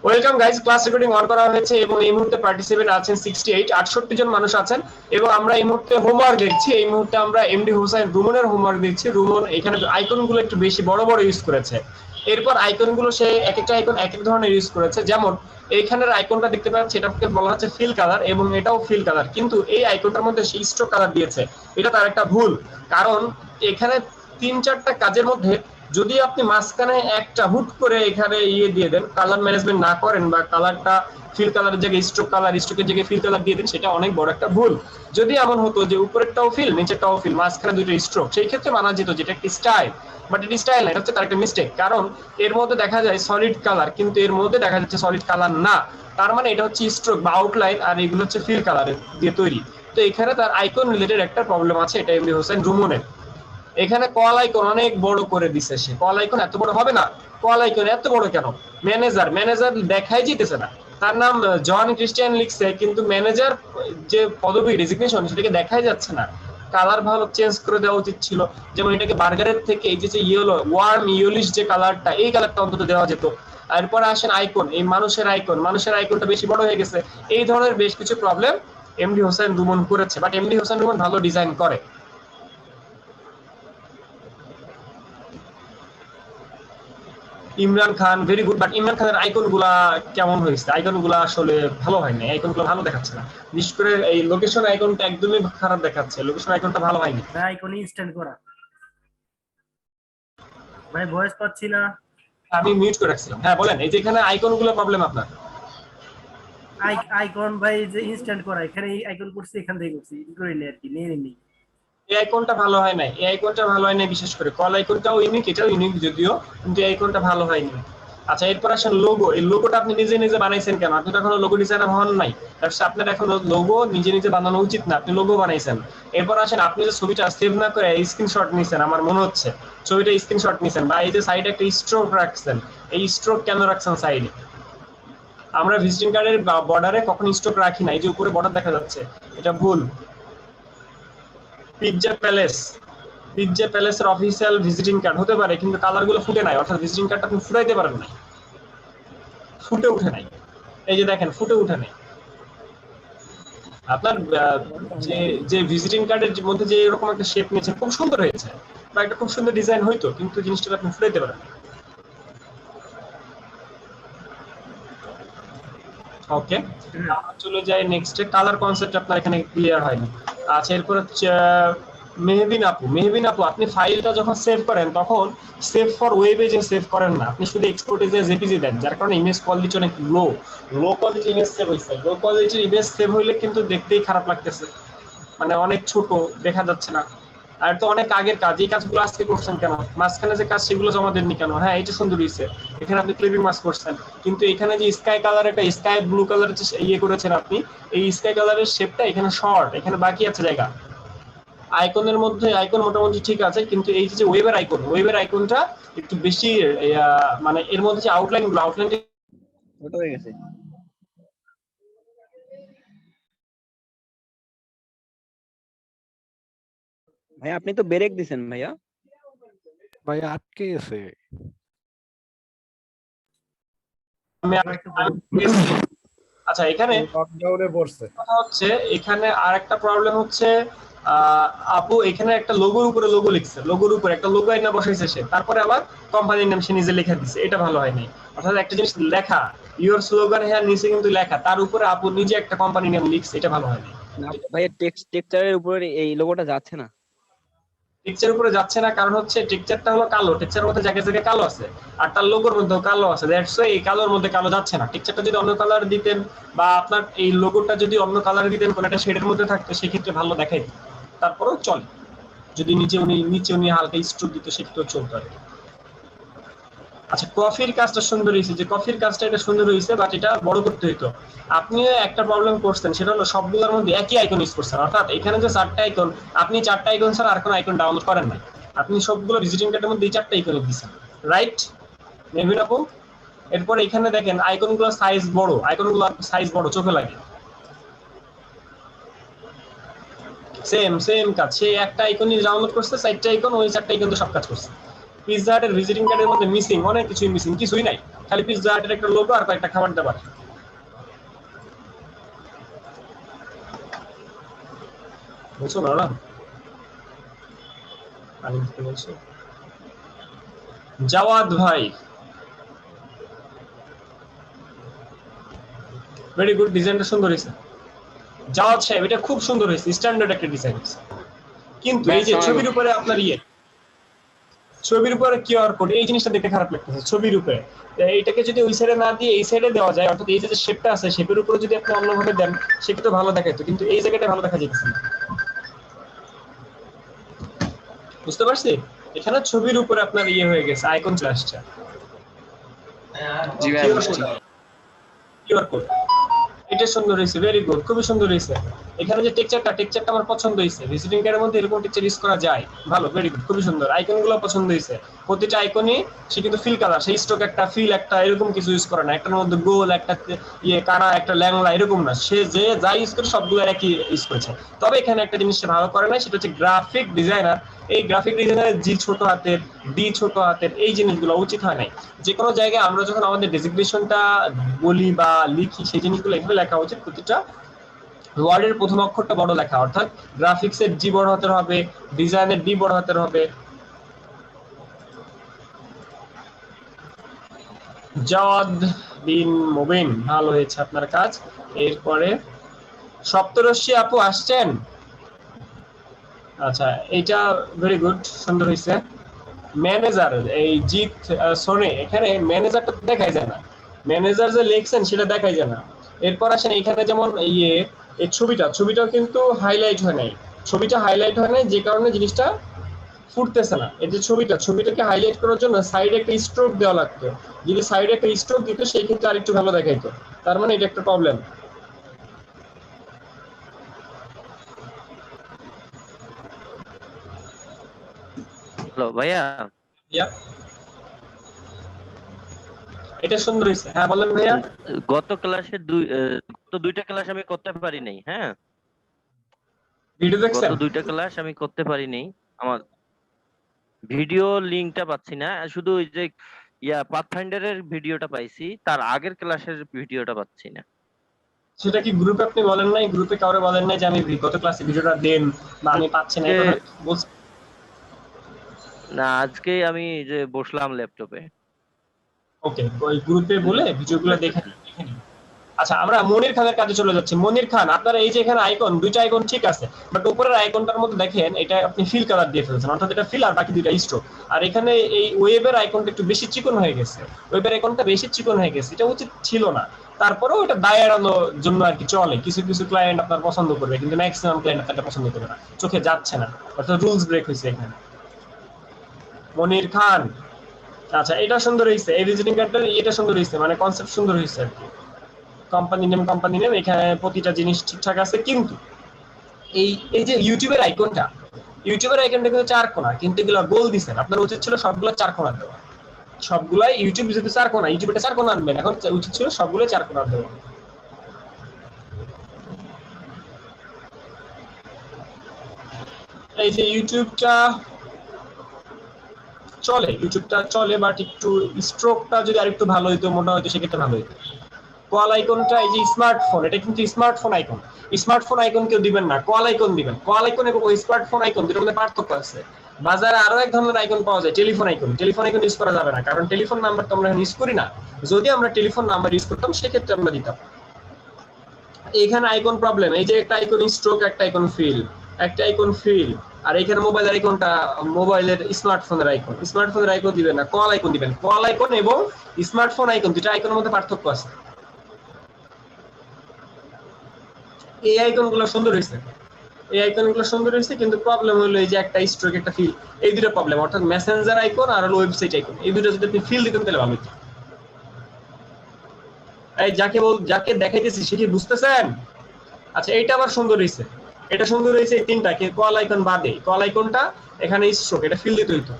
Welcome guys, class recording on করা হয়েছে এবং এই মুহূর্তে পার্টিসিপেন্ট আছেন 68 জন মানুষ আছেন এবং আমরা এই মুহূর্তে হোমওয়ার্ক দেখছি। এই মুহূর্তে আমরা এমডি হোসেন রুমনের হোমওয়ার্ক দেখছি। রুমন এখানে আইকনগুলো একটু বেশি বড় বড় ইউজ করেছে। এরপর আইকনগুলো সে এক একটা আইকন এক এক ধরনের ইউজ করেছে। যেমন এইখানের আইকনটা দেখতে পাচ্ছি, এটাকে বলা হচ্ছে ফিল কালার এবং এটাও ফিল কালার, কিন্তু এই আইকনটার মধ্যে সে স্ট্রোক কালার দিয়েছে। এটা তার একটা ভুল, কারণ এখানে 3-4টা কাজের মধ্যে যদি আপনি মাঝখানে একটা হুট করে এখানে দিয়ে দেন, কালার ম্যানেজমেন্ট না করেন বা কালারটা ফিল কালারের জায়গায় স্ট্রোক কালার, স্ট্রোকের জায়গায় ফিল কালার দিয়ে দেন, সেটা অনেক বড় একটা ভুল। যদি এমন হতো যে উপরেরটাও ফিল নিচেরটাও ফিল মাঝখানে দুটো স্ট্রোক, সেই ক্ষেত্রে মানা যেত যেটা একটি স্টাইল, বাট এটি স্টাইল না, এটা হচ্ছে তার একটা মিস্টেক। কারণ এর মধ্যে দেখা যায় সলিড কালার, কিন্তু এর মধ্যে দেখা যাচ্ছে সলিড কালার না, তার মানে এটা হচ্ছে স্ট্রোক বা আউটলাইন, আর এগুলো হচ্ছে ফিল কালার দিয়ে তৈরি। তো এখানে তার আইকন রিলেটেড একটা প্রবলেম আছে, এটা এমডি হোসেন রুমনের। এখানে কল আইকন অনেক বড় করে দিছে সে। কল আইকন এত বড় হবে না, কল আইকন এত বড় কেন? ম্যানেজার ম্যানেজার দেখাই যেতেছে না, তার নাম জন ক্রিস্টিয়ান লিখছে, কিন্তু ম্যানেজার যে পদবি ডেজিগনেশন সেটাকে দেখাই যাচ্ছে না। কালার ভালো চেঞ্জ করে দেওয়া উচিত ছিল। যেমন এটাকে বার্গারের থেকে এই যে ইয়েলো ওয়ার্ম ইয়েলিশ যে কালারটা, এই কালারটা অন্তত দেওয়া যেত। এরপরে আসেন আইকন, এই মানুষের আইকন, মানুষের আইকনটা বেশি বড় হয়ে গেছে। এই ধরনের বেশ কিছু প্রবলেম এমডি হোসেন রুমন করেছে, বাট এমডি হোসেন রুমন ভালো ডিজাইন করে। Imran Khan very good, but Imran খানের আইকন গুলা কেমন হয়েছে? আইকন গুলা আসলে ভালো হয়নি, আইকন গুলো ভালো দেখাচ্ছে না। বিশেষ করে এই লোকেশন আইকনটা একদমই খারাপ দেখাচ্ছে, লোকেশন আইকনটা ভালো হয়নি। ভাই আইকন ইনস্ট্যান্ট করা। ভাই ভয়েস পাচ্ছি না। আমি মিউট করে রাখছিলাম। হ্যাঁ বলেন, এই যে এখানে আইকন গুলো প্রবলেম আপনার। আইকন ভাই যে ইনস্ট্যান্ট করা, এখানে আইকন করছি, এখান থেকে করছি করে নি আর কি, নিয়ে নি। এই আইকনটা ভালো হয় নাই, এই আইকনটা ভালো হয় নাই, বিশেষ করে কল আইকনটাও ইউনিক, এটাও ইউনিক যদিও, কিন্তু এই আইকনটা ভালো হয়নি। আচ্ছা, এরপর আসেন লোগো। এই লোগোটা আপনি নিজে নিজে বানাইছেন কেন? আপনি তো এখনো লোগো ডিজাইনার হন নাই, আপনার এখন লোগো নিজে নিজে বানানো উচিত না, আপনি লোগো বানাইছেন। এরপর আসেন, আপনি যে ছবিটা সেভ না করে স্ক্রিনশট নিছেন, আমার মনে হচ্ছে ছবিটা স্ক্রিনশট নিছেন, বা এই যে সাইডে একটা স্ট্রোক রাখছেন, এই স্ট্রোক কেন রাখছেন সাইডে? আমরা ভিজিটিং কার্ডের বর্ডারে কখন স্ট্রোক রাখি না, এই যে উপরে বর্ডার দেখা যাচ্ছে, এটা ভুল। পিৎজা প্যালেস, পিৎজা প্যালেসের অফিসিয়াল ভিজিটিং কার্ড হতে পারে, কিন্তু কালার গুলো ফুটে নাই, অর্থাৎ ভিজিটিং কার্ডটা আপনি ফুটাইতে পারেন নাই, ফুটে উঠে নাই। এই যে দেখেন, ফুটে উঠে নাই আপনার যে যে ভিজিটিং কার্ডের মধ্যে যে এরকম একটা শেপ নিয়েছে, খুব সুন্দর হয়েছে, বা একটা খুব সুন্দর ডিজাইন হইতো, কিন্তু জিনিসটা আপনি ফুটাইতে পারেন। ওকে, আমরা চলে যাই নেক্সটে। কালার কনসেপ্ট আপনার এখানে ক্লিয়ার হয়নি। আচ্ছা, এরপর হচ্ছে মেহবিন আপু। মেহবিন আপু, আপনি ফাইলটা যখন সেভ করেন তখন সেভ ফর ওয়েবে যে সেভ করেন না, আপনি শুধু এক্সপোর্টে যে জেপিজি দেন, যার কারণে ইমেজ কোয়ালিটি অনেক লো, লো কোয়ালিটি ইমেজ সেভ হয়েছে। লো কোয়ালিটির ইমেজ সেভ হইলে কিন্তু দেখতেই খারাপ লাগতেছে, মানে অনেক ছোট দেখা যাচ্ছে না। আর তো অনেক আগের কাজ, এই কাজগুলো আজকে করছেন কেন? মাঝখানে যে কাজ সেগুলো জমা দেননি কেন? হ্যাঁ, এটা সুন্দর হয়েছে, এখানে আপনি ক্লিপিং মাস্ক করছেন, কিন্তু এখানে যে স্কাই কালার, একটা স্কাই ব্লু কালার ইয়ে করেছেন আপনি, এই স্কাই কালারের শেপটা এখানে শর্ট, এখানে বাকি আছে জায়গা। আইকনের মধ্যে আইকন মোটামুটি ঠিক আছে, কিন্তু এই যে ওয়েবের আইকন, ওয়েবের আইকনটা একটু বেশি মানে এর মধ্যে যে আউটলাইন গুলো, আউটলাইনটা ছোট হয়ে গেছে। ভাই আপনি তো ব্রেক দিছেন ভাইয়া। ভাই আটকে গেছে। আচ্ছা, এখানে লকডাউনে পড়ছে। কথা হচ্ছে, এখানে আর একটা প্রবলেম হচ্ছে, আপু এখানে একটা লোগোর উপরে লোগো লিখছে, লোগোর উপরে একটা লোগো আইনা বসাইছে সে, তারপরে আবার কোম্পানির নাম সে নিজে লিখে দিচ্ছে, এটা ভালো হয়নি। অর্থাৎ একটা জিনিস লেখা, ইউর স্লোগান হ্যাঁ নিচে কিন্তু লেখা, তার উপরে আপু নিজে একটা কোম্পানি নাম লিখছে, এটা ভালো হয়নি। না ভাইয়া টেক্সচারের উপরে এই লোগোটা যাচ্ছে না। টেক্সচার উপরে যাচ্ছে না, কারণ হচ্ছে টেক্সচারটা হলো কালো, টেক্সচারের মধ্যে জায়গায় জায়গায় কালো আছে, আর তার লোগোর মধ্যেও কালো আছে, দ্যাটস ওয়াই এই কালোর মধ্যে কালো যাচ্ছে না। টেক্সচারটা যদি অন্য কালার দিতেন, বা আপনার এই লোগোটা যদি অন্য কালার দিতেন, কোন একটা শেডের মধ্যে থাকতো, সেক্ষেত্রে ভালো দেখাই, তারপরেও চলে। যদি নিচে উনি হালকা স্ট্রোক দিত, সেক্ষেত্রেও চলতো আর কি। আচ্ছা, কফির কাজটা সুন্দর হয়েছে, যে কফির কাজটা এটা সুন্দর হয়েছে, বাট এটা বড় করতে হইতো। আপনি একটা প্রবলেম করছেন, সেটা হলো সবগুলোর মধ্যে একই আইকন ইউজ করছেন, অর্থাৎ এখানে যে 4টা আইকন, আপনি 4টা আইকন ছাড়া আর কোনো আইকন ডাউনলোড করেন নাই, আপনি সবগুলো ভিজিটিং কার্ডের মধ্যে এই 4টা আইকন দিচ্ছেন, রাইট নেভিন আপু? এরপর এখানে দেখেন আইকনগুলো সাইজ বড়, আইকনগুলো সাইজ বড়, চোখে লাগে। সেম সেম কাজ, সে একটা আইকনই ডাউনলোড করছে, 4টা আইকন, ওই 4টা আইকন তো সব কাজ করছে। পিৎজা হাটের ভিজিটিং কার্ডের মধ্যে মিসিং, অনেক কিছুই মিসিং, কিছুই নাই, খালি পিৎজা হাটের একটা লোগো আর কয়েকটা খাবার দাবার। বুঝছো না? আমি কি বলছি, জাওয়াদ ভাই ভেরি গুড, ডিজাইনটা সুন্দর হয়েছে। জাওয়াদ সাহেব এটা খুব সুন্দর হয়েছে, স্ট্যান্ডার্ড একটা ডিজাইন। কিন্তু এই যে ছবির উপরে আপনার ছবির উপরে কিউআর কোড, এই জিনিসটা দেখতে খারাপ লাগতেছে ছবির উপরে। এইটাকে যদি ওই সাইডে না দিয়ে এই সাইডে দেওয়া যায়, অর্থাৎ এই যে শেপটা আছে শেপের উপরে যদি আপনি অন্যভাবে দেন সেটা তো ভালো দেখাইতো, কিন্তু এই জায়গাটা ভালো দেখা যাচ্ছে না। বুঝতে পারছি? এখানে ছবির উপরে আপনার হয়ে গেছে, আইকন চলে আসছে। জি ভাই বুঝছি। কিউআর কোড এটা সুন্দর হয়েছে, ভেরি গুড, খুবই সুন্দর হয়েছে। এখানে যে টেক্সচারটা আমার পছন্দ হয়েছে, ভিজিটিং কার্ডের মধ্যে এরকম টেক্সচার ইউজ করা যায়, ভালো, ভেরি গুড, খুবই সুন্দর। আইকনগুলো পছন্দ হয়েছে, প্রতিটা আইকনই সে কিন্তু ফিল কালার, সেই স্ট্রোক একটা ফিল একটা এরকম কিছু ইউজ করে না, একটার মধ্যে গোল একটা কারা একটা ল্যাংলা এরকম না, সে যে যা ইউজ করে সবগুলো একই ইউজ করেছে। তবে এখানে একটা জিনিস সে ভালো করে না, সেটা হচ্ছে গ্রাফিক ডিজাইনার। এই গ্রাফিক ডিজাইনারের জি ছোট হাতের, ডি ছোট হাতের, এই জিনিসগুলো উচিত হয় নাই। যে কোনো জায়গায় আমরা যখন আমাদের ডেজিগনেশনটা বলি বা লিখি, সেই জিনিসগুলো এভাবে লেখা উচিত, প্রতিটা ওয়ার্ডের প্রথম অক্ষরটা বড় লেখা, অর্থাৎ গ্রাফিক্সের জি বড় হাতের হবে, ডিজাইনের ডি বড় হাতের হবে। জাওয়াদ বিন মুবিন, ভালো হয়েছে আপনার কাজ। এরপরে সপ্তরশ্মি আপু আসছেন। আচ্ছা, এটা ভেরি গুড, সুন্দর হয়েছে। ম্যানেজার এই জিত সোনে, এখানে ম্যানেজারটা দেখাই যায় না, ম্যানেজার যে লিখছেন সেটা দেখাই যায় না। এরপর আসেন এখানে যেমন এই ছবিটাও কিন্তু হাইলাইট হয় নাই, ছবিটা হাইলাইট হয় নাই, যে কারণে জিনিসটা ফুটতেছে না। এই যে ছবিটাকে হাইলাইট করার জন্য সাইডে একটা স্ট্রোক দেওয়া লাগতো, যদি সাইডে একটা স্ট্রোক দিত সেই ক্ষেত্রে আরেকটু ভালো দেখাইতো। তার মানে এটা একটা প্রবলেম। হ্যালো ভাইয়া, এটা সুন্দর হয়েছে, হ্যাঁ বলেন ভাইয়া। গত ক্লাসে গত দুইটা ক্লাস আমি করতে পারি নাই। হ্যাঁ, ভিডিও গত দেখছেন? দুইটা ক্লাস আমি করতে পারি নাই। আমার ভিডিও লিংকটা পাচ্ছি না, শুধু ওই যে পাথফাইন্ডারের ভিডিওটা পাইছি, তার আগের ক্লাসের ভিডিওটা পাচ্ছি না। সেটা কি গ্রুপে আপনি বলেন নাই? গ্রুপে কাউরে বলেন নাই যে আমি গত ক্লাসে ভিডিওটা দেন বা আমি পাচ্ছি না? এটা বলছি না, আজকে আমি যে বসলাম ল্যাপটপে। ওকে, ওই গ্রুপে বলে ভিডিওগুলো দেখে দেখে নিন। আচ্ছা, আমরা মনির খানের কাছে চলে যাচ্ছি। মনির খান, আপনারা এই যে এখানে আইকন, দুইটা আইকন ঠিক আছে, বাট উপরের আইকনটার মধ্যে দেখেন এটা আপনি ফিল কালার দিয়ে ফেলছেন, অর্থাৎ এটা ফিল আর বাকি দুইটা স্ট্রোক। আর এখানে এই ওয়েবের আইকনটা একটু বেশি চিকন হয়ে গেছে, ওয়েবের আইকনটা বেশি চিকন হয়ে গেছে, এটা উচিত ছিল না। তারপরেও এটা দায় এড়ানোর জন্য আর কি চলে, কিছু কিছু ক্লায়েন্ট আপনার পছন্দ করবে, কিন্তু ম্যাক্সিমাম ক্লায়েন্ট আপনারটা পছন্দ করবে না, চোখে যাচ্ছে না, অর্থাৎ রুলস ব্রেক হয়েছে এখানে। মনির খান, আচ্ছা এটা সুন্দর হয়েছে, এই ভিজিটিং কার্ডটা এটা সুন্দর হয়েছে, মানে কনসেপ্ট সুন্দর হয়েছে আর কি। কোম্পানি নেম এখানে প্রতিটা জিনিস ঠিকঠাক আছে, কিন্তু এই এই যে ইউটিউবের আইকনটা কিন্তু চার কোণা, কিন্তু এগুলো গোল দিচ্ছেন, আপনার উচিত ছিল সবগুলো চার কোণা দেওয়া। সবগুলাই ইউটিউব যদি চার কোণা, ইউটিউবে চার কোণা আনবেন, এখন উচিত ছিল সবগুলো চার কোণা দেওয়া। এই যে ইউটিউবটা চলে, বাট একটু স্ট্রোকটা যদি আরেকটু ভালো হইতো, মোটা হইতো, সেক্ষেত্রে ভালো হইতো। কল আইকনটা, এই যে স্মার্টফোন, এটা কিন্তু স্মার্টফোন আইকন, স্মার্টফোন আইকন কেউ দিবেন না, কল আইকন দিবেন। কল আইকন এবং স্মার্টফোন আইকন দুটোর মধ্যে পার্থক্য আছে। বাজারে আরো এক ধরনের আইকন পাওয়া যায়, telephone icon. Telephone icon use করা যাবে না, কারণ টেলিফোন নাম্বার তো আমরা ইউজ করি না। যদি আমরা টেলিফোন নাম্বার ইউজ করতাম সেক্ষেত্রে আমরা দিতাম। এখানে আইকন প্রবলেম, এই যে একটা আইকন স্ট্রোক, একটা আইকন ফিল, একটা আইকন ফিল, আর এখানে মোবাইলের আইকনটা মোবাইলের স্মার্টফোনের আইকন দিবেন না, কল আইকন দিবেন। কল আইকন এবং স্মার্টফোন আইকন, দুটো আইকনের মধ্যে পার্থক্য আছে। এই আইকনগুলো সুন্দর হয়েছে, কিন্তু প্রবলেম হলো এই যে একটা স্ট্রোক একটা ফিল, এই দুটো প্রবলেম, অর্থাৎ মেসেঞ্জার আইকন আর হলো ওয়েবসাইট আইকন, এই দুটো যদি আপনি ফিল দিতেন তাহলে ভালো হতো। এই যাকে দেখাইতেছি সে কি বুঝতেছেন? আচ্ছা, এইটা আবার সুন্দর হয়েছে, এই তিনটাকে কল আইকন বাদে, কল আইকনটা এখানে স্ট্রোক, এটা ফিল দিতে হইতো,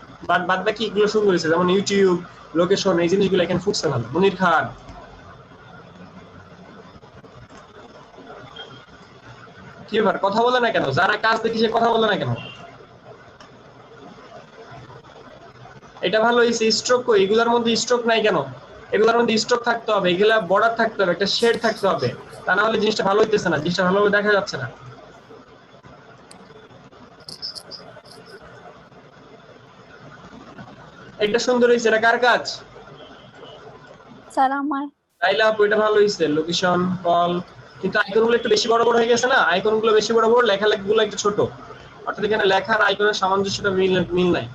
বাদ বাকি এগুলো সুন্দর হয়েছে, যেমন ইউটিউব, লোকেশন, এই জিনিসগুলো এখানে ফুটছে ভালো। মনির খান, কি ব্যাপার কথা বলে না কেন? যারা কাজ দেখি সে কথা বলে না কেন? এটা ভালো হয়েছে, স্ট্রোক কই? এগুলোর মধ্যে স্ট্রোক নাই কেন? এগুলোর মধ্যে স্ট্রোক থাকতে হবে, এগুলা বর্ডার থাকতে হবে, একটা শেড থাকতে হবে, তা না হলে জিনিসটা ভালো হইতেছে না, জিনিসটা ভালোভাবে দেখা যাচ্ছে না। এটা সুন্দর হয়েছে, এটা কার কাজ? স্যার আমার। তাইলে আপু এটা ভালো হয়েছে, লোকেশন কল, কিন্তু আইকন গুলো একটু বেশি বড় বড় হয়ে গেছে না, আইকন গুলো বেশি বড় বড়, লেখালেখি গুলো একটু ছোট, অর্থাৎ এখানে লেখার আইকনের সামঞ্জস্যটা মিল নাই।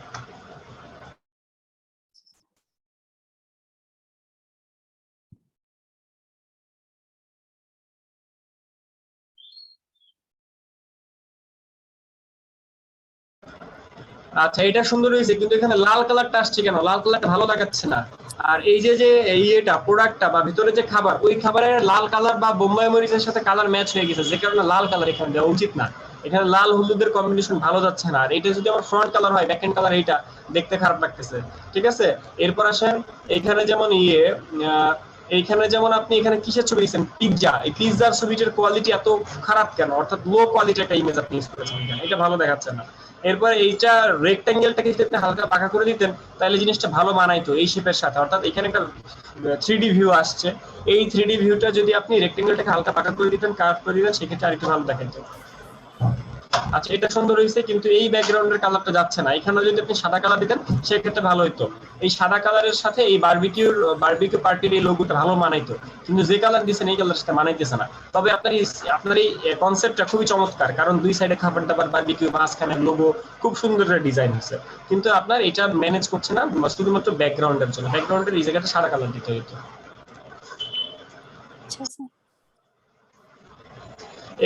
আচ্ছা এটা সুন্দর হয়েছে, কিন্তু এখানে লাল কালারটা আসছে কেন? লাল কালারটা ভালো দেখাচ্ছে না। আর এই যে যে ইয়েটা প্রোডাক্টটা বা ভিতরে যে খাবার, ওই খাবারের লাল কালার বা বোম্বাই মরিচের সাথে কালার ম্যাচ হয়ে গেছে, যে কারণে লাল কালার এখানে দেওয়া উচিত না। এখানে লাল হলুদের কম্বিনেশন ভালো যাচ্ছে না। আর এটা যদি আমার ফ্রন্ট কালার হয়, ব্যাক এন্ড কালার এইটা দেখতে খারাপ লাগতেছে। ঠিক আছে, এরপর আসেন এখানে যেমন এইখানে যেমন আপনি এখানে কিসের ছবি দিচ্ছেন? পিৎজা। এই পিৎজার ছবিটার কোয়ালিটি এত খারাপ কেন? অর্থাৎ লো কোয়ালিটির একটা ইমেজ আপনি ইউজ করেছেন এখানে, এটা ভালো দেখাচ্ছে না। এরপর এইটা রেক্ট্যাঙ্গেলটাকে যদি আপনি হালকা পাকা করে দিতেন তাহলে জিনিসটা ভালো মানাইতো এই শেপের সাথে। অর্থাৎ এখানে একটা 3D ভিউ আসছে, এই 3D ভিউটা যদি আপনি রেক্ট্যাঙ্গেলটাকে হালকা পাকা করে দিতেন, কার্ভ করে দিতেন, সেক্ষেত্রে আরেকটু ভালো দেখাইতো। আচ্ছা এটা সুন্দর হয়েছে, কিন্তু এই ব্যাকগ্রাউন্ডের কালারটা যাচ্ছে না। এখানে যদি আপনি সাদা কালার দিতেন সেক্ষেত্রে ভালো হতো। এই সাদা কালারের সাথে এই বারবিকিউ পার্টির এই লোগোটা ভালো মানাইতো, কিন্তু যে কালার দিচ্ছেন এই কালারের সাথে মানাইতেছে না। তবে আপনার এই কনসেপ্টটা খুবই চমৎকার, কারণ দুই সাইডে খাবার দাবার, বারবিকিউ, মাঝখানে লোগো, খুব সুন্দর একটা ডিজাইন হচ্ছে। কিন্তু আপনার এটা ম্যানেজ করছে না শুধুমাত্র ব্যাকগ্রাউন্ডের জন্য। ব্যাকগ্রাউন্ডের এই জায়গাটা সাদা কালার দিতে হতো। আচ্ছা স্যার।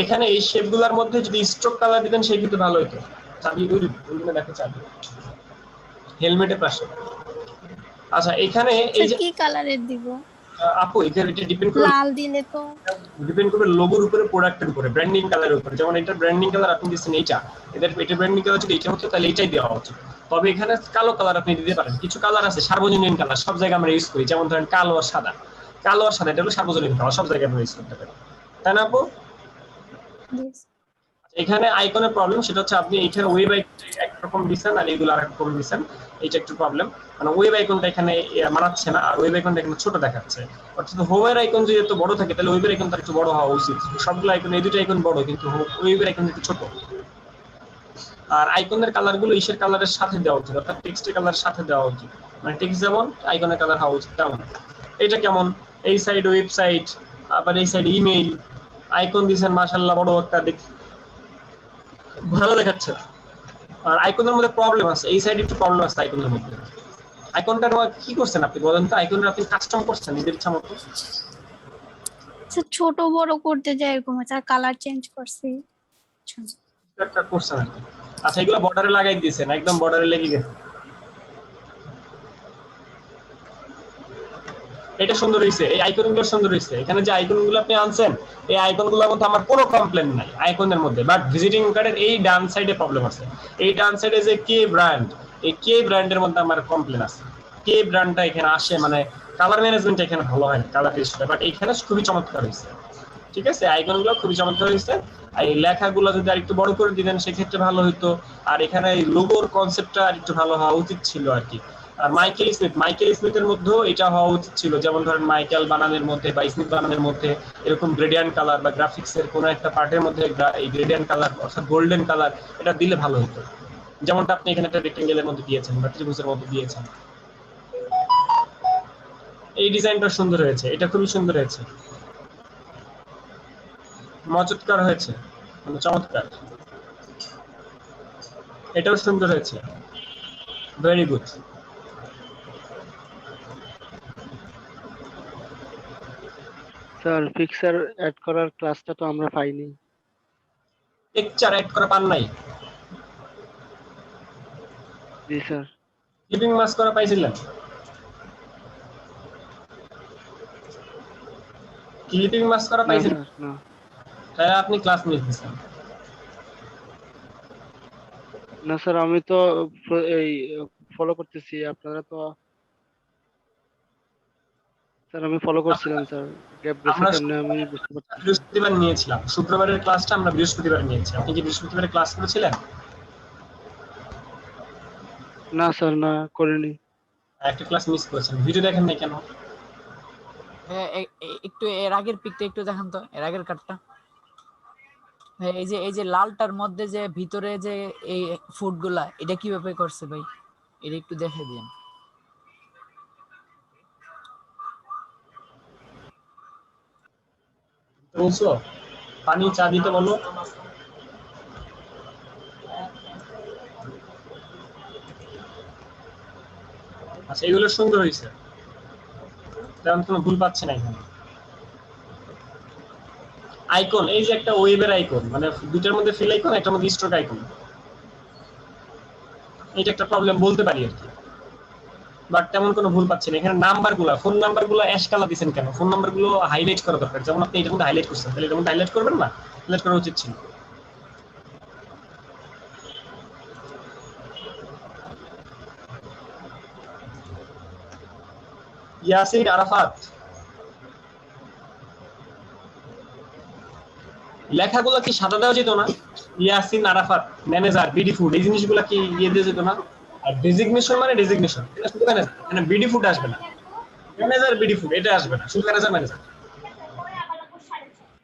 এখানে এই শেপগুলোর মধ্যে যদি স্ট্রোক কালার দিতেন সেক্ষেত্রে ভালো হতো। চাবি ওই দেখো, চাবি হেলমেটের পাশে। আচ্ছা এখানে এই যে কি কালারের দিব? আপু এখানে এটা ডিপেন্ড করে, লাল দিলে তো লোগোর উপরে, প্রোডাক্টের উপরে, ব্র্যান্ডিং কালারের উপরে। যেমন এটা ব্র্যান্ডিং কালার আপনি দিচ্ছেন এইটা, এটা ব্র্যান্ডিং কালার যদি এটা হতো তাহলে এটাই দেওয়া উচিত। তবে এখানে কালো কালার আপনি দিতে পারেন। কিছু কালার আছে সার্বজনীন কালার, সব জায়গায় আমরা ইউজ করি, যেমন ধরেন কালো আর সাদা। কালো আর সাদা এটা হলো সার্বজনীন কালার, সব জায়গায় আমরা ইউজ করতে পারি, তাই না আপু? এখানে আইকনের প্রবলেম, সেটা হচ্ছে আপনি এখানে ওয়েব একরকম দিচ্ছেন আর এগুলো আর একরকম দিচ্ছেন, এটা একটু প্রবলেম। মানে ওয়েব আইকনটা এখানে মানাচ্ছে না, আর ওয়েব আইকনটা এখানে ছোট দেখাচ্ছে। অর্থাৎ হোমের আইকন যদি এত বড় থাকে তাহলে ওয়েবের আইকনটা একটু বড় হওয়া উচিত। সবগুলো আইকন, এই দুটো আইকন বড়, কিন্তু ওয়েবের আইকন একটু ছোট। আর আইকনের কালার গুলো ইসের কালারের সাথে দেওয়া উচিত, অর্থাৎ টেক্সটের কালারের সাথে দেওয়া উচিত। মানে টেক্সট যেমন আইকনের কালার হওয়া উচিত তেমন। এটা কেমন? এই সাইড ওয়েবসাইট, আবার এই সাইড ইমেইল, আইকন দিয়েছেন মাশাআল্লাহ বড় একটা, ভালো দেখাচ্ছে। আর আইকনের মধ্যে প্রবলেম আছে, এই সাইডে একটু প্রবলেম আছে আইকনের মধ্যে। আইকনটার কি করছেন আপনি বলেন তো? আইকনের আপনি কাস্টম করছেন নিজের ইচ্ছা মতো? ছোট বড় করতে যাই এরকম আছে, আর কালার চেঞ্জ করছি একটা করছেন আর কি। আচ্ছা এগুলো বর্ডারে লাগাই দিয়েছেন, একদম বর্ডারে লেগে গেছে, এটা সুন্দর হয়েছে। এই আইকনগুলো সুন্দর হয়েছে। এখানে যে আইকনগুলো আপনি আনছেন, এই আইকনগুলোর মধ্যে আমার কোনো কমপ্লেন নাই আইকনের মধ্যে, বাট ভিজিটিং কার্ডের এই ডান সাইডে প্রবলেম আছে। এই ডান সাইডে যে কে ব্র্যান্ড, এই কে ব্র্যান্ডের মধ্যে আমার কমপ্লেন আছে। কে ব্র্যান্ডটা এখানে আসে, মানে কালার ম্যানেজমেন্ট এখানে ভালো হয় না, কালার টেস্টটা, বাট এখানে খুবই চমৎকার হয়েছে। ঠিক আছে, আইকনগুলো খুবই চমৎকার হয়েছে। আর এই লেখাগুলো যদি আরেকটু বড় করে দিতেন সেক্ষেত্রে ভালো হতো। আর এখানে এই লোগোর কনসেপ্টটা আরেকটু ভালো হওয়া উচিত ছিল আর কি। আর মাইকেল স্মিথের মধ্যেও এটা হওয়া উচিত ছিল, যেমন ধরেন মাইকেল বানানের মধ্যে বা স্মিথ বানানের মধ্যে এরকম গ্রেডিয়েন্ট কালার বা গ্রাফিক্স এর কোনো একটা পার্টের মধ্যে এই গ্রেডিয়েন্ট কালার অর্থাৎ গোল্ডেন কালার এটা দিলে ভালো হতো, যেমনটা আপনি এখানে একটা রেক্টেঙ্গেলের মধ্যে দিয়েছেন বা ত্রিভুজের মধ্যে দিয়েছেন। এই ডিজাইনটা সুন্দর হয়েছে, এটা খুবই সুন্দর হয়েছে, মজৎকার হয়েছে, মানে চমৎকার। এটাও সুন্দর হয়েছে, very good. Sir picture add করার ক্লাসটা তো আমরা পাইনি। পিকচার অ্যাড করা পান নাই? জি স্যার। ক্লিপিং মাস্ক করা পাইছিলেন? ক্লিপিং মাস্ক করা পাইছিলেন? না তাহলে আপনি ক্লাস মিস দিচ্ছেন। না স্যার, আমি তো এই ফলো করতেছি, আপনারা তো। স্যার আমি ফলো করছিলাম স্যার, গ্যাপ গেছে আমরা কেমনে আমি বুঝতে পারছি। বৃহস্পতিবার নিয়েছিলাম, শুক্রবারের ক্লাসটা আমরা বৃহস্পতিবার নিয়েছি। আপনি কি বৃহস্পতিবারে ক্লাস করেছিলেন? না স্যার, না করিনি। একটা ক্লাস মিস করেছেন, ভিডিও দেখেন নাই কেন? একটু এর আগের পিকটা একটু দেখান তো, এর আগের কার্ডটা। ভাই এই যে লালটার মধ্যে যে ভিতরে যে এই ফুডগুলা, এটা কিভাবে করছে ভাই, এটা একটু দেখে দিন। বলছো পানি চা দিতে বলো। আচ্ছা এগুলো সুন্দর হয়েছে, তেমন কোনো ভুল পাচ্ছে না এখানে। আইকন, এই যে একটা ওয়েবের আইকন, মানে দুটার মধ্যে ফিল আইকন, একটার মধ্যে স্ট্রোক আইকন, এটা একটা প্রবলেম বলতে পারি আর কি। বাট তেমন কোনো ভুল পাচ্ছি না। এখানে নাম্বার গুলা, ফোন নাম্বার গুলো অ্যাশ কালার দিচ্ছেন কেন? ফোন নাম্বার গুলো হাইলাইট করা দরকার, যেমন আপনি এটার মধ্যে হাইলাইট করছেন, তাহলে এটার মধ্যে হাইলাইট করবেন না? হাইলাইট করা উচিত ছিল। ইয়াসির আরাফাত, লেখাগুলো কি সাদা দেওয়া যেত না? Yasin Arafat manager BD food, এই জিনিসগুলো কি ইয়ে দিয়ে যেত না? আর ডেজিগনেশন মানে ডেজিগনেশন, এটা শুধু ম্যানেজার, মানে বিডি ফুড আসবে না, ম্যানেজার বিডি ফুড এটা আসবে না, শুধু ম্যানেজার ম্যানেজার।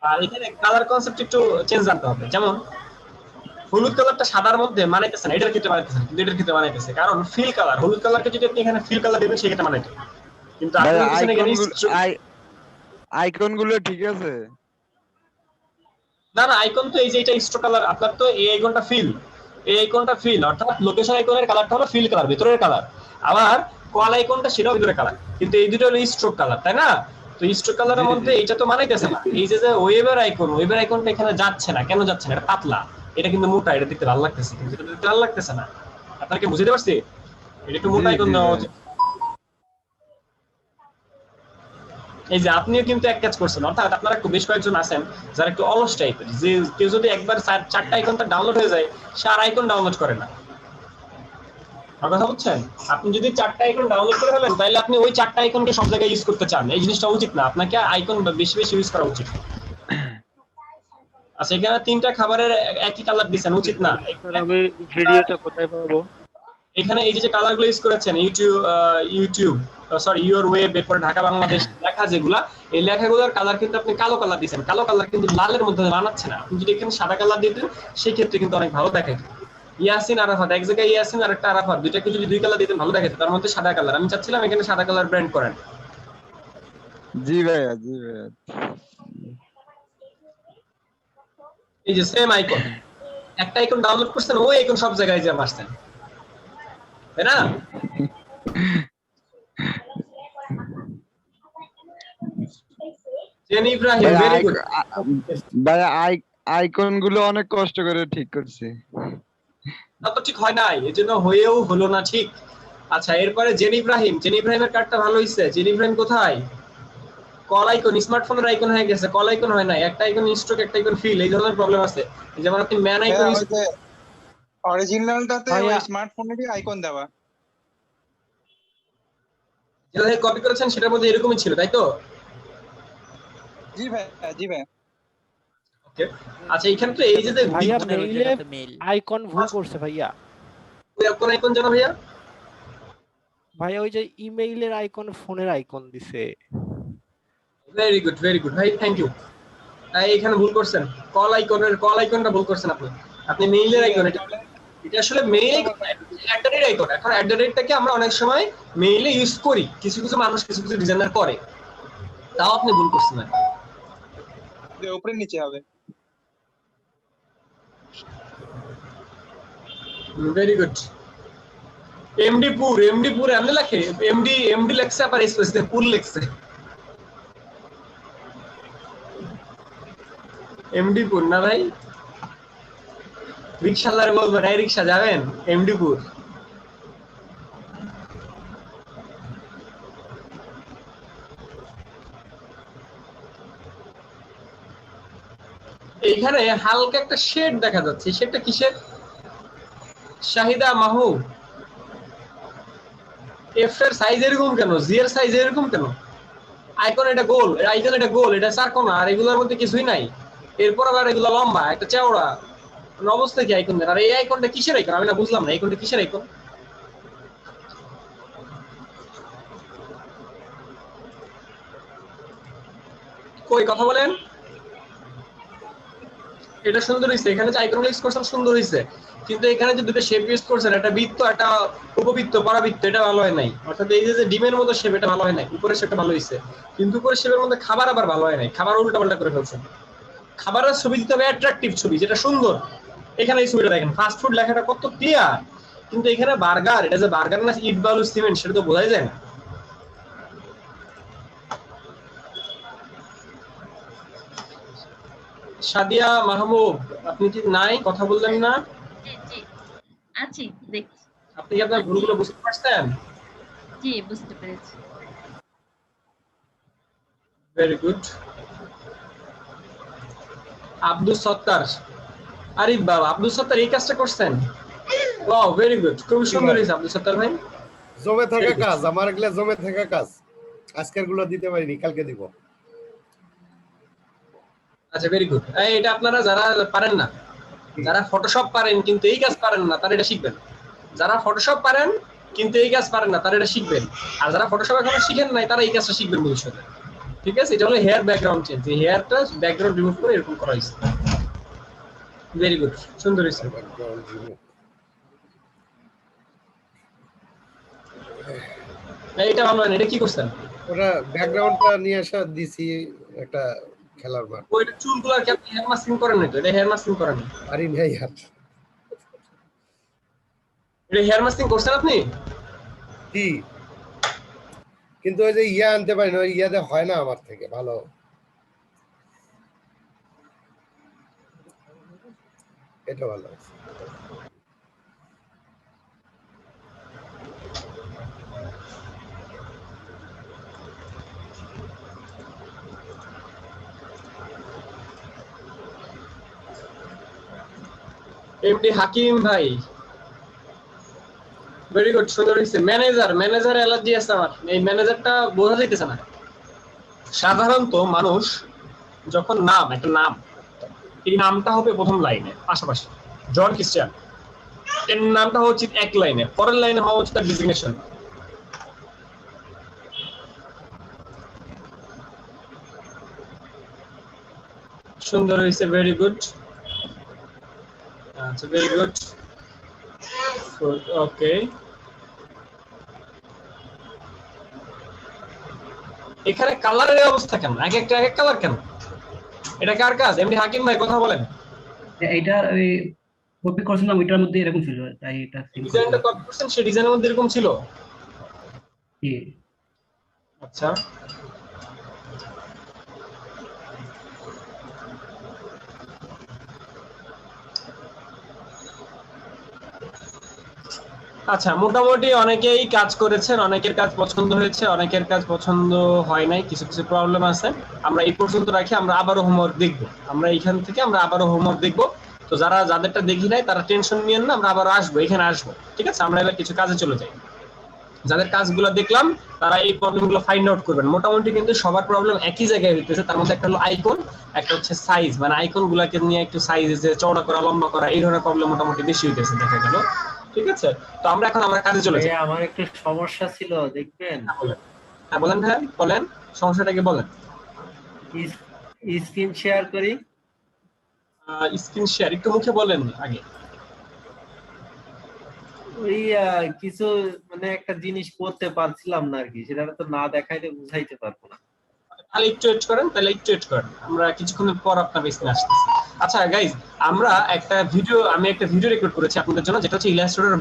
আর এখানে কালার কনসেপ্ট একটু চেঞ্জ আনতে হবে, যেমন হলুদ কালারটা সাদার মধ্যে মানাইতেছে না, এটার ক্ষেত্রে মানাইতেছে, কিন্তু এটার ক্ষেত্রে মানাইতেছে, কারণ ফিল কালার, হলুদ কালারকে যদি আপনি এখানে ফিল কালার দেবেন সেক্ষেত্রে মানাইতে, কিন্তু আপনি বলতেছেন এখানে আইকন গুলো ঠিক আছে। না না, আইকন তো এই যে এটা স্ট্রোক কালার, আপনার তো এই আইকনটা ফিল, এই আইকনটা ফিল, অর্থাৎ লোকেশন আইকনের কালারটা হলো ফিল কালার, ভিতরের কালার, আবার কল আইকনটা সেটাও ভিতরের কালার, কিন্তু এই দুটো হলো স্ট্রোক কালার, তাই না? তো স্ট্রোক কালারের মধ্যে এটা তো মানাইতেছে না। এই যে ওয়েবের আইকন, ওয়েবের আইকনটা এখানে যাচ্ছে না, কেন যাচ্ছে না? এটা পাতলা, এটা কিন্তু মোটা, এটা দেখতে ভালো লাগতেছে, কিন্তু এটা দেখতে ভালো লাগতেছে না। আপনাকে বুঝতে পারছি, এটা একটু মোটা আইকন দেওয়া উচিত। এই যে আপনিও কিন্তু এক কাজ করছেন, অর্থাৎ আপনারা একটু বেশ কয়েকজন আছেন যারা একটু অলস টাইপের, যে কেউ যদি একবার চারটা আইকনটা ডাউনলোড হয়ে যায়, সে আর আইকন ডাউনলোড করে না। আমার কথা বুঝছেন? আপনি যদি চারটা আইকন ডাউনলোড করে ফেলেন, তাহলে আপনি ওই চারটা আইকনকে সব জায়গায় ইউজ করতে চান, এই জিনিসটা উচিত না, আপনাকে আইকন বেশি বেশি ইউজ করা উচিত। আচ্ছা এখানে তিনটা খাবারের একই কালার দিচ্ছেন, উচিত না। স্যার আমি ভিডিওটা কোথায় পাবো? এখানে এই যে কালার গুলো ইউজ করেছেন, ইউটিউব সরি ইউর ওয়েব, এরপর ঢাকা বাংলাদেশ লেখা যেগুলা, এই লেখাগুলোর কালার কিন্তু আপনি কালো কালার দিচ্ছেন, কালো কালার কিন্তু লালের মধ্যে মানাচ্ছে না। আপনি যদি এখানে সাদা কালার দিতেন সেই ক্ষেত্রে কিন্তু অনেক ভালো দেখাইত। ইয়াসিন আরাফাত, এক জায়গায় ইয়াসিন আর একটা আরাফাত, দুইটাকে যদি দুই কালার দিতেন ভালো দেখাইত, তার মধ্যে সাদা কালার। আমি চাচ্ছিলাম এখানে সাদা কালার ব্র্যান্ড করেন। জি ভাইয়া, জি ভাইয়া। এই যে সেম আইকন, একটা আইকন ডাউনলোড করছেন, ওই আইকন সব জায়গায় যে আসছেন, তাই না? জেনি ইব্রাহিম, ভেরি গুড ভাইয়া। আইকন গুলো অনেক কষ্ট করে ঠিক করছি। তা তো ঠিক হয় নাই, এজন্য হয়েও হলো না ঠিক। আচ্ছা এরপরে জেনি ইব্রাহিম, জেনি ইব্রাহিমের কার্ডটা ভালো হইছে। জেনি ইব্রাহিম কোথায়? কল আইকন, স্মার্টফোনের আইকন হয়ে গেছে, কল আইকন হয় না, একটা আইকন স্ট্রোক, একটা আইকন ফিল, এই ধরনের প্রবলেম আছে। যেমন আপনি ম্যান আইকন অরিজিনালটাতে ওই স্মার্টফোনেরই আইকন দেওয়া, যেটা কপি করেছেন সেটার মধ্যে এরকমই ছিল, তাই তো? জি ভাই, জি ভাই। ওকে আচ্ছা, এইখানে তো এই যে ভাইয়া মেইলে আইকন ভুল করছে ভাইয়া। কোন আইকন জানো ভাইয়া? ভাইয়া ওই যে ইমেইলের আইকন ফোনের আইকন দিছে। ভেরি গুড, ভেরি গুড ভাই, থ্যাংক ইউ। এখানে ভুল করছেন, কল আইকনটা ভুল করছেন আপনি। আপনি মেইলের আইকন, এটা আসলে মেইল আইকন। এখন @টাকে আমরা অনেক সময় মেইলে ইউজ করি, কিছু কিছু মানুষ, কিছু কিছু ডিজাইনার করে, তাও আপনি ভুল করছেন। উপরে নিচে হবে। Very good. এমডি পুর এমনি লেখে, এমডি লেখছে, আবার স্পেস দিয়ে পুর লেখছে। এমডি পুর না ভাই, রিক্সাওয়ালারে বলবেন এই রিক্সা যাবেন এমডি পুর। এইখানে হালকা একটা শেড দেখা যাচ্ছে, শেডটা কিসের? শাহিদা মাহু, এফ এর সাইজ এরকম কেন? জি এর সাইজ এরকম কেন? আইকন এটা গোল, এটা চারকোনা, আর এগুলোর মধ্যে কিছুই নাই। এরপর আবার এগুলো লম্বা, একটা চওড়া, অবস্থা কি আইকন? আর এই আইকনটা কিসের আইকন? আমি না বুঝলাম না, আইকনটা কিসের আইকন? কই কথা বলেন? এটা সুন্দর হয়েছে, এখানে যে আইকন ইউজ করছেন সুন্দর হয়েছে, কিন্তু এখানে যে দুটো শেপ ইউজ করছেন, একটা বৃত্ত একটা উপবৃত্ত পরাবৃত্ত, এটা ভালো হয় নাই। অর্থাৎ এই যে ডিমের মতো শেপ, এটা ভালো হয় নাই। উপরের শেপটা ভালো হয়েছে, কিন্তু উপরের শেপের মধ্যে খাবার আবার ভালো হয় নাই, খাবার উল্টা পাল্টা করে ফেলছেন। খাবারের ছবি দিতে হবে অ্যাট্রাকটিভ ছবি, যেটা সুন্দর। এখানে এই ছবিটা দেখেন, ফাস্ট ফুড লেখাটা কত ক্লিয়ার, কিন্তু এখানে বার্গার, এটা যে বার্গার না ইট বালু সিমেন্ট, সেটা তো বোঝাই যায় না। সাদিয়া মাহমুদ, আপনি কি নাই, কথা বললেন না? জি জি আছি, দেখছি। আপনি কি আপনার ভুলগুলো বুঝতে পারছেন? জি বুঝতে পেরেছি। Very good. আব্দুল সত্তার, আরে বাবা আব্দুল সত্তার এই কাজটা করছেন, ওয়াও ভেরি গুড, খুব সুন্দর হয়েছে আব্দুল সত্তার ভাই। জমে থাকা কাজ, আমার এগুলা জমে থাকা কাজ, আজকের গুলো দিতে পারিনি, কালকে দিব। আচ্ছা ভেরি গুড। এটা আপনারা যারা পারেন না, যারা ফটোশপ পারেন কিন্তু এই কাজ পারেন না, তারা এটা শিখবেন। যারা ফটোশপ পারেন কিন্তু এই কাজ পারেন না, তারা এটা শিখবেন। আর যারা ফটোশপ এখনো শিখেন নাই, তারা এই কাজটা শিখবেন ভবিষ্যতে। ঠিক আছে, এটা হলো হেয়ার ব্যাকগ্রাউন্ড চেঞ্জ, এই হেয়ারটা ব্যাকগ্রাউন্ড রিমুভ করে এরকম করা হয়েছে। ভেরি গুড, সুন্দর হয়েছে। এটা ভালো হয় না, এটা কি করছেন? ওটা ব্যাকগ্রাউন্ডটা নিয়ে আসা দিছি একটা খেলার মাঠ। ওইটা চুলগুলো কি আপনি হেয়ার মাস্কিং করেন না? তো এটা হেয়ার মাস্কিং করেন না, আরে নাই আর এটা হেয়ার মাস্কিং করছেন আপনি? কি কিন্তু ওই যে ইয়া আনতে পারি না, ওই ইয়াতে হয় না আমার থেকে ভালো। এটা ভালো আছে। এমডি হাকিম ভাই, ভেরি গুড, সুন্দর হয়েছে। ম্যানেজার অ্যালার্জি আছে আমার, এই ম্যানেজারটা বোঝা যাইতেছে না। সাধারণত মানুষ যখন একটা নাম, এই নামটা হবে প্রথম লাইনে পাশাপাশি, জন ক্রিস্টিয়ান, এর নামটা হওয়া উচিত এক লাইনে, পরের লাইনে হওয়া উচিত তার ডিজিগনেশন। সুন্দর হয়েছে, ভেরি গুড। আচ্ছা ভেরি গুড, ওকে। এখানে কালারের অবস্থা কেন, এক একটা এক এক কালার কেন? এটা কার কাজ? এমডি হাকিম ভাই কথা বলেন। এটা ওই কপি করছিলাম, ওইটার মধ্যে এরকম ছিল, তাই এটা ডিজাইনটা কপি করছেন, সেই ডিজাইনের মধ্যে এরকম ছিল। জি আচ্ছা আচ্ছা, মোটামুটি অনেকেই কাজ করেছেন, অনেকের কাজ পছন্দ হয়েছে, অনেকের কাজ পছন্দ হয় নাই, কিছু কিছু প্রবলেম আছে। আমরা এই পর্যন্ত রাখি, আমরা আবারও হোমওয়ার্ক দেখব, আমরা এইখান থেকে আমরা আবারও হোমওয়ার্ক দেখব। তো যাদেরটা দেখি নাই তারা টেনশন নিয়েন না, আমরা আবার আসবো, এখানে আসবো, ঠিক আছে? আমরা এবার কিছু কাজে চলে যাই। যাদের কাজগুলো দেখলাম তারা এই প্রবলেমগুলো ফাইন্ড আউট করবেন। মোটামুটি কিন্তু সবার প্রবলেম একই জায়গায় হইতেছে, তার মধ্যে একটা হলো আইকন, একটা হচ্ছে সাইজ, মানে আইকন গুলাকে নিয়ে একটু সাইজ চওড়া করা লম্বা করা, এই ধরনের প্রবলেম মোটামুটি বেশি হইতেছে দেখা গেল। ঠিক আছে, তো আমরা এখন আমরা কাজে চলে যাই। আমার একটু সমস্যা ছিল, দেখবেন? হ্যাঁ বলেন ভাই, বলেন সমস্যাটাকে বলেন। স্ক্রিন শেয়ার করি। স্ক্রিন শেয়ার একটু মুখে বলেন আগে। ওই কিছু মানে একটা জিনিস করতে পারছিলাম না আর কি, সেটা তো না দেখাইলে বুঝাইতে পারবো না। তাহলে একটু ওয়েট করেন, আমরা কিছুক্ষণের পর আপনার স্ক্রিনে আসতেছি। আচ্ছা গাইজ, আমি একটা ভিডিও রেকর্ড করেছি আপনাদের জন্য, যেটা হচ্ছে ইলাস্ট্রেটর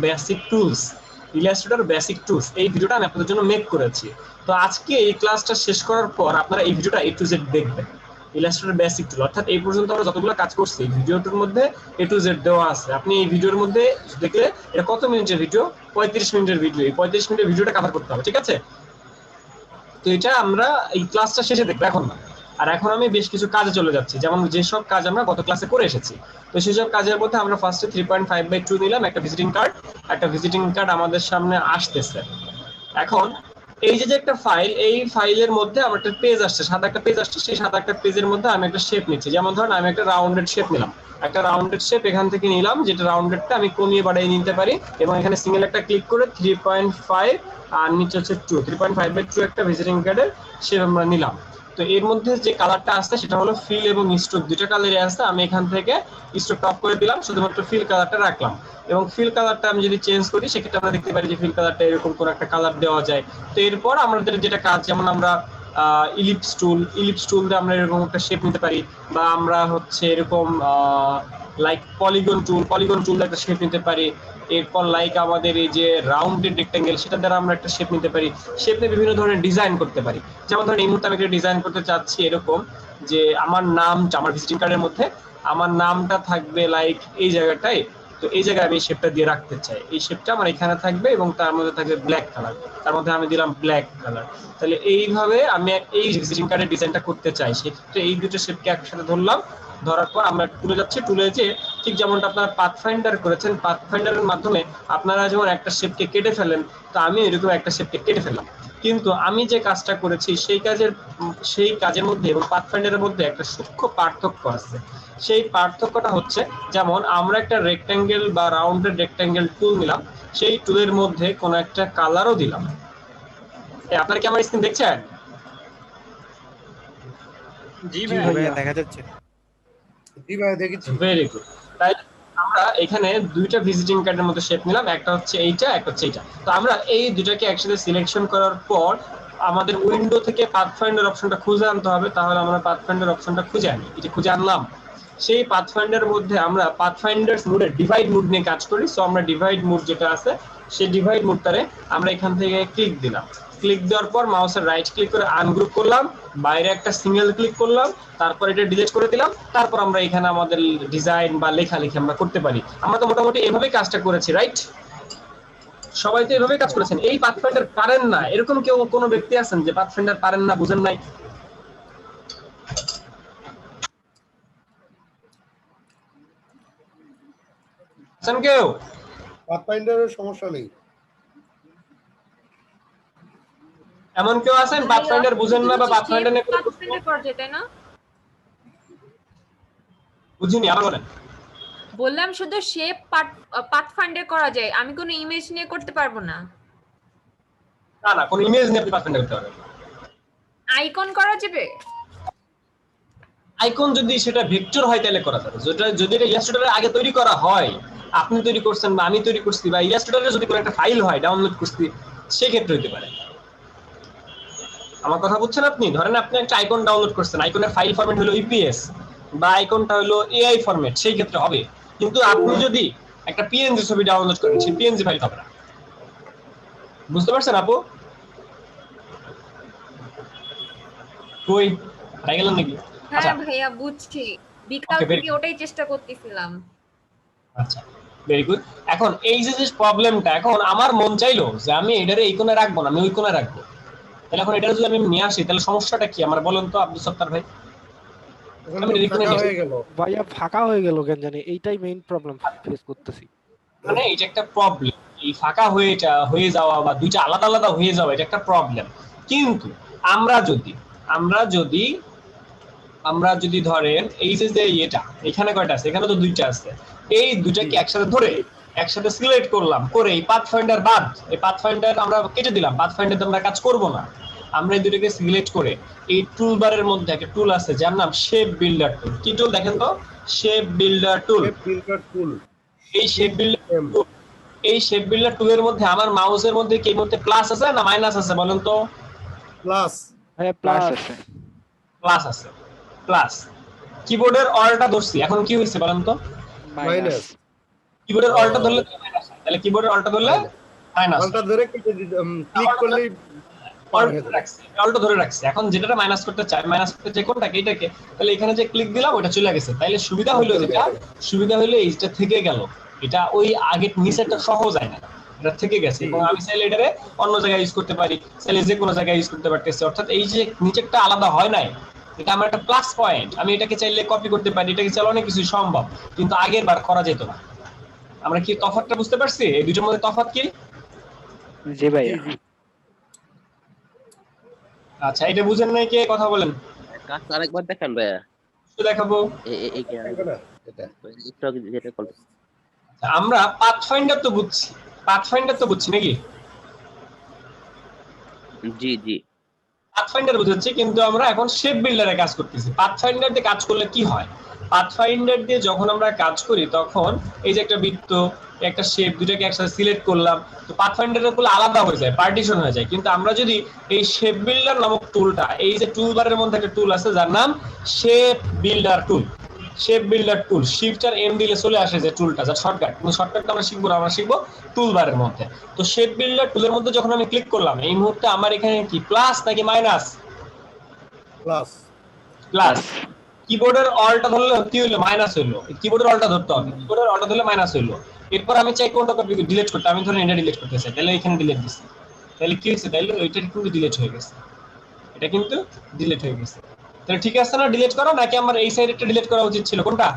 বেসিক টুলস। এই ভিডিওটা আমি আপনাদের জন্য মেক করেছি। তো আজকে এই ক্লাসটা শেষ করার পর আপনারা এই ভিডিওটা A to Z দেখবেন, ইলাস্ট্রেটর বেসিক টুল। অর্থাৎ এই পর্যন্ত আমরা যতগুলো কাজ করছি এই ভিডিওটার মধ্যে A to Z দেওয়া আছে। আপনি এই ভিডিওর মধ্যে দেখলে এটা কত মিনিটের ভিডিও? 35 মিনিটের ভিডিও। এই 35 মিনিটের ভিডিওটা কভার করতে হবে, ঠিক আছে? তো এটা আমরা এই ক্লাসটা শেষে দেখবো, এখন না। আর এখন আমি বেশ কিছু কাজে চলে যাচ্ছি, যেমন যেসব কাজ আমরা গত ক্লাসে করে এসেছি। তো সেসব কাজের মধ্যে আমরা ফার্স্টে 3.5/2 নিলাম, একটা ভিজিটিং কার্ড আমাদের সামনে আসতেছে। এখন এই যে একটা ফাইল, এই ফাইলের মধ্যে আমার একটা পেজ আসছে, সাদা একটা পেজ আসছে। সেই সাদা একটা পেজের মধ্যে আমি একটা শেপ নিচ্ছি। যেমন ধরেন আমি একটা রাউন্ডেড শেপ নিলাম, একটা রাউন্ডেড শেপ এখান থেকে নিলাম, যেটা রাউন্ডেডটা আমি কমিয়ে বাড়িয়ে নিতে পারি। এবং এখানে সিঙ্গেল একটা ক্লিক করে 3.5 আর নিচে হচ্ছে 2, 3.5/2 একটা ভিজিটিং কার্ডের শেপ আমরা নিলাম। তো এর মধ্যে যে কালারটা আসছে সেটা হলো ফিল এবং স্ট্রোক, দুটো কালারই আছে। আমি এখান থেকে স্ট্রোক অফ করে দিলাম, শুধুমাত্র ফিল কালারটা রাখলাম। এবং ফিল কালারটা আমি যদি চেঞ্জ করি সেক্ষেত্রে আমরা দেখতে পারি যে ফিল কালারটা এরকম কোন একটা কালার দেওয়া যায়। তো এরপর আমাদের যেটা কাজ, যেমন আমরা ইলিপস টুল দিয়ে আমরা এরকম একটা শেপ নিতে পারি, বা আমরা হচ্ছে এরকম লাইক পলিগন টুল একটা শেপ নিতে পারি। এরপর লাইক আমাদের এই যে রাউন্ডেড রেক্টেঙ্গেল, সেটা দ্বারা আমরা একটা শেপ নিতে পারি। শেপ নিয়ে বিভিন্ন ধরনের ডিজাইন করতে পারি। যেমন ধরেন এই মুহূর্তে আমি একটা ডিজাইন করতে চাচ্ছি এরকম, যে আমার নামটা, আমার ভিজিটিং কার্ডের মধ্যে আমার নামটা থাকবে লাইক এই জায়গাটায়। তো এই জায়গায় আমি শেপটা দিয়ে রাখতে চাই, এই শেপটা আমার এখানে থাকবে এবং তার মধ্যে থাকবে ব্ল্যাক কালার, তার মধ্যে আমি দিলাম ব্ল্যাক কালার। তাহলে এইভাবে আমি এই ভিজিটিং কার্ডের ডিজাইনটা করতে চাই, সেক্ষেত্রে এই দুটো শেপকে একসাথে ধরলাম। ধরার পর আমরা টুলে যাচ্ছি, টুলে যে ঠিক যেমনটা আপনারা পাথফাইন্ডার করেছেন, পাথফাইন্ডারের মাধ্যমে আপনারা যেমন একটা শেপকে কেটে ফেলেন, তো আমি এরকম একটা শেপকে কেটে ফেললাম। কিন্তু আমি যে কাজটা করেছি সেই কাজের মধ্যে এবং পাথফাইন্ডারের মধ্যে একটা সূক্ষ্ম পার্থক্য আছে। সেই পার্থক্যটা হচ্ছে, যেমন আমরা একটা রেক্ট্যাঙ্গেল বা রাউন্ডেড রেক্ট্যাঙ্গেল টুল নিলাম, সেই টুলের মধ্যে কোনো একটা কালারও দিলাম। আপনারা কি আমার স্ক্রিন দেখছেন? জি ভাইয়া দেখা যাচ্ছে। জি ভাইয়া দেখেছি। Very good. তাই আমরা এখানে দুইটা ভিজিটিং কার্ডের মধ্যে শেপ নিলাম, একটা হচ্ছে এইটা, একটা হচ্ছে এইটা। তো আমরা এই দুটাকে একসাথে সিলেকশন করার পর আমাদের উইন্ডো থেকে পাথফাইন্ডার অপশনটা খুঁজে আনতে হবে। তাহলে আমরা পাথফাইন্ডার অপশনটা খুঁজে আনি, এটা খুঁজে আনলাম। সেই পাথফাইন্ডারের মধ্যে আমরা পাথফাইন্ডার মোডে ডিভাইড মোড নিয়ে কাজ করি। সো আমরা ডিভাইড মোড যেটা আছে, সেই ডিভাইড মোডটারে আমরা এখান থেকে ক্লিক দিলাম। ক্লিক দেওয়ার পর মাউসের রাইট ক্লিক করে আনগ্রুপ করলাম, বাইরে একটা সিঙ্গেল ক্লিক করলাম, তারপর এটা ডিলিট করে দিলাম। তারপর আমরা এখানে আমাদের ডিজাইন বা লেখালেখি আমরা করতে পারি। আমরা তো মোটামুটি এভাবেই কাজটা করেছি, রাইট? সবাই তো এভাবেই কাজ করেছেন। এই পাথফাইন্ডার পারেন না এরকম কেউ কোনো ব্যক্তি আছেন যে পাথফাইন্ডার পারেন না, বুঝেন নাই? আছেন কেউ? পাথফাইন্ডারের সমস্যা নেই। এমন কেউ আছেন পাথফাইন্ডার বুঝেন না বা পাথফাইন্ডার নিয়ে কোনো প্রশ্ন? করা যায় তাই না? বুঝিনি, আবার বলেন। বললাম শুধু শেপ পাথফাইন্ডার করা যায়, আমি কোনো ইমেজ নিয়ে করতে পারবো না। না না, কোনো ইমেজ নিয়ে আপনি পাথফাইন্ডার করতে পারবেন। আইকন করা যাবে? আইকন যদি সেটা ভেক্টর হয় তাহলে করা যাবে। যদি এটা ইলাস্ট্রেটরের আগে তৈরি করা হয়, আপনি তৈরি করছেন বা আমি তৈরি করছি, বা ইলাস্ট্রেটরে যদি কোনো একটা ফাইল হয় ডাউনলোড করছি, সেই ক্ষেত্রে হতে পারে। আমার কথা বুঝছেন আপনি? ধরেন আপনি একটা আইকন ডাউনলোড করছেন, আইকনের ফাইল ফরম্যাট হলো ইপিএস বা আইকনটা হলো এআই ফরম্যাট, সেই ক্ষেত্রে হবে। কিন্তু আপনি যদি একটা পিএনজি ছবি ডাউনলোড করেন, সেই পিএনজি ফাইল হবে না। বুঝতে পারছেন আপু? কই হারাই গেলেন নাকি? হ্যাঁ ভাইয়া বুঝছি, বিকাল Okay, very থেকে ওটাই চেষ্টা করতেছিলাম। আচ্ছা, ভেরি গুড। এখন এই যে প্রবলেমটা, এখন আমার মন চাইলো যে আমি এটারে এই কোণে রাখবো না, আমি ওই কোণে রাখবো। তাহলে এখন এটা যদি আমি নিয়ে আসি, তাহলে সমস্যাটা কি আমার বলেন তো আব্দুল সত্তার ভাই? আমি এই কোণে নিয়ে আসি। ভাইয়া ফাঁকা হয়ে গেল কেন জানি, এইটাই মেইন প্রবলেম ফেস করতেছি। মানে এটা একটা প্রবলেম, এই ফাঁকা হয়ে যাওয়া বা দুইটা আলাদা আলাদা হয়ে যাওয়া, এটা একটা প্রবলেম। কিন্তু আমরা যদি ধরেন এই যে এটা এখানে কয়টা আছে, এখানে তো দুইটা আছে, এই দুইটাকে একসাথে ধরে একসাথে সিলেক্ট করলাম, করে এই পাথফাইন্ডার বাদ, এই পাথফাইন্ডার আমরা কেটে দিলাম, পাথফাইন্ডার আমরা কাজ করব না। আমরা এই দুটোকে সিলেক্ট করে এই টুলবারের মধ্যে একটা টুল আছে যার নাম শেপ বিল্ডার টুল। কি টুল দেখেন তো? শেপ বিল্ডার টুল। এই শেপ বিল্ডার টুলের মধ্যে আমার মাউসের মধ্যে কি মধ্যে প্লাস আছে না মাইনাস আছে বলেন তো? প্লাস। হ্যাঁ প্লাস আছে। প্লাস আছে, প্লাস। কিবোর্ডের অলটা ধরছি, এখন কি হইছে বলেন তো? মাইনাস। কিবোর্ডের অলটা ধরলে মাইনাস, তাহলে কিবোর্ডের অলটা ধরলে মাইনাস। অলটা ধরে ক্লিক করলেই অলটা ধরে রাখছি। এখন যেটা মাইনাস করতে চাই, মাইনাস করতে চাই কোনটাকে? এটাকে। তাহলে এখানে যে ক্লিক দিলাম ওটা চলে গেছে। তাইলে সুবিধা হলো এইটা থেকে গেল, এটা ওই আগের নিচেরটা সহজ যায় না, এটা থেকে গেছে। এবং আমি চাইলে এটারে অন্য জায়গায় ইউজ করতে পারি, চাইলে যে কোনো জায়গায় ইউজ করতে পারতেছি। অর্থাৎ এই যে নিচেরটা আলাদা হয় নাই, এটা আমার একটা প্লাস পয়েন্ট। আমি এটাকে চাইলে কপি করতে পারি, এটাকে চাইলে অনেক কিছু সম্ভব, কিন্তু আগের বার করা যেত না। আমরা কি তফাৎটা বুঝতে পারছি? এই দুটোর মধ্যে তফাৎ কি? জি ভাইয়া। আচ্ছা, এটা বুঝেন নাই কে? কথা বলেন। কাজটা আরেকবার দেখান ভাইয়া। একটু দেখাবো। আমরা পাথফাইন্ডার তো বুঝছি নাকি? জি জি। পাথফাইন্ডার বুঝাচ্ছি, কিন্তু আমরা এখন শেপ বিল্ডারে কাজ করতেছি। পাথফাইন্ডার দিয়ে কাজ করলে কি হয়, পাথফাইন্ডার দিয়ে যখন আমরা কাজ করি তখন এই যে একটা বৃত্ত, একটা শেপ, দুটাকে একসাথে সিলেক্ট করলাম, তো পাথফাইন্ডারের গুলো আলাদা হয়ে যায়, পার্টিশন হয়ে যায়। কিন্তু আমরা যদি এই শেপ বিল্ডার নামক টুলটা, এই যে টুলবারের মধ্যে একটা টুল আছে যার নাম shape builder tool, shape builder tool, shift আর এম দিলে চলে আসে যে টুলটা, যার শর্টকাট, কিন্তু শর্টকাটটা আমরা শিখবো না, আমরা শিখবো টুলবারের মধ্যে। তো শেপ বিল্ডার টুলের মধ্যে যখন আমি ক্লিক করলাম, এই মুহূর্তে আমার এখানে কি প্লাস নাকি মাইনাস? প্লাস। প্লাস। কিবোর্ডের অলটা ধরলে কি হইলো? মাইনাস হইলো। কিবোর্ডের অলটা ধরতে হবে, কিবোর্ডের অলটা ধরলে মাইনাস হইলো। এরপর আমি চাই কোনটা কপি ডিলিট করতে, আমি ধরেন এটা ডিলিট করতে চাই, তাহলে এখানে ডিলিট দিচ্ছি, তাহলে কি হয়েছে? তাহলে ওইটা কিন্তু ডিলিট হয়ে গেছে, এটা কিন্তু ডিলিট হয়ে গেছে। তাহলে ঠিক আছে না ডিলিট করা, নাকি আমার এই সাইডেরটা ডিলিট করা উচিত ছিল? কোনটা?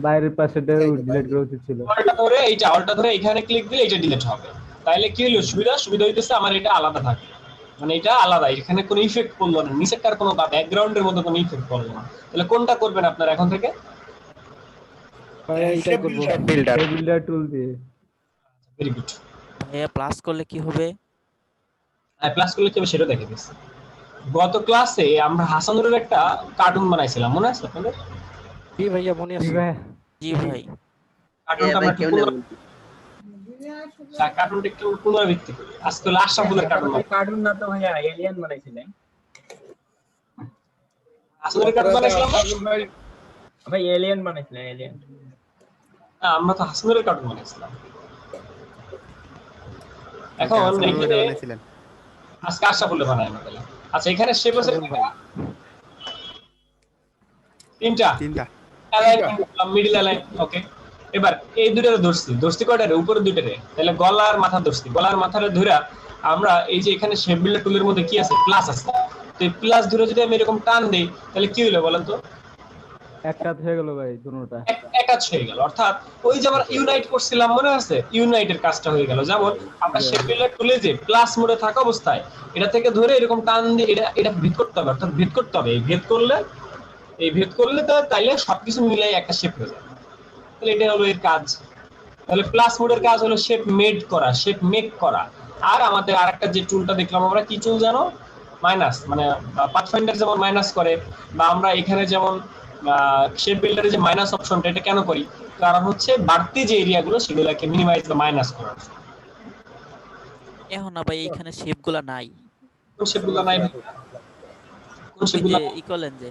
বাইরের পাশেটা ডিলিট করা উচিত ছিল। অলটা ধরে এইটা, অলটা ধরে এখানে ক্লিক দিলে এটা ডিলিট হবে। তাহলে কি হলো? সুবিধা হইতেছে আমার এটা আলাদা থাকে, মানে এটা আলাদা, এখানে কোনো ইফেক্ট পড়লো না, নিচেরটার কোনো ব্যাকগ্রাউন্ডের মধ্যে কোনো ইফেক্ট পড়লো না। তাহলে কোনটা করবেন আপনারা এখন থেকে? এইটা করব, বিল্ডার টুল দিয়ে। Very good. ভাইয়া প্লাস করলে কি হবে? আর প্লাস করলে কি হবে সেটা দেখে দিচ্ছি। গত ক্লাসে আমরা হাসানুরের একটা কার্টুন বানাইছিলাম, মনে আছে আপনাদের? জি ভাইয়া মনে আছে। জি ভাই। কার্টুনটা আমরা কার্টুনটা একটু পুনরাবৃত্তি করি। আজকে হলো আশরাফুলের কার্টুন। কার্টুন না তো ভাইয়া, এলিয়েন বানাইছিলেন। হাসানুরের কার্টুন বানাইছিলাম ভাই, এলিয়েন বানাইছিলেন, এলিয়েন। না, আমরা তো হাসানুরের কার্টুন বানাইছিলাম। এখন আজকে আশরাফুলের বানাই আমরা তাহলে। আচ্ছা, এখানে শেপ আছে তিনটা মিডল অ্যালাইন। ওকে, এবার এই দুইটারে ধরছি কয়টারে? উপরে দুইটারে। তাহলে গলার মাথা ধরছি, গলার মাথারে ধরে আমরা এই যে এখানে শেপ বিল্ডার টুলের মধ্যে কি আছে? প্লাস আছে। তো এই প্লাস ধরে যদি আমি এরকম টান দেই তাহলে কি হলো বলেন তো? একসাথ হয়ে গেল ভাই, দুটোটা একাচ হয়ে গেল। অর্থাৎ ওই যে আমরা ইউনাইট করছিলাম, মনে আছে? ইউনাইটের কাজটা হয়ে গেল। যেমন আমরা শেপ বিল্ডার টুলে যে প্লাস মোডে থাকা অবস্থায় এটা থেকে ধরে এরকম টান দিয়ে এটা ভেদ করতে হবে, অর্থাৎ ভেদ করতে হবে। এই ভেদ করলে তো তাইলে সবকিছু মিলাই একটা শেপ হয়ে যাবে। তাহলে এটা হলো এর কাজ। তাহলে প্লাস মোডের কাজ হলো শেপ মেড করা, শেপ মেক করা। আর আমাদের আরেকটা যে টুলটা দেখলাম আমরা, কি টুল জানো? মাইনাস, মানে পাথফাইন্ডার যেমন মাইনাস করে, বা আমরা এখানে যেমন শেপ বিল্ডারে যে মাইনাস অপশনটা, এটা কেন করি? কারণ হচ্ছে বাড়তি যে এরিয়াগুলো সেগুলোকে মিনিমাইজ বা মাইনাস করার। এখন না ভাই, এখানে শেপগুলা নাই। কোন শেপগুলো নাই? কোন শেপগুলো? ই করলেন যে,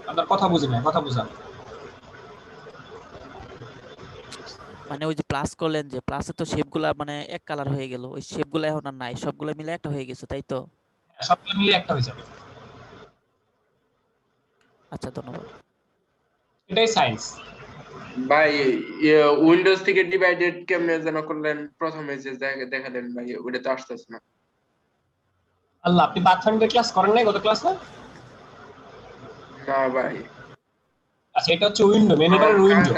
আপনার কথা বুঝি না, কথা বুঝান। মানে ওই যে প্লাস করলেন যে, প্লাসে তো শেপগুলা মানে এক কালার হয়ে গেল, ওই শেপগুলা এখন আর নাই, সবগুলা মিলে একটা হয়ে গেছে, তাই তো? সবগুলো মিলে একটা হয়ে যাবে। আচ্ছা, ধন্যবাদ। এটাই সায়েন্স ভাই। উইন্ডোজ থেকে ডিভাইডেড কেমনে যেন করলেন প্রথমে যে দেখালেন ভাই, ওটা তো আসতেছে না। আল্লাহ, আপনি পাথফাইন্ডার ক্লাস করেন নাই গত ক্লাসে? না ভাই। আচ্ছা, এটা হচ্ছে উইন্ডো, মেনুবারের উইন্ডো,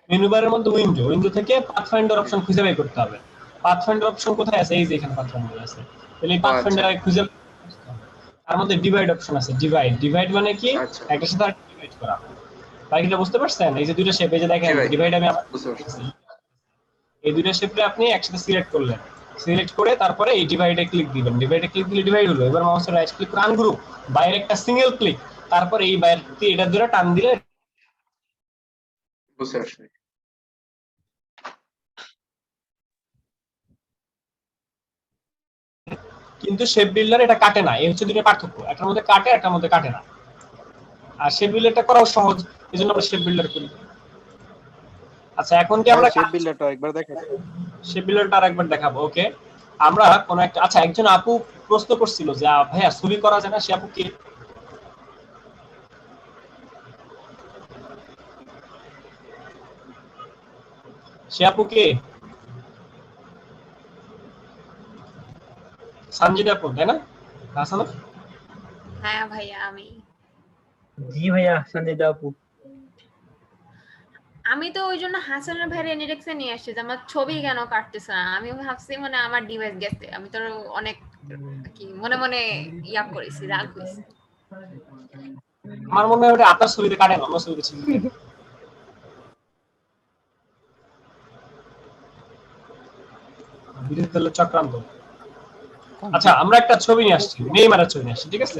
মেনুবারের মধ্যে উইন্ডো থেকে পাথফাইন্ডার অপশন খুঁজে বের করতে হবে। পাথফাইন্ডার অপশন কোথায় আছে? এই যে এখানে পাথফাইন্ডার আছে। তাহলে এই পাথফাইন্ডার খুঁজে, তার মধ্যে ডিভাইড অপশন আছে। ডিভাইড মানে কি? একটা সাথে আরেকটা ডিভাইড করা। তাই কি বুঝতে পারছেন? এই যে দুইটা শেপ, এই যে দেখেন ডিভাইড, আমি এই দুইটা শেপে আপনি একসাথে সিলেক্ট করলেন, সিলেক্ট করে তারপরে এই ডিভাইডে ক্লিক দিবেন। ডিভাইডে ক্লিক দিলে ডিভাইড হলো। এবার মাউসের রাইট ক্লিক করে আনগ্রুপ, বাইরে একটা সিঙ্গেল ক্লিক, তারপরে এই বাইরে এটা ধরে টান দিলে বুঝতে পারছি। কিন্তু শেপ বিল্ডার এটা কাটে না। এই হচ্ছে দুটো পার্থক্য, একটার মধ্যে কাটে, একটার মধ্যে কাটে না। আর শেপ বিল্ডারটা করাও সহজ, এজন্য আমরা শেপ বিল্ডার করি। আচ্ছা, এখন কি আমরা শেপ বিল্ডারটা একবার দেখাবো? শেপ বিল্ডারটা আরেকবার দেখাবো। ওকে, আমরা কোন একটা, আচ্ছা, একজন আপু প্রশ্ন করছিল যে ভাইয়া ছবি করা যায় না, সে আপু কি? সে আপু কে? সঞ্জিদা আপু, তাই না? হাসান? হ্যাঁ ভাইয়া, আমি। জি ভাইয়া, সঞ্জিদা আপু। আমি তো ওই জন্য হাসানের ভাইয়ের এনিডেক্সে নিয়ে আসছি যে আমার ছবি কেন কাটতেছে না। আমি ভাবছি মানে আমার ডিভাইস গেছে, আমি তো অনেক কি মনে মনে ইয়া করেছি, রাগ হয়েছে। আমার মনে হয় ওটা আপনার ছবিতে কাটে না, আমার ছবিতে ছিল। বিরোধী দলের চক্রান্ত। আচ্ছা আমরা একটা ছবি নিয়ে আসছি, নেইমারের ছবি নিয়ে আসছি, ঠিক আছে?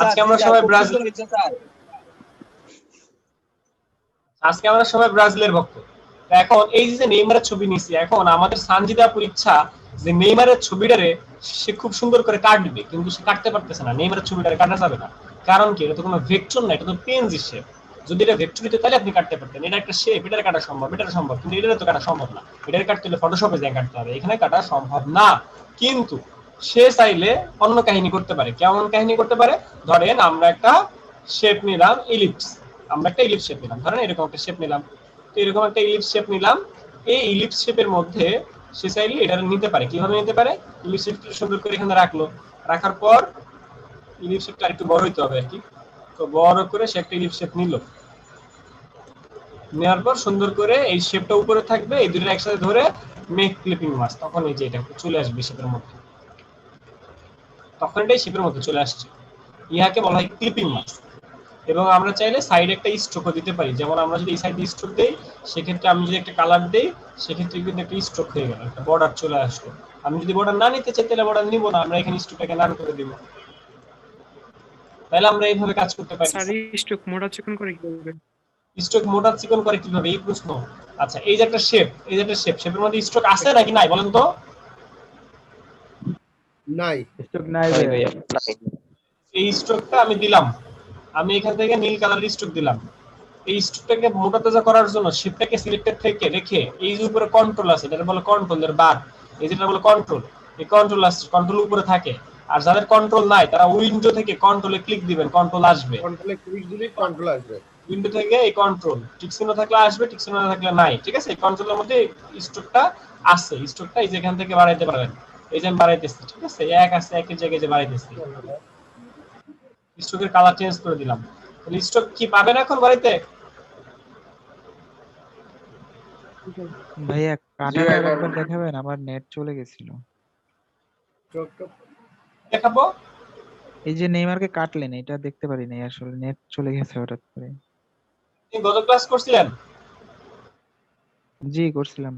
আজকে আমরা সবাই ব্রাজিলের ভক্ত। তো এখন এই যে নেইমারের ছবি নিছি, এখন আমাদের সানজিদা আপুর ইচ্ছা যে নেইমারের ছবিটারে সে খুব সুন্দর করে কাটবে, কিন্তু সে কাটতে পারতেছে না। নেইমারের ছবিটারে কাটা যাবে না, কারণ কি? এটা তো কোনো ভেক্টর না, এটা তো পেনজি শেপ। যদি এটা ভেক্টর হতো তাহলে আপনি কাটতে পারতেন। এটা একটা শেপ, এটারে কাটা সম্ভব, এটারে সম্ভব, কিন্তু এটারে তো কাটা সম্ভব না। এটারে কাটতে হলে ফটোশপে যায় কাটতে হবে, এখানে কাটা সম্ভব না। কিন্তু সে চাইলে অন্য কাহিনী করতে পারে। কেমন কাহিনী করতে পারে? ধরেন আমরা একটা শেপ নিলাম ইলিপস, আমরা একটা ইলিপস শেপ নিলাম, ধরেন এরকম একটা শেপ নিলাম। তো এরকম একটা ইলিপস শেপ নিলাম, এই ইলিপস শেপের মধ্যে সে চাইলে এটা নিতে পারে। কিভাবে নিতে পারে? ইলিপস শেপটা সুন্দর করে এখানে রাখলো, রাখার পর ইলিপস শেপটা একটু বড় হইতে হবে আর কি। তো বড় করে সে একটা ইলিপস শেপ নিল, নেওয়ার পর সুন্দর করে এই শেপটা উপরে থাকবে, এই দুটো একসাথে ধরে মেক ক্লিপিং মাস্ক, তখন এই যে এটা চলে আসবে শেপের মধ্যে, তখন এটাই শেপের মধ্যে চলে আসছে। ইহাকে বলা হয় ক্লিপিং মাস্ক। এবং আমরা চাইলে সাইডে একটা স্ট্রোকও দিতে পারি। যেমন আমরা যদি এই সাইডে স্ট্রোক দেই, সেক্ষেত্রে আমি যদি একটা কালার দেই, সেক্ষেত্রে কিন্তু একটা স্ট্রোক হয়ে গেল, একটা বর্ডার চলে আসলো। আমি যদি বর্ডার না নিতে চাই তাহলে বর্ডার নিব না, আমরা এখানে স্ট্রোকটাকে নান করে দিব। তাহলে আমরা এইভাবে কাজ করতে পারি। স্ট্রোক মোটা চিকন করে কিভাবে? স্ট্রোক মোটা চিকন করে কিভাবে, এই প্রশ্ন। আচ্ছা এই যে একটা শেপ, এই যে একটা শেপ, শেপের মধ্যে স্ট্রোক আছে নাকি নাই বলেন তো? নাই, স্ট্রোক নাই ভাই। এই স্ট্রোকটা আমি দিলাম, আমি এখান থেকে নীল কালারের স্ট্রোক দিলাম। এই স্ট্রোকটাকে মোটা তাজা করার জন্য শেপটাকে সিলেক্টেড থেকে রেখে এই যে উপরে কন্ট্রোল আছে, এটা বলে কন্ট্রোলের বার, এই যেটা বলে কন্ট্রোল, এই কন্ট্রোল আছে, কন্ট্রোল উপরে থাকে। আর যাদের কন্ট্রোল নাই তারা উইন্ডো থেকে কন্ট্রোলে ক্লিক দিবেন, কন্ট্রোল আসবে। কন্ট্রোলে ক্লিক দিলে কন্ট্রোল আসবে। উইন্ডো থেকে এই কন্ট্রোল টিক চিহ্ন থাকলে আসবে, টিক চিহ্ন না থাকলে নাই, ঠিক আছে? এই কন্ট্রোলের মধ্যে স্ট্রোকটা আছে, স্ট্রোকটা এই যে এখান থেকে বাড়াইতে পারবেন। এই যে আমি বাড়াইতেছি, ঠিক আছে? এক আছে, একের জায়গায় যে বাড়াইতেছি, স্ট্রোকের কালার চেঞ্জ করে দিলাম। তাহলে স্ট্রোক কি পাবেন এখন বাড়াইতে? ভাইয়া কাটাটা একবার দেখাবেন, আমার নেট চলে গেছিল। দেখাবো। এই যে নেইমারকে কাটলেন, এটা দেখতে পারি নাই আসলে, নেট চলে গেছে হঠাৎ করে। আপনি গত ক্লাস করছিলেন? জি করছিলাম।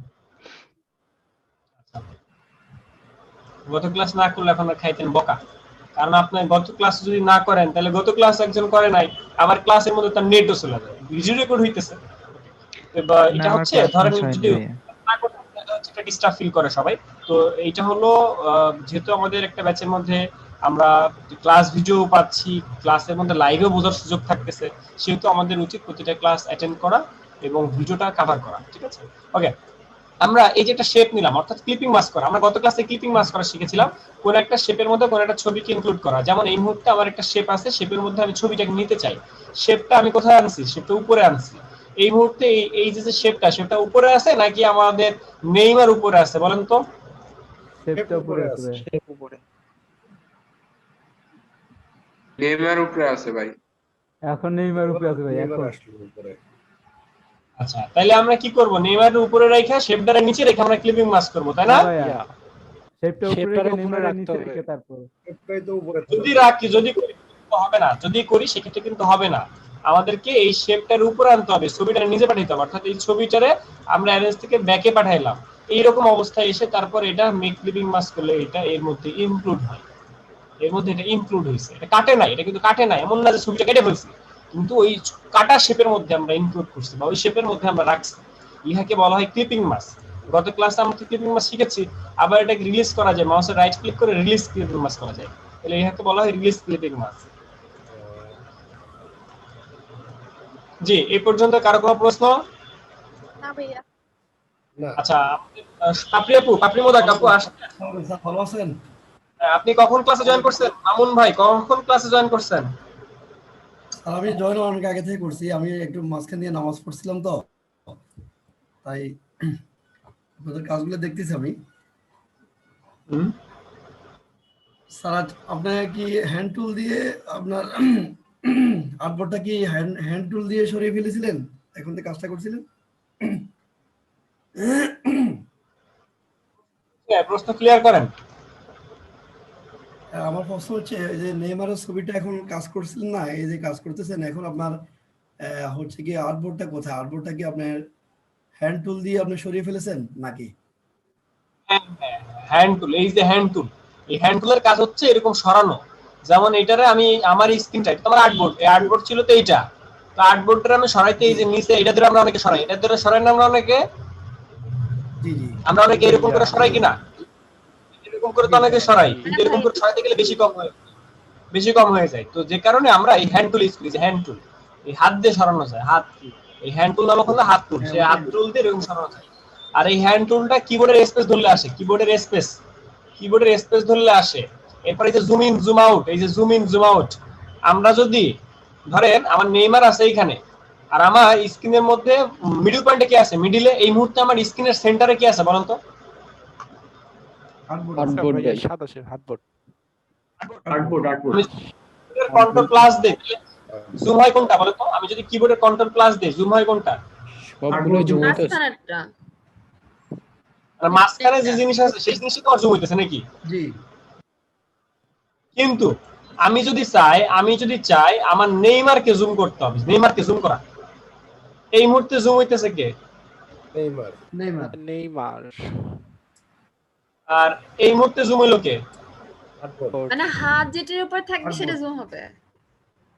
গত ক্লাস না করলে এখন খাইতেন বকা। কারণ আপনি গত ক্লাস যদি না করেন তাহলে গত ক্লাস একজন করে নাই, আবার ক্লাসের মধ্যে তার নেটও চলে যায়, ভিডিও রেকর্ড হইতেছে। এটা হচ্ছে ধরেন যদি না করতে একটা ডিস্টার্ব ফিল করে সবাই। তো এইটা হলো যেহেতু আমাদের একটা ব্যাচের মধ্যে আমরা ক্লাস ভিডিও পাচ্ছি, ক্লাসের মধ্যে লাইভেও বোঝার সুযোগ থাকতেছে, সেহেতু আমাদের উচিত প্রতিটা ক্লাস অ্যাটেন্ড করা এবং ভিডিওটা কভার করা, ঠিক আছে? ওকে, আমরা এই যে একটা শেপ নিলাম, অর্থাৎ ক্লিপিং মাস্ক করা। আমরা গত ক্লাসে ক্লিপিং মাস্ক করা শিখেছিলাম, কোন একটা শেপের মধ্যে কোন একটা ছবিকে ইনক্লুড করা। যেমন এই মুহূর্তে আমার একটা শেপ আছে, শেপের মধ্যে আমি ছবিটাকে নিতে চাই। শেপটা আমি কোথায় আনছি? শেপটা উপরে আনছি। এই মুহূর্তে এই যে শেপটা, সেটা উপরে আছে নাকি আমাদের নেইমার উপরে আছে বলেন তো? শেপটা উপরে আছে। শেপ উপরে, নেইমার উপরে আছে ভাই। এখন নেইমার উপরে আছে ভাই, এখন উপরে। আচ্ছা তাহলে আমরা কি করব? নেইমারের উপরে রাখা শেপটারে নিচে রেখে আমরা ক্লিপিং মাস্ক করব, তাই না? শেপটা উপরে রেখে নেইমারের নিচে রেখে তারপর শেপটাই তো উপরে। যদি রাখি, যদি করি হবে না, যদি করি সেক্ষেত্রে কিন্তু হবে না। আমাদেরকে এই শেপটার উপরে আনতে হবে, ছবিটা নিচে পাঠাইতে হবে। অর্থাৎ এই ছবিটারে আমরা অ্যারেঞ্জ থেকে ব্যাকে পাঠাইলাম, এইরকম অবস্থায় এসে তারপর এটা মেক ক্লিপিং মাস্ক করলে এটা এর মধ্যে ইনক্লুড হয়। এর মধ্যে এটা ইনক্লুড হয়েছে, এটা কাটে নাই, এটা কিন্তু কাটে নাই, এমন না যে ছবিটা কেটে ফেলছি, কিন্তু ওই কাটা শেপের মধ্যে আমরা ইনক্লুড করছি বা ওই শেপের মধ্যে আমরা রাখছি। ইহাকে বলা হয় ক্লিপিং মাস্ক। গত ক্লাসে আমরা ক্লিপিং মাস্ক শিখেছি। আবার এটাকে রিলিজ করা যায়, মাউসের রাইট ক্লিক করে রিলিজ ক্লিপিং মাস্ক করা যায়। তাহলে ইহাকে বলা হয় রিলিজ ক্লিপিং মাস্ক। জি, এই পর্যন্ত কারো কোনো প্রশ্ন? না ভাইয়া। আচ্ছা, পাপড়ি আপু, পাপড়ি মোদা আপু ভালো আছেন? আপনি কখন ক্লাসে জয়েন করছেন? মামুন ভাই কখন ক্লাসে জয়েন করছেন? আমি জয়েন অনেক আগে থেকে করছি, আমি একটু মাঝখান দিয়ে নামাজ পড়ছিলাম তো, তাই আপনাদের কাজগুলো দেখতেছি আমি। স্যার আপনার কি হ্যান্ড টুল দিয়ে আপনার আর্টবোর্ডটা কি হ্যান্ড টুল দিয়ে সরিয়ে ফেলেছিলেন এখন থেকে কাজটা করছিলেন? প্রশ্ন ক্লিয়ার করেন। আমার প্রশ্ন হচ্ছে যে নেইমারের ছবিটা এখন কাজ করছিলেন না, এই যে কাজ করতেছেন এখন আপনার হচ্ছে কি আর্টবোর্ডটা কোথায়? আর্টবোর্ডটা কি আপনার হ্যান্ড টুল দিয়ে আপনি সরিয়ে ফেলেছেন নাকি? হ্যাঁ, হ্যান্ড টুল, এই যে হ্যান্ড টুল, এই হ্যান্ড টুলের কাজ হচ্ছে এরকম সরানো। যেমন এটারে আমি আমার স্ক্রিনটা, এটা আমার আর্টবোর্ড, এই আর্টবোর্ড ছিল তো এইটা, তো আর্টবোর্ডটা আমি সরাইতে এই যে নিচে এটা ধরে আমরা অনেকে সরাই, এটা ধরে সরাই না আমরা অনেকে, আমরা অনেকে এরকম করে সরাই কিনা, এরকম করে তো অনেকে সরাই, কিন্তু এরকম করে সরাইতে গেলে বেশি কম হয়ে যায়। তো যে কারণে আমরা এই হ্যান্ড টুল ইউজ করি, যে হ্যান্ড টুল এই হাত দিয়ে সরানো যায়, হাত, এই হ্যান্ড টুল নামক হলো হাত টুল, সেই হাত টুল দিয়ে এরকম সরানো যায়। আর এই হ্যান্ড টুলটা কিবোর্ডের স্পেস ধরলে আসে, কিবোর্ডের স্পেস ধরলে আসে। এরপরে এই যে জুম ইন জুম আউট, এই যে জুম ইন জুম আউট, আমরা যদি ধরেন আমার নেইমার আছে এইখানে, আর আমার স্ক্রিনের মধ্যে মিডল পয়েন্টে কি আছে, মিডিলে এই মুহূর্তে আমার স্ক্রিনের সেন্টারে কি আছে বলেন তো? কন্ট্রোল প্লাস দে, জুম হয় কোনটা বলো তো? আমি যদি কিবোর্ডের কন্ট্রোল প্লাস দেই, জুম হয় কোনটা? সবগুলো জুম হইতেছে। আর মাঝখানে যে জিনিস আছে সেই জিনিসই তো জুম হইতেছে নাকি? জি। কিন্তু আমি যদি চাই আমার নেইমারকে জুম করতে হবে, নেইমারকে জুম করা, এই মুহূর্তে জুম হইতেছে কে? নেইমার। আর এই মুহূর্তে জুম হইলো কে? মানে হাত যেটার উপর থাকবে সেটা জুম হবে।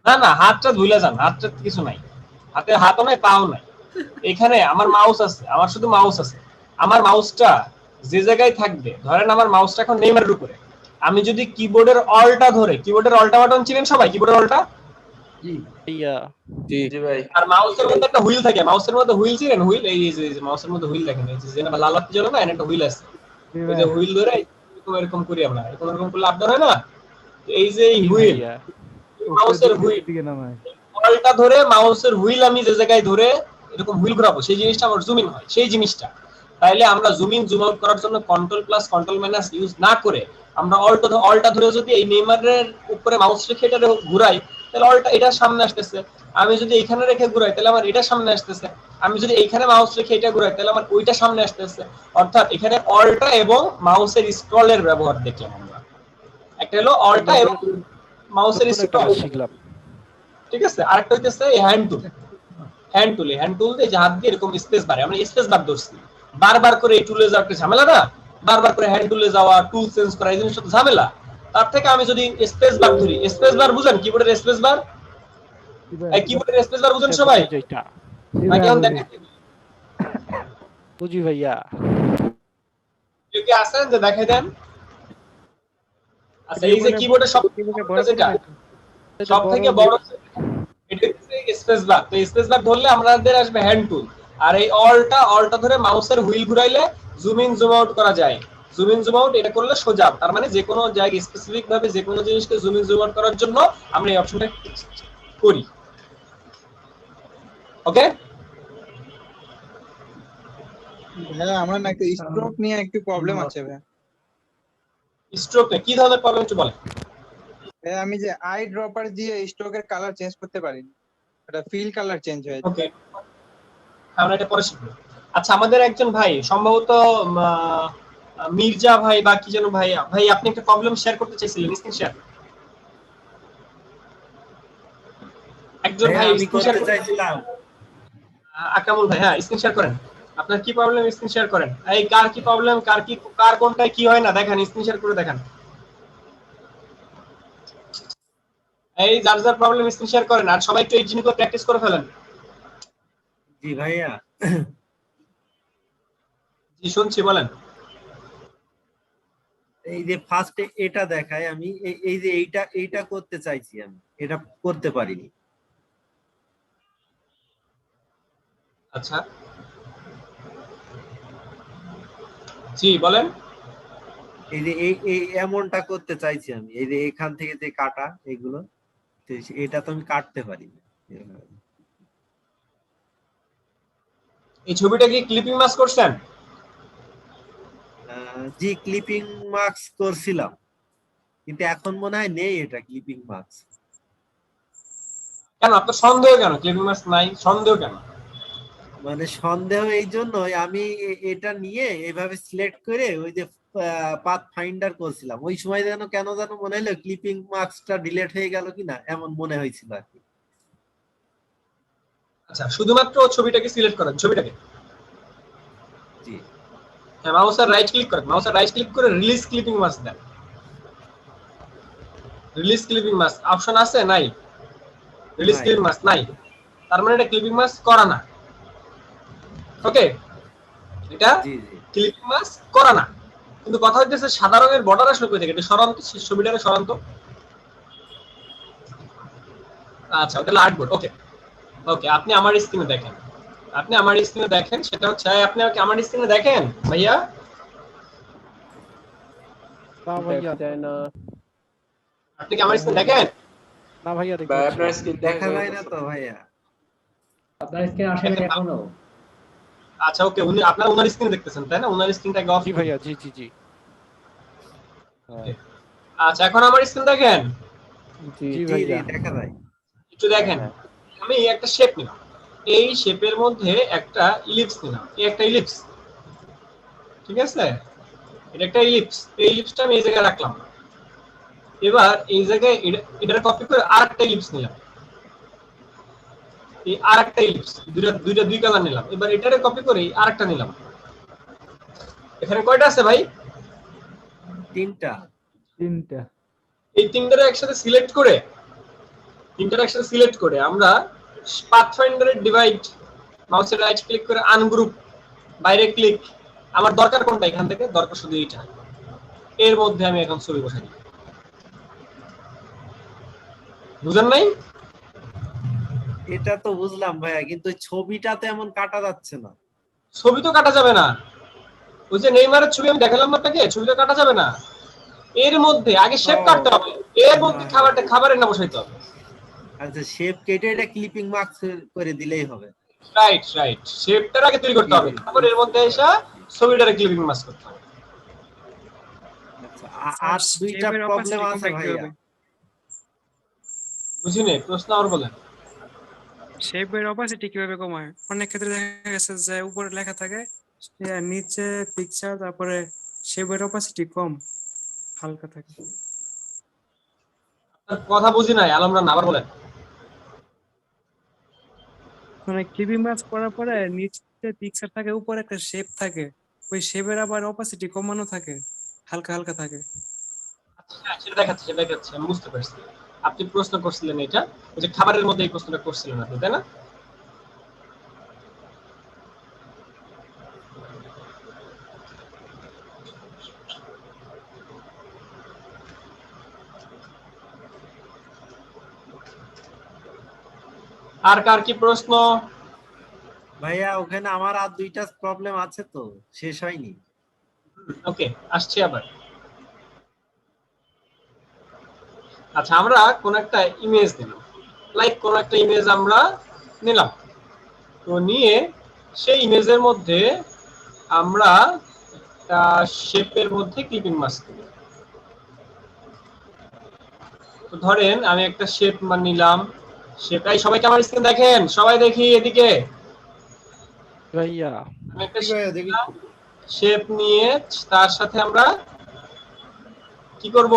না, হাতটা ধুইলা যান, হাতটা কিছু নাই, হাতে হাতও নাই পাও নাই। এখানে আমার মাউস আছে, আমার শুধু মাউস আছে, আমার মাউসটা যে জায়গায় থাকবে, ধরেন আমার মাউসটা এখন নেইমারের উপরে, আমি যদি কিবোর্ডের অলটা ধরে, কিবোর্ডের অলটা বাটন চিনেন সবাই, কিবোর্ডের অলটা? জি ভাই। আর মাউসের মধ্যে একটা হুইল থাকে, মাউসের মধ্যে হুইল চিনেন? হুইল, এই যে মাউসের মধ্যে হুইল দেখেন, এই যে লাল বাতি জ্বলে না, একটা হুইল আছে, এই যে হুইল ধরে এরকম করি আমরা, এরকম করলে আপ ডাউন হয় না, এই যে হুইল, মাউসের হুইল, অলটা ধরে মাউসের হুইল আমি যে জায়গায় ধরে এরকম হুইল ঘোরাবো, সেই জিনিসটা আমার জুম ইন হয়, সেই জিনিসটা। তাইলে আমরা জুম ইন জুম আউট করার জন্য control plus control minus use না করে আমরা অলটা ধরে যদি এই নেইমারের উপরে মাউস রেখে এটা ঘুরাই, তাহলে অলটা এটার সামনে আসতেছে। আমি যদি এখানে রেখে ঘুরাই তাহলে আমার এটা সামনে আসতেছে। আমি যদি এইখানে মাউস রেখে এটা ঘুরাই তাহলে আমার ওইটা সামনে আসতেছে। অর্থাৎ এখানে অলটা এবং মাউসের স্ক্রলের ব্যবহার দেখলাম আমরা। একটা হলো অলটা এবং মাউসের স্ক্রল শিখলাম, ঠিক আছে। আরেকটা হইতেছে হ্যান্ড টুল, হ্যান্ড টুল দিয়ে যে হাত দিয়ে এরকম স্পেস বার, আমরা স্পেস বার ধরছি, বারবার করে এই টুলে যাওয়া একটা ঝামেলা না, বারবার করে হ্যান্ড টুলে যাওয়া, টুল চেঞ্জ করা, এই জিনিসটা ঝামেলা। তার থেকে আমি যদি স্পেস বার ধরি, স্পেস বার বুঝেন? কিবোর্ডের স্পেস বার, এই কিবোর্ডের স্পেস বার বুঝেন সবাই? নাকি আমি দেখেন বুঝি ভাইয়া, কেউ কি আছেন যে দেখাই দেন? আচ্ছা, এই যে কিবোর্ডের সব থেকে বড় এটা হচ্ছে স্পেস বার। তো স্পেস বার ধরলে আমাদের আসবে হ্যান্ড টুল, আর এই অলটা ধরে মাউসের হুইল ঘুরাইলে জুম ইন জুম আউট করা যায়। জুম ইন জুম আউট এটা করলে সোজা, তার মানে যে কোনো জায়গায় স্পেসিফিক ভাবে যে কোনো জিনিসকে জুম ইন জুম আউট করার জন্য আমরা এই অপশনটা করি। ওকে ভাইয়া, আমরা না একটা স্ট্রোক নিয়ে একটু প্রবলেম আছে ভাইয়া। স্ট্রোক কি ধরনের প্রবলেম একটু বলেন? ভাইয়া, আমি যে আই ড্রপার দিয়ে স্ট্রোকের কালার চেঞ্জ করতে পারি, এটা ফিল কালার চেঞ্জ হয়ে যায়। ওকে, আমরা এটা পরে শিখব। আচ্ছা, আমাদের একজন ভাই সম্ভবত মির্জা ভাই বা কি যেন ভাই, আপনি একটা প্রবলেম শেয়ার করতে চাইছিলেন, স্ক্রিন শেয়ার। একজন ভাই আমি করতে চাইছিলাম। আকরামুল ভাই, হ্যাঁ স্ক্রিন শেয়ার করেন। আপনার কি প্রবলেম স্ক্রিন শেয়ার করেন। এই কার কি প্রবলেম, কার কোনটায় কি হয় না দেখেন, স্ক্রিন শেয়ার করে দেখেন। এই যার প্রবলেম স্ক্রিন শেয়ার করেন, আর সবাই একটু এই জিনিসগুলো প্র্যাকটিস করে ফেলেন। জি ভাইয়া। জি শুনছি, বলেন। এই যে ফার্স্টে এটা দেখায়, আমি এই যে এইটা করতে চাইছি, আমি এটা করতে পারিনি। আচ্ছা, জি বলেন। এই যে এই এমনটা করতে চাইছি আমি, এই যে এখান থেকে যে কাটা এগুলো, এটা তো আমি কাটতে পারি না। এই ছবিটা কি ক্লিপিং মাস্ক করছেন? জি, ক্লিপিং মাস্ক করছিলাম, কিন্তু এখন মনে হয় নেই এটা ক্লিপিং মাস্ক। কেন আপনার সন্দেহ কেন ক্লিপিং মাস্ক নাই? সন্দেহ কেন? মানে সন্দেহ এই জন্যই আমি এটা নিয়ে এভাবে সিলেক্ট করে ওই যে পাথ ফাইন্ডার করছিলাম, ওই সময় কেন যেন মনে হলো ক্লিপিং মার্কসটা ডিলিট হয়ে গেল কিনা, এমন মনে হয়েছিল আর কি। আচ্ছা, শুধুমাত্র ছবিটাকে সিলেক্ট করেন, ছবিটাকে। জি, মাউসের রাইট ক্লিক করেন, মাউসের রাইট ক্লিক করে রিলিজ ক্লিপিং মাস্ক দেন। রিলিজ ক্লিপিং মাস্ক অপশন আছে? নাই। রিলিজ ক্লিপিং মাস্ক নাই, তার মানে এটা ক্লিপিং মাস্ক করা না। ওকে, এটা ক্লিপিং মাস্ক করা না। কিন্তু কথা হচ্ছে সাদা রঙের বর্ডার আসলে কই থেকে? এটা সরান্ত, ছবিটারে সরান্ত। আচ্ছা, ওটা আর্টবোর্ড। ওকে ওকে, আপনি আমার স্ক্রিনে দেখেন, আপনি আমার স্ক্রিনে দেখেন। সেটা হচ্ছে আপনি আমার স্ক্রিনে দেখেন ভাইয়া। না ভাইয়া আপনি কি আমার স্ক্রিন দেখেন? না ভাইয়া ভাই আপনার স্ক্রিন দেখা যায় না তো ভাইয়া। আপনার স্ক্রিন আসে না এখনো। আচ্ছা ওকে, উনি আপনার ওনার স্ক্রিন দেখতেছেন তাই না? ওনার স্ক্রিনটা অফ। জি ভাইয়া, জি জি জি। আচ্ছা, এখন আমার স্ক্রিন দেখেন? জি ভাইয়া দেখা যায়। একটু দেখেন, আমি একটা শেপ নিলাম, এই শেপের মধ্যে একটা ইলিপস নিলাম, এই একটা ইলিপস, ঠিক আছে? এটা একটা ইলিপস, এই ইলিপসটা আমি এই জায়গায় রাখলাম। এবার এই জায়গায় এটার কপি করে আরেকটা ইলিপস নিলাম, এই আরেকটা ইলিপস, দুই কালার নিলাম। এবার এটারে কপি করে আরেকটা নিলাম। এখানে কয়টা আছে ভাই? তিনটা। এই তিনটারে একসাথে সিলেক্ট করে আমরা পাথফাইন্ডারের ডিভাইড, মাউসের রাইট ক্লিক করে আনগ্রুপ, বাইরে ক্লিক। আমার দরকার কোনটা? এখান থেকে দরকার শুধু এইটা। এর মধ্যে আমি এখন ছবি বসাই দিই। বুঝেন নাই? এটা তো বুঝলাম ভাইয়া, কিন্তু ছবিটা তো এমন কাটা যাচ্ছে না। ছবি তো কাটা যাবে না। ওই যে নেইমারের ছবি আমি দেখালাম না আপনাকে, ছবিটা কাটা যাবে না। এর মধ্যে আগে শেপ কাটতে হবে, এর মধ্যে খাবারের না বসাইতে হবে। আচ্ছা, শেপ কেটে এটা ক্লিপিং মার্ক করে দিলেই হবে। রাইট রাইট, শেপটার আগে তৈরি করতে হবে, তারপর এর মধ্যে এসে ছবিটারে ক্লিপিং মাস্ক করতে হবে। আচ্ছা, আর দুইটা প্রবলেম আছে ভাইয়া। বুঝিনি, প্রশ্ন আর বলেন। শেপের অপাসিটি কিভাবে কমায়? অনেক ক্ষেত্রে দেখা গেছে যে উপরে লেখা থাকে, নিচে পিকচার, তারপরে শেপের অপাসিটি কম, হালকা থাকে। কথা বুঝি নাই, আলমরান আবার বলেন। মানে ক্লিপিং মাস্ক করার পরে নিচে পিকচার থাকে, উপরে একটা শেপ থাকে, ওই শেপের আবার অপাসিটি কমানো থাকে, হালকা হালকা থাকে। হ্যাঁ, সেটা দেখাচ্ছে, আমি বুঝতে পারছি। আপনি প্রশ্ন করছিলেন এটা, ওই যে খাবারের মধ্যে এই প্রশ্নটা করছিলেন আপনি, তাই না? আর কার কি প্রশ্ন? ভাইয়া ওখানে আমার আর দুইটা প্রবলেম আছে তো, শেষ হয়নি। ওকে, আসছি আবার। আচ্ছা, আমরা কোন একটা ইমেজ নিলাম, লাইক কোন একটা ইমেজ আমরা নিলাম, তো নিয়ে সেই ইমেজের মধ্যে আমরা শেপের মধ্যে ক্লিপিং মাস্ক দিই। তো ধরেন আমি একটা শেপ নিলাম, শেপটাই সবাইকে আমার স্ক্রিন দেখেন, সবাই দেখি এদিকে ভাইয়া। আমি একটা শেপ নিয়ে তার সাথে আমরা কি করব?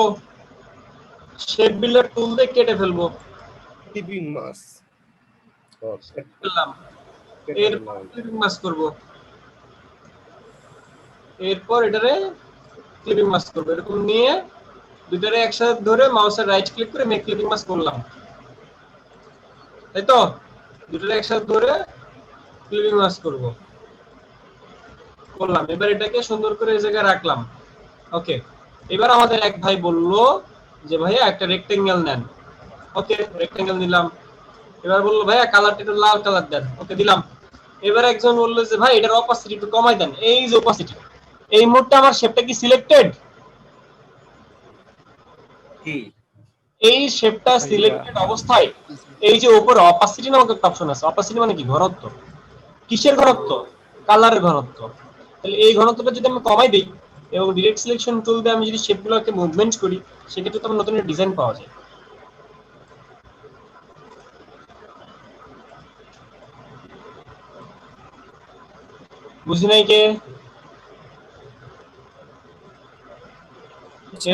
শেপ বিল্ডার টুল দিয়ে কেটে ফেলবো। ক্লিপিং মাস্ক করলাম, এরপর ক্লিপিং মাস্ক করব, এরপর এটারে ক্লিপিং মাস্ক করব। এরকম নিয়ে দুটারে একসাথে ধরে মাউসের রাইট ক্লিক করে মেক ক্লিপিং মাস্ক করলাম, তাই তো? দুটারে একসাথে ধরে ক্লিপিং মাস্ক করলাম। এবার এটাকে সুন্দর করে এই জায়গায় রাখলাম। ওকে, এবার আমাদের এক ভাই বললো যে ভাইয়া একটা রেক্টেঙ্গেল নেন। ওকে, রেক্টেঙ্গেল নিলাম। এবার বললো ভাইয়া কালারটা একটু লাল কালার দেন। ওকে, দিলাম। এবার একজন বললো যে ভাই এটার অপাসিটি একটু কমাই দেন। এই যে অপাসিটি, এই মুহূর্তে আমার শেপটা কি সিলেক্টেড? এই শেপটা সিলেক্টেড অবস্থায় এই যে উপরে অপাসিটি নামক একটা অপশন আছে। অপাসিটি মানে কি? ঘনত্ব। কিসের ঘনত্ব? কালারের ঘনত্ব। তাহলে এই ঘনত্বটা যদি আমি কমাই দিই এবং ডিরেক্ট সিলেকশন টুল দিয়ে আমি যদি শেপগুলোকে মুভমেন্ট করি, সেক্ষেত্রে তো আমার নতুন একটা ডিজাইন পাওয়া যায়। বুঝি নাই কে?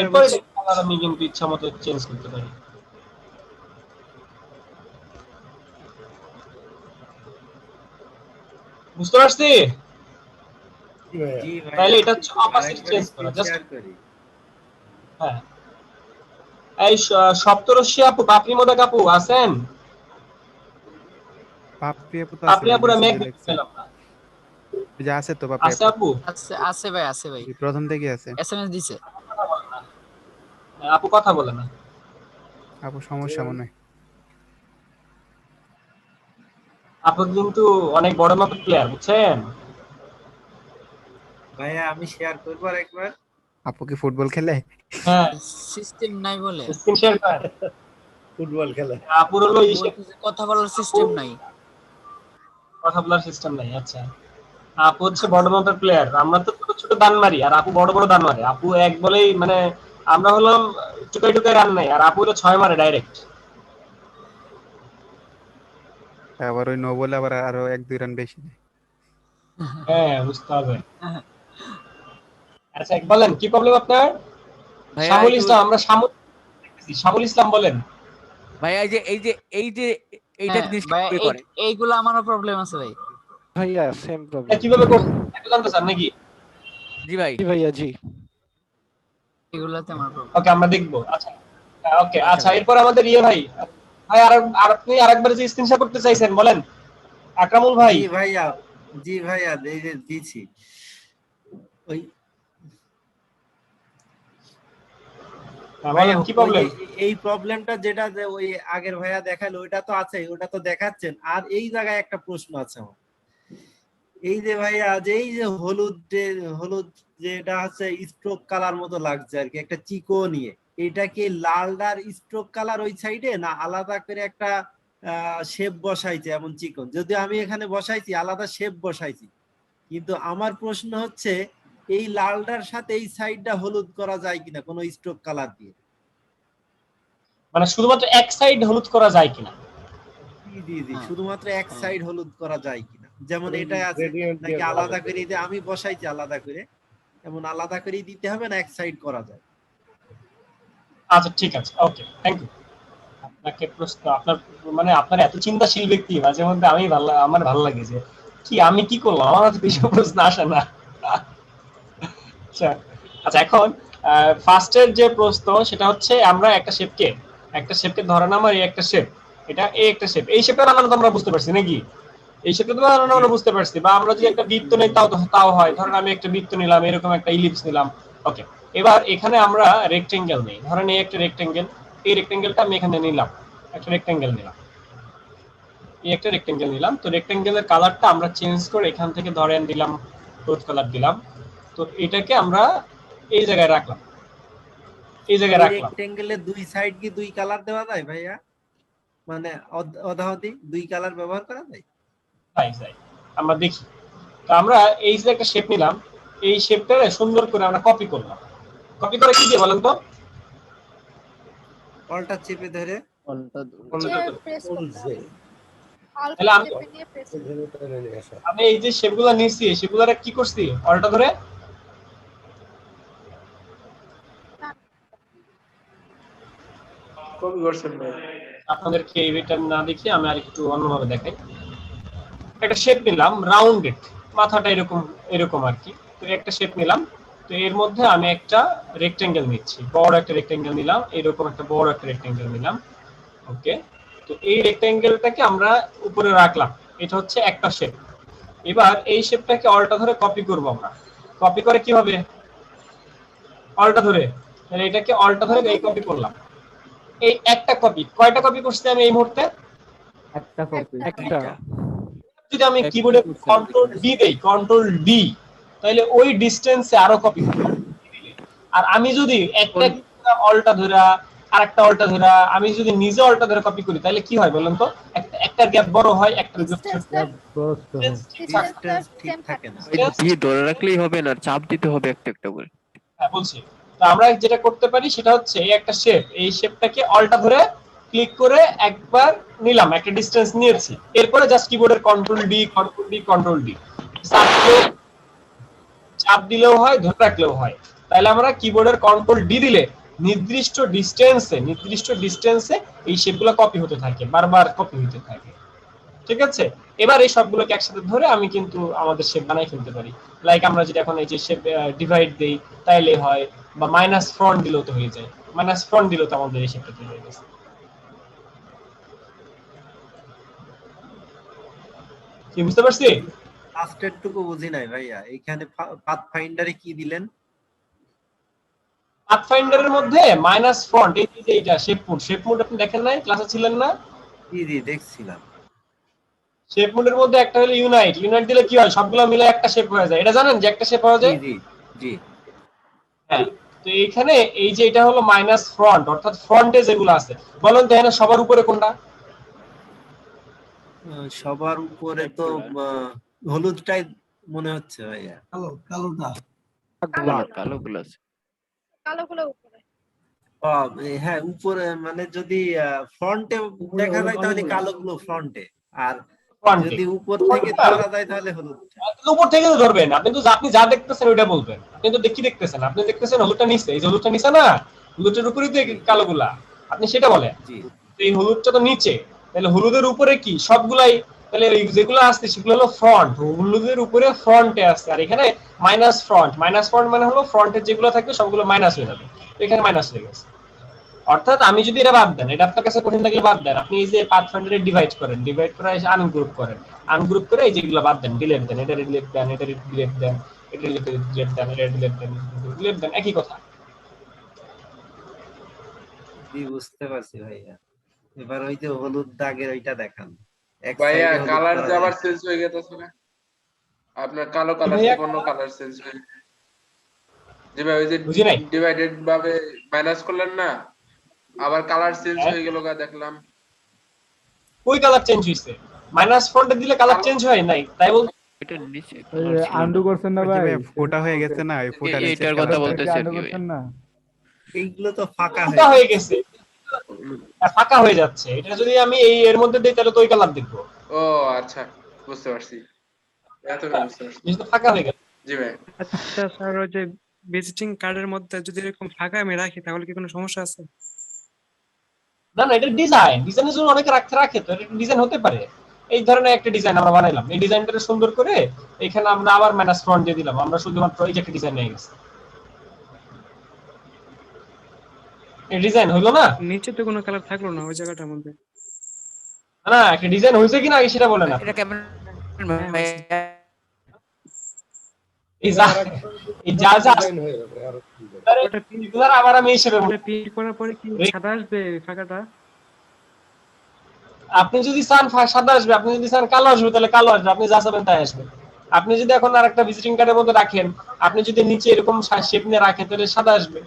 এরপরে কালার আমি কিন্তু ইচ্ছা মতো চেঞ্জ করতে পারি। বুঝতে পারছি? জি ভাই তাহলে এটা হচ্ছে অপাসিটি চেঞ্জ করা জাস্ট। শেয়ার করি। হ্যাঁ এই সপ্তরশী আপু, পাপড়ি মোদক আপু আছেন? পাপড়ি আপু তো পাপড়ি আছে আপুরা মেঘ মেসেজে দেখতে দেখছি পেলাম না। যে আছে তো পাপড়ি আছে আপু? আছে ভাই, আছে ভাই, প্রথম থেকে আছে। এসএমএস দিছে। আপু কথা বলে না। আপু সমস্যা মনে হয়। আপু কিন্তু অনেক বড় মাপের প্লেয়ার বুঝছেন? ভাইয়া আমি শেয়ার করবো আর একবার। আপু কি ফুটবল খেলে? হ্যাঁ সিস্টেম নাই বলে স্ক্রিন শেয়ার কর। ফুটবল খেলে। আপুর হলো কথা বলার সিস্টেম নাই, কথা বলার সিস্টেম নাই। আচ্ছা আপু হচ্ছে বড় মাপের প্লেয়ার, আমরা তো ছোট ছোট দান মারি আর আপু বড় বড় দান মারে। আপু এক বলেই মানে আমরা হলাম টুকাই টুকাই রান নাই, আর আপু হলো 6 মারে ডাইরেক্ট। আবার ওই নো বলে আবার আরো 1-2 রান বেশি দেয়। হ্যাঁ বুঝতে হবে। আচ্ছা বলেন কি প্রবলেম আপনার? শামুল ইসলাম, আমরা শামুল ইসলাম বলেন। ভাই এই যে এইটা জিনিস কিভাবে করে? এইগুলো আমারও প্রবলেম আছে ভাই। ভাইয়া সেম প্রবলেম। কিভাবে করতে একটু জানতে চান নাকি? জি ভাই। জি ভাইয়া জি। এগুলাতে আমার প্রবলেম। ওকে আমরা দেখবো। আচ্ছা ওকে আচ্ছা এরপর আমাদের ভাই ভাই আর আপনি আরেকবার যে স্ক্রিনশট করতে চাইছেন বলেন আকরামুল ভাই। জি ভাইয়া এই যে দিছি ওই বলেন কি প্রবলেম? এই প্রবলেমটা যেটা যে ওই আগের ভাইয়া দেখালো ওটা তো আছে, ওটা তো দেখাচ্ছেন। আর এই জায়গায় একটা প্রশ্ন আছে আমার, এই যে ভাইয়া যে এই যে হলুদ যেটা হচ্ছে স্ট্রোক কালার মতো লাগছে আর কি, একটা চিকো নিয়ে, এটা কি লালদার স্ট্রোক কালার ওই সাইডে না আলাদা করে একটা শেপ বসাইছে এমন চিকন? যদি আমি এখানে বসাইছি আলাদা শেপ বসাইছি, কিন্তু আমার প্রশ্ন হচ্ছে এই লালটার সাথে এই সাইডটা হলুদ করা যায় কিনা কোনো স্ট্রোক কালার দিয়ে? মানে শুধুমাত্র এক সাইড হলুদ করা যায় কিনা? জি শুধুমাত্র এক সাইড হলুদ করা যায় কিনা, যেমন এটা আছে নাকি আলাদা করে যে আমি বসাইছি আলাদা করে, এমন আলাদা করে দিতে হবে না এক সাইড করা যায়? আচ্ছা ঠিক আছে ওকে থ্যাংক ইউ। আপনাকে প্রশ্ন আপনার মানে আপনার এত চিন্তাশীল ব্যক্তি মাঝে মধ্যে আমার ভালো লাগে যে কি আমি কি করলাম, আমার তো বেশি প্রশ্ন আসে না। আচ্ছা এখন ফার্স্টের যে প্রশ্ন সেটা হচ্ছে আমরা একটা শেপকে ধরে নাম আর একটা শেপ, এটা এই একটা শেপ, এই শেপটা বানানো তো আমরা বুঝতে পারছি নাকি? এই শেপটা তো বানানো আমরা বুঝতে পারছি, বা আমরা যদি একটা বৃত্ত নেই তাও হয়। ধরেন আমি একটা বৃত্ত নিলাম, এরকম একটা ইলিপস নিলাম। ওকে এবার এখানে আমরা রেক্টেঙ্গেল নেই, ধরেন এই একটা রেক্টেঙ্গেল, এই রেক্টেঙ্গেলটা আমি এখানে নিলাম, একটা রেক্টেঙ্গেল নিলাম, এই একটা রেক্টেঙ্গেল নিলাম। তো রেক্টেঙ্গেলের কালারটা আমরা চেঞ্জ করে এখান থেকে ধরেন দিলাম রোজ কালার দিলাম। তো এটাকে আমরা এই জায়গায় রাখলাম, এই জায়গায় রাখলাম। রেক্টেঙ্গেলের দুই সাইড কি দুই কালার দেওয়া যায় ভাইয়া? মানে অধাহতি দুই কালার ব্যবহার করা যায়? যাই আমরা দেখি। তো আমরা এই যে একটা শেপ নিলাম, এই শেপটারে সুন্দর করে আমরা কপি করলাম। কপি করে কি দিয়ে বলেন তো? অল্টার চেপে ধরে তাহলে আমি এই যে শেপগুলো নিয়েছি সেগুলোরে কি করছি অল্টা ধরে কপি করছেন ভাই। আপনাদেরকে এটা না দেখিয়ে আমি আরেকটু অন্যভাবে দেখাই। একটা শেপ নিলাম রাউন্ডেড, মাথাটা এরকম আর কি। তো একটা শেপ নিলাম, তো এর মধ্যে আমি একটা রেক্টেঙ্গেল নিচ্ছি, বড় একটা রেক্টেঙ্গেল নিলাম, এরকম একটা বড় একটা রেক্টেঙ্গেল নিলাম। ওকে তো এই রেক্টেঙ্গেলটাকে আমরা উপরে রাখলাম, এটা হচ্ছে একটা শেপ। এবার এই শেপটাকে অল্টা ধরে কপি করব আমরা। কপি করে কিভাবে? অল্টা ধরে, তাহলে এটাকে অল্টা ধরে এই কপি করলাম। এই একটা কপি, কয়টা কপি করছি আমি এই মুহূর্তে? একটা কপি। একটা। যদি আমি কিবোর্ডে কন্ট্রোল ডি দেই, কন্ট্রোল ডি, তাহলে ওই ডিসটেন্সে আরো কপি হবে। আর আমি যদি একটা অল্টা ধরা আরেকটা অল্টা ধরা আমি যদি নিজে অল্টা ধরে কপি করি তাহলে কি হয় বলেন তো? একটা গ্যাপ বড় হয়, একটা গ্যাপ ঠিক থাকে না। এই ধরে রাখলেই হবে না, চাপ দিতে হবে একটা একটা করে। হ্যাঁ বলছি। তো আমরা যেটা করতে পারি সেটা হচ্ছে এই একটা শেপ, এই শেপটাকে অল্টা ধরে ক্লিক করে একবার নিলাম, একটা ডিসটেন্স নিয়েছি। এরপরে জাস্ট কিবোর্ডের control D control D control D চাপ দিলেও হয়, ধরে রাখলেও হয়। তাহলে আমরা কিবোর্ডের কন্ট্রোল ডি দিলে নির্দিষ্ট ডিসটেন্সে এই শেপগুলো কপি হতে থাকে, বারবার কপি হতে থাকে। ঠিক আছে, এবার এই সবগুলোকে একসাথে ধরে আমি কিন্তু আমাদের শেপ বানাই ফেলতে পারি। লাইক আমরা যদি এখন এই যে শেপ ডিভাইড দেই তাইলে হয়, বা মাইনাস ফ্রন্ট দিলেও তো হয়ে যায়, মাইনাস ফ্রন্ট দিলেও তো আমাদের এই শেপটা তৈরি হয়ে গেছে। কি বুঝতে পারছি? লাস্টের টুকু বুঝি নাই ভাইয়া, এইখানে পাথ ফাইন্ডারে কি দিলেন? পাথফাইন্ডারের মধ্যে মাইনাস ফ্রন্ট, এই যে এটা শেপ মোড আপনি দেখেন নাই, ক্লাসে ছিলেন না? জি দেখছিলাম। শেপ মোডের মধ্যে একটা হলো ইউনাইট দিলে কি হয়, সবগুলো মিলে একটা শেপ হয়ে যায়, এটা জানেন যে একটা শেপ হয়ে যায়? জি। হ্যাঁ, তো এইখানে এই যে এটা হলো মাইনাস ফ্রন্ট, অর্থাৎ ফ্রন্টে যেগুলো আছে, বলেন তো এখানে সবার উপরে কোনটা? সবার উপরে তো হলুদটাই মনে হচ্ছে ভাইয়া। কালোটা কালোগুলো আছে। কালোগুলো উপরে। হ্যাঁ উপরে, মানে যদি ফ্রন্টে দেখা যায় তাহলে কালোগুলো ফ্রন্টে, আর যদি উপর থেকে ধরা যায় তাহলে হলুদটা। উপর থেকে তো ধরবেন, আপনি যা দেখতেছেন ওইটা বলবেন। আপনি তো দেখি দেখতেছেন, আপনি দেখতেছেন হলুদটা নিচে, এই যে হলুদটা নিচে না, হলুদের উপরেই তো কালোগুলা, আপনি সেটা বলেন। এই হলুদটা তো নিচে, তাহলে হলুদের উপরে কি সবগুলাই, তাহলে যেগুলো আসছে সেগুলো হলো ফ্রন্ট, হলুদের উপরে ফ্রন্টে আসছে, আর এখানে মাইনাস ফ্রন্ট মানে হলো ফ্রন্টের যেগুলো থাকবে সবগুলো মাইনাস হয়ে যাবে, এখানে মাইনাস হয়ে গেছে। অর্থাৎ আমি যদি এটা বাদ দেন, এটা আপনার কাছে কঠিন লাগলে বাদ দেন, আপনি এই যে পাথফাইন্ডারে ডিভাইড করে এসে আনগ্রুপ করে এই যেগুলো বাদ দেন, ডিলিট দেন, এটা ডিলিট দেন, এটা ডিলিট দেন, এটা ডিলিট দেন, এটা ডিলিট দেন, একই কথা। বুঝতে পারছি ভাইয়া। এবার ওই যে হলুদ দাগের ওইটা দেখান ভাইয়া, কালার যে আবার চেঞ্জ হয়ে গেছে না, আপনার কালো কালার থেকে অন্য কালার চেঞ্জ হয়ে, যে ভাই ওই যে ডিভাইডেড ভাবে মাইনাস করলেন না, আবার কালার চেঞ্জ হয়ে গেল গা দেখলাম। কই কালার চেঞ্জ হইছে? মাইনাস ফ্রন্টে দিলে কালার চেঞ্জ হয় নাই, তাই বল। এটা নিচে আন্ডু করছেন না ভাই? ফোটা হয়ে গেছে না, ওই ফোটা এটার কথা বলতেছি আন্ডু করছেন না? এইগুলো তো ফাঁকা হয়ে গেছে, ফাঁকা হয়ে যাচ্ছে। এটা যদি আমি এই এর মধ্যে দেই তাহলে তো ওই কালার দেখবো। ও আচ্ছা, বুঝতে পারছি, এতটা বুঝতে পারছি। জিনিসটা ফাঁকা হয়ে গেল। জি ভাই। আচ্ছা স্যার, ওই যে ভিজিটিং কার্ডের মধ্যে যদি এরকম ফাঁকা আমি রাখি তাহলে কি কোনো সমস্যা আছে? না এটা ডিজাইনের জন্য অনেকে রাখে, তো এটা ডিজাইন হতে পারে। এই ধরনের একটা ডিজাইন আমরা বানাইলাম, এই ডিজাইনটা সুন্দর করে এখানে আমরা আবার মাইনাস ফ্রন্ট দিয়ে দিলাম, আমরা শুধুমাত্র এই যে একটা ডিজাইন নিয়ে গেছি। এই ডিজাইন হলো না? নিচে তো কোনো কালার থাকলো না ওই জায়গাটার মধ্যে। না, একটা ডিজাইন হইছে কিনা আগে সেটা বলেন না। এটা কেমন আবার আমি হিসেবে প্রিন্ট করার পরে কি সাদা আসবে ফাঁকাটা? আপনি যদি চান সাদা আসবে, আপনি যদি চান কালো আসবে তাহলে কালো আসবে, আপনি যা চাবেন তাই আসবে। আপনি যদি এখন আরেকটা ভিজিটিং কার্ডের মধ্যে রাখেন, আপনি যদি নিচে এরকম শেপ নিয়ে রাখেন তাহলে সাদা আসবে।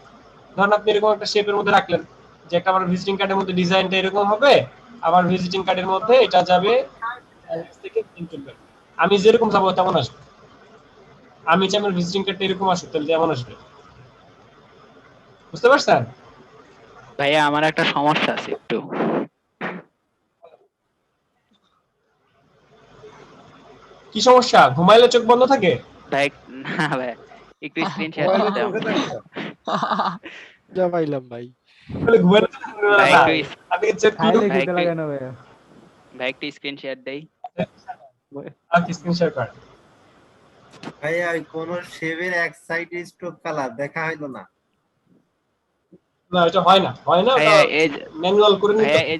ধরুন আপনি এরকম একটা শেপের মধ্যে রাখলেন, যে একটা আমার ভিজিটিং কার্ডের মধ্যে ডিজাইনটা এরকম হবে, আবার ভিজিটিং কার্ডের মধ্যে এটা যাবে থেকে আমি যেরকম যাবো তেমন আসবে। আমি চাই আমার ভিজিটিং কার্ডটা এরকম আসবে, তাহলে তেমন আসবে। বুঝতে পারছেন ভাইয়া? আমার একটা সমস্যা আছে একটু। কি সমস্যা? ঘুমাইলে চোখ বন্ধ থাকে? ভাই না ভাই, একটু স্ক্রিন শেয়ার করে দাও। যা পাইলাম ভাই। বলে ঘুমাইলে ভাই আপনি চেক করুন। ভাই একটু স্ক্রিন শেয়ার দেই। আপনি স্ক্রিন শেয়ার করেন। ভাইয়া কোন শেভের এক সাইডে স্ট্রোক কালার দেখা হইলো না। না এটা হয় না ভাইয়া এই ম্যানুয়াল করে নিতে। ভাইয়া এই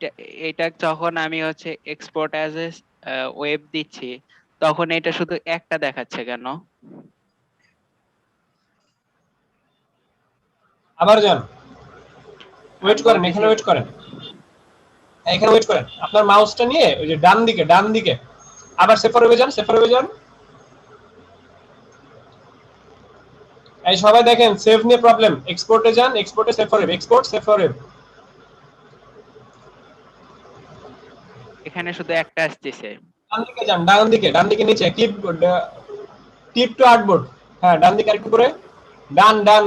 যে এইটা যখন আমি হচ্ছে এক্সপোর্ট অ্যাজ এ ওয়েব দিচ্ছি, তখন এটা শুধু একটা দেখাচ্ছে কেন? আবার যান, ওয়েট করেন, এখানে ওয়েট করেন, এখানে ওয়েট করেন। আপনার মাউসটা নিয়ে ওই যে ডান দিকে আবার সেফার হয়ে যান। এই সবাই দেখেন সেভ নিয়ে প্রবলেম, এক্সপোর্টে যান, এক্সপোর্টে save for web, export save for web. এখানে শুধু একটা আসছে। ডান দিকে যান, ডান দিকে নিচে ক্লিপ টু আর্টবোর্ড। হ্যাঁ ডান দিকে আরেকটু করে, ডান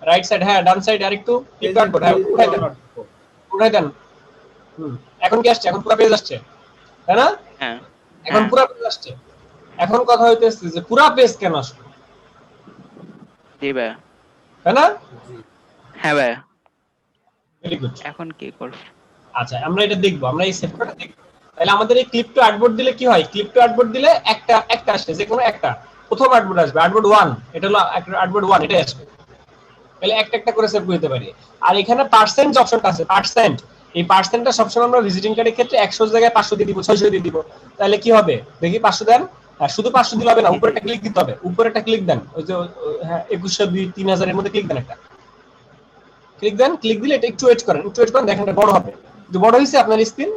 রাইট সাইড, হ্যাঁ ডান সাইড আরেকটু ক্লিপ টু আর্টবোর্ড। হ্যাঁ উঠাই দেন। এখন কি আসছে? এখন পুরো পেজ আসছে, তাই না? হ্যাঁ এখন পুরো পেজ আসছে। এখন কথা হইতেছে যে পুরো পেজ কেন আসছে? জি ভাই। তাই না? হ্যাঁ ভাই। Very good. এখন কি করব? আচ্ছা আমরা এটা দেখবো, আমরা এই সেভ করাটা দেখবো। তাহলে আমাদের এই ক্লিপ টু আর্টবোর্ড দিলে কি হয়? ক্লিপ টু আর্টবোর্ড দিলে একটা আসে, যে কোনো একটা প্রথম আর্টবোর্ড আসবে, আর্টবোর্ড 1, এটা হলো আর্টবোর্ড 1, এটাই আসবে। তাহলে একটা করে সেভ করতে পারি। আর এখানে পার্সেন্ট যে অপশনটা আছে, পার্সেন্ট, এই পার্সেন্টটা সবসময় আমরা ভিজিটিং কার্ডের ক্ষেত্রে 100 জায়গায় 500 দিয়ে দিব, 600 দিয়ে দিব। তাহলে কি হবে দেখি, 500 দেন। শুধু 500 দিলে হবে না, উপরে একটা ক্লিক দিতে হবে, উপরে একটা ক্লিক দেন, ওই যে হ্যাঁ 2100 3000 এর মধ্যে ক্লিক দেন, একটা ক্লিক দেন। ক্লিক দিলে এটা একটু ওয়েট করেন, দেখেন এটা বড় হবে। যে বড় হইছে আপনার স্ক্রিন?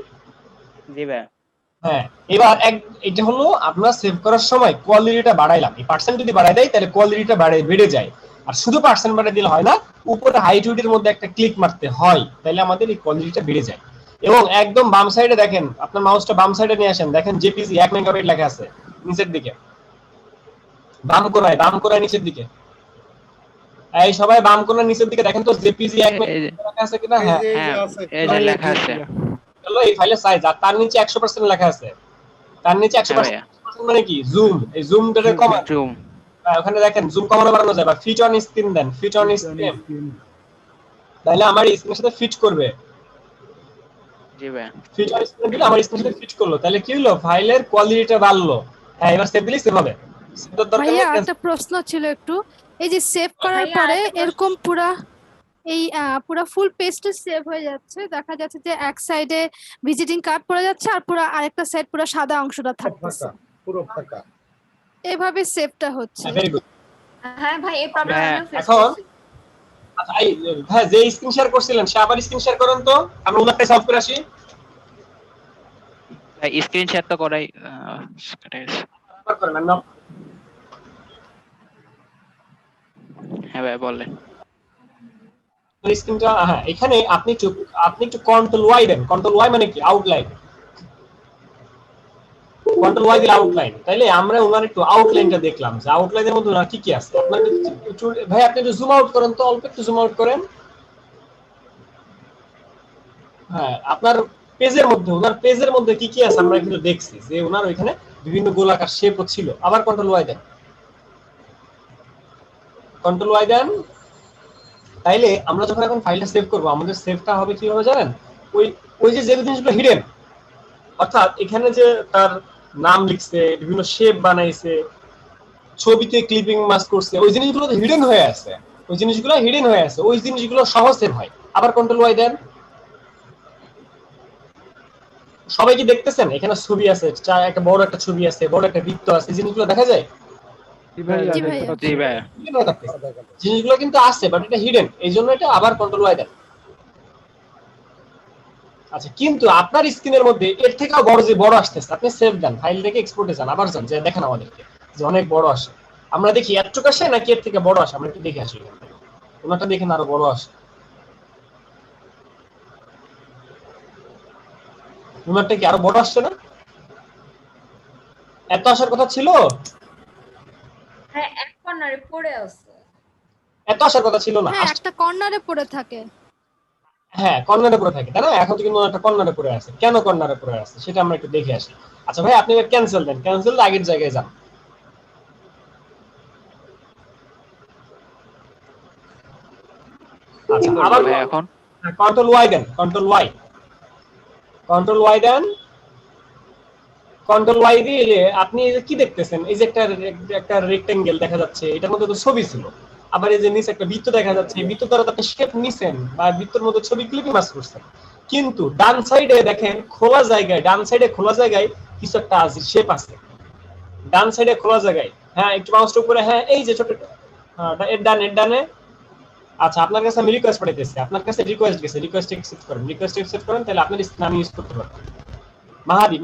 জি ভাই। হ্যাঁ, এবার এটা হলো আপনার সেভ করার সময় কোয়ালিটিটা বাড়াইলাম। এই পার্সেন্ট যদি বাড়াই দেয় তাহলে কোয়ালিটিটা বেড়ে যায়। আর শুধু পার্সেন্ট বাড়াই দিলে হয় না, উপরে হাইট উইডের মধ্যে একটা ক্লিক মারতে হয়, তাহলে আমাদের এই কোয়ালিটিটা বেড়ে যায়। এবং একদম বাম সাইডে দেখেন, আপনার মাউসটা বাম সাইডে নিয়ে আসেন, দেখেন জেপিজি 1 মেগাবাইট লেখা আছে নিচের দিকে, বাম কোণায় নিচের দিকে। এই সবাই বাম কোণার নিচের দিকে দেখেন তো জেপিজি 1 মেগাবাইট লেখা আছে কিনা? হ্যাঁ এই যে লেখা আছে, হলো এই ফাইলের সাইজ। আর তার নিচে 100% লেখা আছে, তার নিচে 100% মানে কি? জুম। এই জুমটাকে কমান, জুম ওখানে দেখেন জুম কমানো বাড়ানো যায়। বা ফিট অন স্ক্রিন দেন, ফিট অন স্ক্রিন, তাহলে আমার স্ক্রিনের সাথে ফিট করবে। জি ভাই। ফিট অন স্ক্রিন দিলে আমার স্ক্রিনের সাথে ফিট করলো, তাহলে কি হলো? ফাইলের কোয়ালিটিটা বাড়লো। হ্যাঁ, এবার সেভ দিলেই সেভ হবে। ভাইয়া একটা প্রশ্ন ছিল একটু, এই যে সেভ করার পরে এরকম পুরা ফুল পেজটা সেভ হয়ে যাচ্ছে, দেখা যাচ্ছে যে এক সাইডে ভিজিটিং কার্ড পড়ে যাচ্ছে আর পুরো আরেকটা সাইড পুরো সাদা অংশটা থাকতেছে, পুরো ফাঁকা, এভাবে সেভটা হচ্ছে। Very good. হ্যাঁ ভাই, এই প্রবলেম আমি ফেস এখন করছি। আচ্ছা হ্যাঁ, যে স্ক্রিন শেয়ার করছিলেন সে আবার স্ক্রিন শেয়ার করেন তো, আমরা ওনারটা সলভ করে আসি। স্ক্রিন শেয়ার তো করাই করেন না? হ্যাঁ ভাই বলেন। স্ক্রিনটা হ্যাঁ, এখানে আপনি একটু কন্ট্রোল ওয়াই দেন। কন্ট্রোল ওয়াই মানে কি? আউটলাইন। কন্ট্রোল ওয়াই দিলে আউটলাইন। তাইলে আমরা ওনার একটু আউটলাইনটা দেখলাম, যে আউটলাইনের মধ্যে ওনার কি কি আছে। আপনার একটু ভাই আপনি একটু জুম আউট করেন তো, অল্প একটু জুম আউট করেন। হ্যাঁ, আপনার ওনার পেজের মধ্যে কি কি আছে আমরা কিন্তু দেখছি, যে ওনার ওইখানে বিভিন্ন গোলাকার শেপও ছিল। আবার কন্ট্রোল ওয়াই দেন, কন্ট্রোল ওয়াই দেন। তাইলে আমরা যখন এখন ফাইলটা সেভ করব, আমাদের সেভটা হবে কিভাবে জানেন? ওই যে জিনিসগুলো হিডেন, অর্থাৎ এখানে যে তার নাম লিখছে, বিভিন্ন শেপ বানাইছে, ছবিতে ক্লিপিং মাস্ক করছে, ওই জিনিসগুলো হিডেন হয়ে আছে, ওই জিনিসগুলো সহজ সেভ হয়। আবার কন্ট্রোল ওয়াই দেন। সবাই কি দেখতেছেন? এখানে ছবি আছে, একটা বড় একটা ছবি আছে, বড় একটা বৃত্ত আছে, জিনিসগুলো দেখা যায়? জিনিসগুলো কিন্তু আছে, বাট এটা হিডেন, এই জন্য এটা আবার কন্ট্রোল ওয়াই দেন। আচ্ছা, কিন্তু আপনার স্ক্রিনের মধ্যে এর থেকেও বড় আসতেছে, আপনি সেভ দেন, ফাইল থেকে এক্সপোর্টে যান, আবার যান, যে দেখেন আমাদেরকে যে অনেক বড় আসে। আমরা দেখি এতটুক আসে নাকি এর থেকে বড় আসে, আমরা একটু দেখে আসি। ওনারটা দেখেন আরো বড় আসে, ওনারটা কি আরো বড় আসছে না? এত আসার কথা ছিল? হ্যাঁ, এক কর্নারে পড়ে আছে। এত আসার কথা ছিল না, হ্যাঁ, একটা কর্নারে পড়ে থাকে। হ্যাঁ, কর্নারে পড়ে থাকে, তাই না? এখন কিন্তু একটা কর্নারে পড়ে আছে। কেন কর্নারে পড়ে আছে সেটা আমরা একটু দেখে আসি। আচ্ছা ভাই, আপনি ক্যান্সেল দেন, ক্যান্সেল আগের জায়গায় যান। আচ্ছা, আবার এখন কন্ট্রোল ওয়াই দেন, কন্ট্রোল ওয়াই দেন। কন্ট্রোল ওয়াই দিয়ে আপনি কি দেখতেছেন? এই যে একটা রেক্টেঙ্গেল দেখা যাচ্ছে, এটার মধ্যে তো ছবি ছিল। আবার এই যে নিচে একটা বৃত্ত দেখা যাচ্ছে, এই বৃত্ত দ্বারা আপনি শেপ নিছেন বা বৃত্তের মধ্যে ছবি ক্লিপিং মাস্ক করছেন। কিন্তু ডান সাইডে দেখেন খোলা জায়গায়, কিছু একটা আছে, শেপ আছে ডান সাইডে খোলা জায়গায়। হ্যাঁ, একটু মাউসটা উপরে, হ্যাঁ এই যে ছোট এর ডানে। আচ্ছা, আপনার কাছে আমি রিকোয়েস্ট পাঠাইতেছি, আপনার কাছে রিকোয়েস্ট গেছে, রিকোয়েস্ট অ্যাকসেপ্ট করেন, তাহলে আপনার নাম ইউজ করতে পারবেন।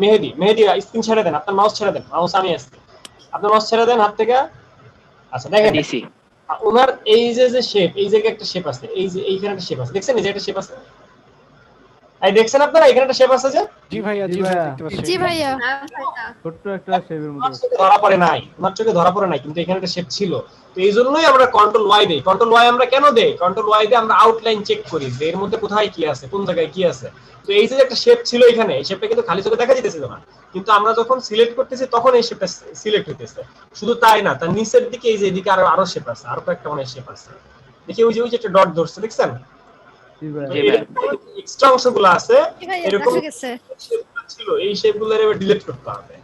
মেহেদি স্ক্রিন ছেড়ে দেন, আপনার মাউস ছেড়ে দেন, মাউস আমি আসছি, আপনার মাউস ছেড়ে দেন হাত থেকে। আচ্ছা দেখেন ওনার এই যে শেপ, এই জায়গায় একটা শেপ আছে, এই যে এইখানে একটা শেপ আছে, দেখছেন? এই যে একটা শেপ আছে, এই দেখছেন আপনারা এখানে একটা শেপ আছে যে? জি ভাইয়া, জি ভাইয়া। ছোট্ট একটা শেপের মধ্যে ধরা পড়ে নাই, ওনার চোখে ধরা পড়ে নাই, কিন্তু এখানে একটা শেপ ছিল। তো এই জন্যই আমরা কন্ট্রোল ওয়াই দেই। কন্ট্রোল ওয়াই আমরা কেন দেই? কন্ট্রোল ওয়াই দিয়ে আমরা আউটলাইন চেক করি যে এর মধ্যে কোথায় কি আছে, কোন জায়গায় কি আছে। তো এই যে একটা শেপ ছিল এখানে, এই শেপটা কিন্তু খালি চোখে দেখা যেতেছিল না, কিন্তু আমরা যখন সিলেক্ট করতেছি তখন এই শেপটা সিলেক্ট হইতেছে। শুধু তাই না, তার নিচের দিকে এই যে এদিকে আরো শেপ আছে, আরো কয়েকটা অনেক শেপ আছে। দেখি ওই যে একটা ডট ধরছে, দেখছেন? এক্সট্রা অংশগুলো আছে ভাই এরকম দেখা গেছে ছিল, এই শেপগুলো এবার ডিলিট করতে হবে।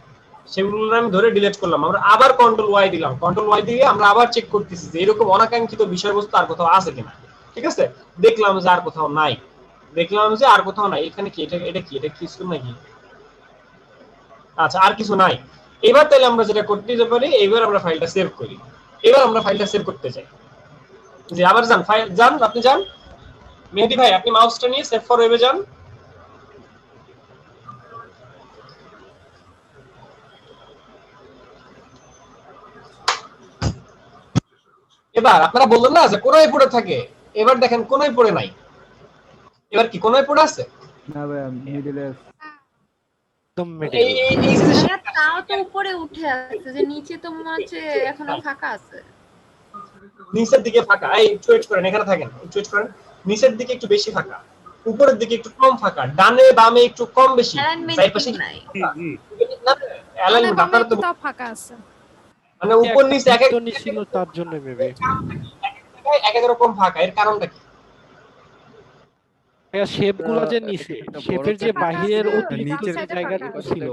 সেগুলো আমি ধরে ডিলিট করলাম, আমরা আবার কন্ট্রোল ওয়াই দিলাম, কন্ট্রোল ওয়াই দিয়ে আমরা আবার চেক করতেছি যে এরকম অনাকাঙ্ক্ষিত বিষয়বস্তু আর কোথাও আছে কিনা। ঠিক আছে, দেখলাম যে আর কোথাও নাই, এখানে কি এটা কিছু নাকি? আচ্ছা, আর কিছু নাই। এবার তাহলে আমরা যেটা করতে পারি, এবার আমরা ফাইলটা সেভ করি। এবার আমরা ফাইলটা সেভ করতে চাই, যে আবার যান, ফাইল যান, আপনি যান মেহেদী ভাই, আপনি মাউসটা নিয়ে সেভ ফর ওয়েবে যান। এবার আপনারা বললেন না যে কোনায় পড়ে থাকে, এবার দেখেন কোনায় পড়ে নাই। এবার কি কোনায় পড়ে আছে? না ভাই, মিডলে তাও তো উপরে উঠে আছে, যে নিচে তো মনে হচ্ছে এখনো ফাঁকা আছে। নিচের দিকে ফাঁকা, এই একটু ওয়েট করেন, এখানে থাকেন, একটু ওয়েট করেন। নিচের দিকে একটু বেশি ফাঁকা, উপরের দিকে একটু কম ফাঁকা, ডানে বামে একটু কম বেশি। চারপাশে নাই অ্যালাইনমেন্ট আপনারা তো ফাঁকা আছে, মানে উপর নিচে এক এক ছিল, তার জন্য মেবি এক এক রকম ফাঁকা। এর কারণটা কি? শেপগুলো যে নিচে, শেপের যে বাহিরের নিচের জায়গাটা ছিল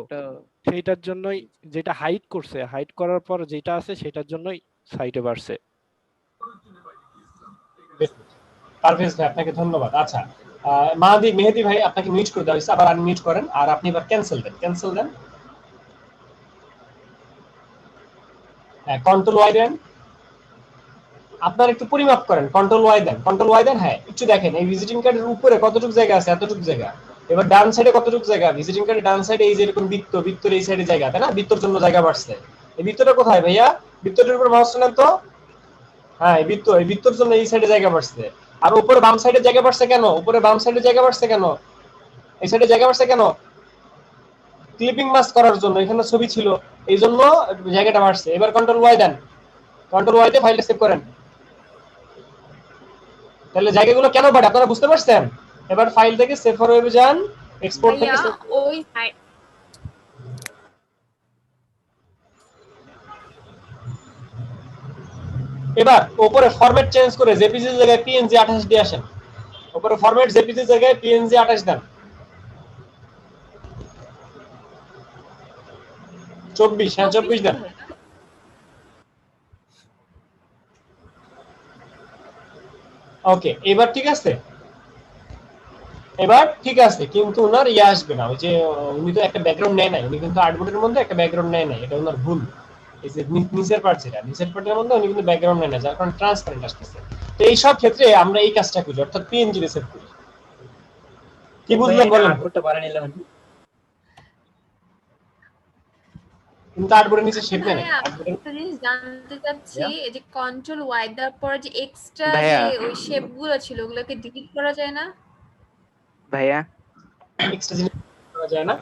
সেইটার জন্যই, যেটা হাইড করছে, হাইড করার পর যেটা আছে সেটার জন্যই সাইডে বাড়ছে। পারভেজ ভাই আপনাকে ধন্যবাদ। আচ্ছা, মেহেদী ভাই আপনাকে মিউট করে দেওয়া হয়েছে, আবার আনমিউট করেন, আর আপনি এবার ক্যান্সেল দেন। হ্যাঁ, কন্ট্রোল ওয়াই দেন। আপনারা একটু পরিমাপ করেন, কন্ট্রোল ওয়াই দেন। হ্যাঁ, একটু দেখেন এই ভিজিটিং কার্ডের উপরে কতটুকু জায়গা আছে, এতটুকু জায়গা। এবার ডান সাইডে কতটুকু জায়গা, ভিজিটিং কার্ডের ডান সাইডে এই যে এরকম বৃত্তর এই সাইডে জায়গা, তাই না? বৃত্তর জন্য জায়গা বাড়ছে। এই বৃত্তটা কোথায় ভাইয়া? বৃত্তটার উপর মাউস টানেন তো। হ্যাঁ, এই বৃত্তর জন্য এই সাইডে জায়গা বাড়ছে। আর উপরে বাম সাইডে জায়গা বাড়ছে কেন? এই সাইডে জায়গা বাড়ছে কেন? ক্লিপিং মাস্ক করার জন্য, এখানে ছবি ছিল এই জন্য জায়গাটা বাড়ছে। এবার কন্ট্রোল ওয়াই দেন, কন্ট্রোল ওয়াই দিয়ে ফাইলটা সেভ করেন। তাহলে জায়গাগুলো কেন বাড়ে আপনারা বুঝতে পারছেন? এবার ফাইল থেকে সেভ ফর ওয়েবে যান, এক্সপোর্ট থেকে ওই সাইড এবার উপরে ফরম্যাট চেঞ্জ করে জেপিজি এর জায়গায় পিএনজি 28 দিয়ে আসেন। উপরে ফরম্যাট জেপিজি এর জায়গায় পিএনজি 28 দেন। 24, হ্যাঁ 24 দেন। ওকে, এবার ঠিক আছে, কিন্তু ওনার আসবে না। ওই যে উনি তো একটা ব্যাকগ্রাউন্ড নেয় নাই, উনি কিন্তু আর্টবোর্ডের মধ্যে একটা ব্যাকগ্রাউন্ড নেয় নাই, এটা ওনার ভুল। এই যে নিচের পার্টের মধ্যে উনি কিন্তু ব্যাকগ্রাউন্ড নেয় না, যার কারণে ট্রান্সপারেন্ট আসতেছে। তো এই সব ক্ষেত্রে আমরা এই কাজটা করি, অর্থাৎ পিএনজি রে সেভ করি। কি বুঝলেন বলেন? আর্টবোর্ডটা বাড়া নিলাম কিন্তু আর্টবোর্ডের নিচে শেপ নেই। একটা জিনিস জানতে চাচ্ছি, এই যে কন্ট্রোল ওয়াই দেওয়ার পর যে এক্সট্রা যে ওই শেপগুলো ছিল, ওগুলোকে ডিলিট করা যায় না ভাইয়া? এক্সট্রা জিনিস করা যায় না।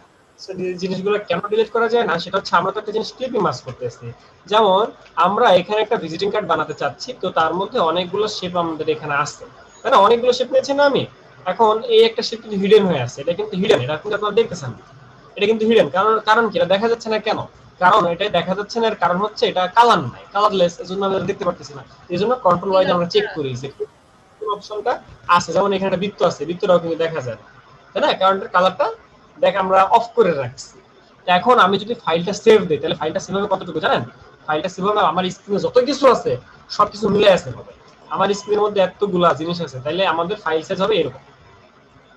জিনিসগুলো কেন ডিলিট করা যায় না, সেটা হচ্ছে আমরা তো একটা জিনিস ক্লিপিং মাস্ক করতেছি। যেমন আমরা এখানে একটা ভিজিটিং কার্ড বানাতে চাচ্ছি, তো তার মধ্যে অনেকগুলো শেপ আমাদের এখানে আছে, তাই না? অনেকগুলো শেপ নিয়েছি না আমি। এখন এই একটা শেপ কিন্তু হিডেন হয়ে আছে, এটা কিন্তু হিডেন, এটা কিন্তু আপনারা দেখতেছেন, এটা কিন্তু হিডেন। কারণ কি এটা দেখা যাচ্ছে না কেন? কারণ এটা দেখা যাচ্ছে না, এর কারণ হচ্ছে এটা কালার নাই, কালারলেস, এজন্য আমরা দেখতে পারতেছি না। এজন্য কন্ট্রোল ওয়াই আমরা চেক করি যে কোন অপশনটা আছে। যেমন এখানে একটা বৃত্ত আছে, বৃত্তটাও কিন্তু দেখা যায় না, তাই না? কারণ কালারটা দেখ আমরা অফ করে রাখছি। এখন আমি যদি ফাইলটা সেভ দেই, তাহলে ফাইলটা সেভ হবে কতটুকু জানেন? ফাইলটা সেভ হবে আমার স্ক্রিনে যত কিছু আছে সবকিছু মিলে আছে হবে। আমার স্ক্রিনের মধ্যে এতগুলা জিনিস আছে, তাহলে আমাদের ফাইল সাইজ হবে এরকম।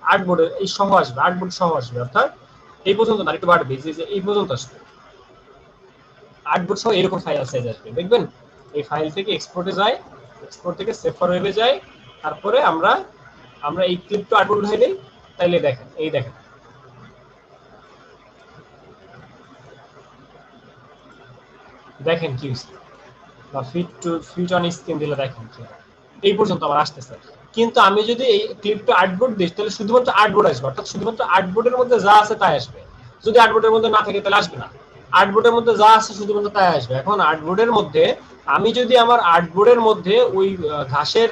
আর্টবোর্ডে এই সহ আসবে, আর্টবোর্ড সহ আসবে, অর্থাৎ এই পর্যন্ত না, একটু বাড়বে, যে এই পর্যন্ত আসবে আর্টবোর্ড সহ এরকম ফাইল সাইজ আসবে। দেখবেন এই ফাইল থেকে এক্সপোর্টে যায়, এক্সপোর্ট থেকে সেভ ফর ওয়েবে যায়, তারপরে আমরা এই ক্লিপটা আর্টবোর্ড উঠাই দেই, তাইলে দেখেন এই দেখেন কি হচ্ছে, বা ফিট অন স্ক্রিন দিলে দেখেন কি এই পর্যন্ত আবার আসতেছে। কিন্তু আমি যদি এই ক্লিপটা আর্টবোর্ড দিই, তাহলে শুধুমাত্র আর্টবোর্ড আসবে, অর্থাৎ শুধুমাত্র আর্টবোর্ডের মধ্যে যা আছে তাই আসবে। যদি আর্টবোর্ডের মধ্যে না থাকে তাহলে আসবে না। আর্টবোর্ডের মধ্যে যা আছে শুধুমাত্র তাই আসবে। এখন আর্টবোর্ডের মধ্যে আমি যদি আমার আর্টবোর্ডের মধ্যে ওই ঘাসের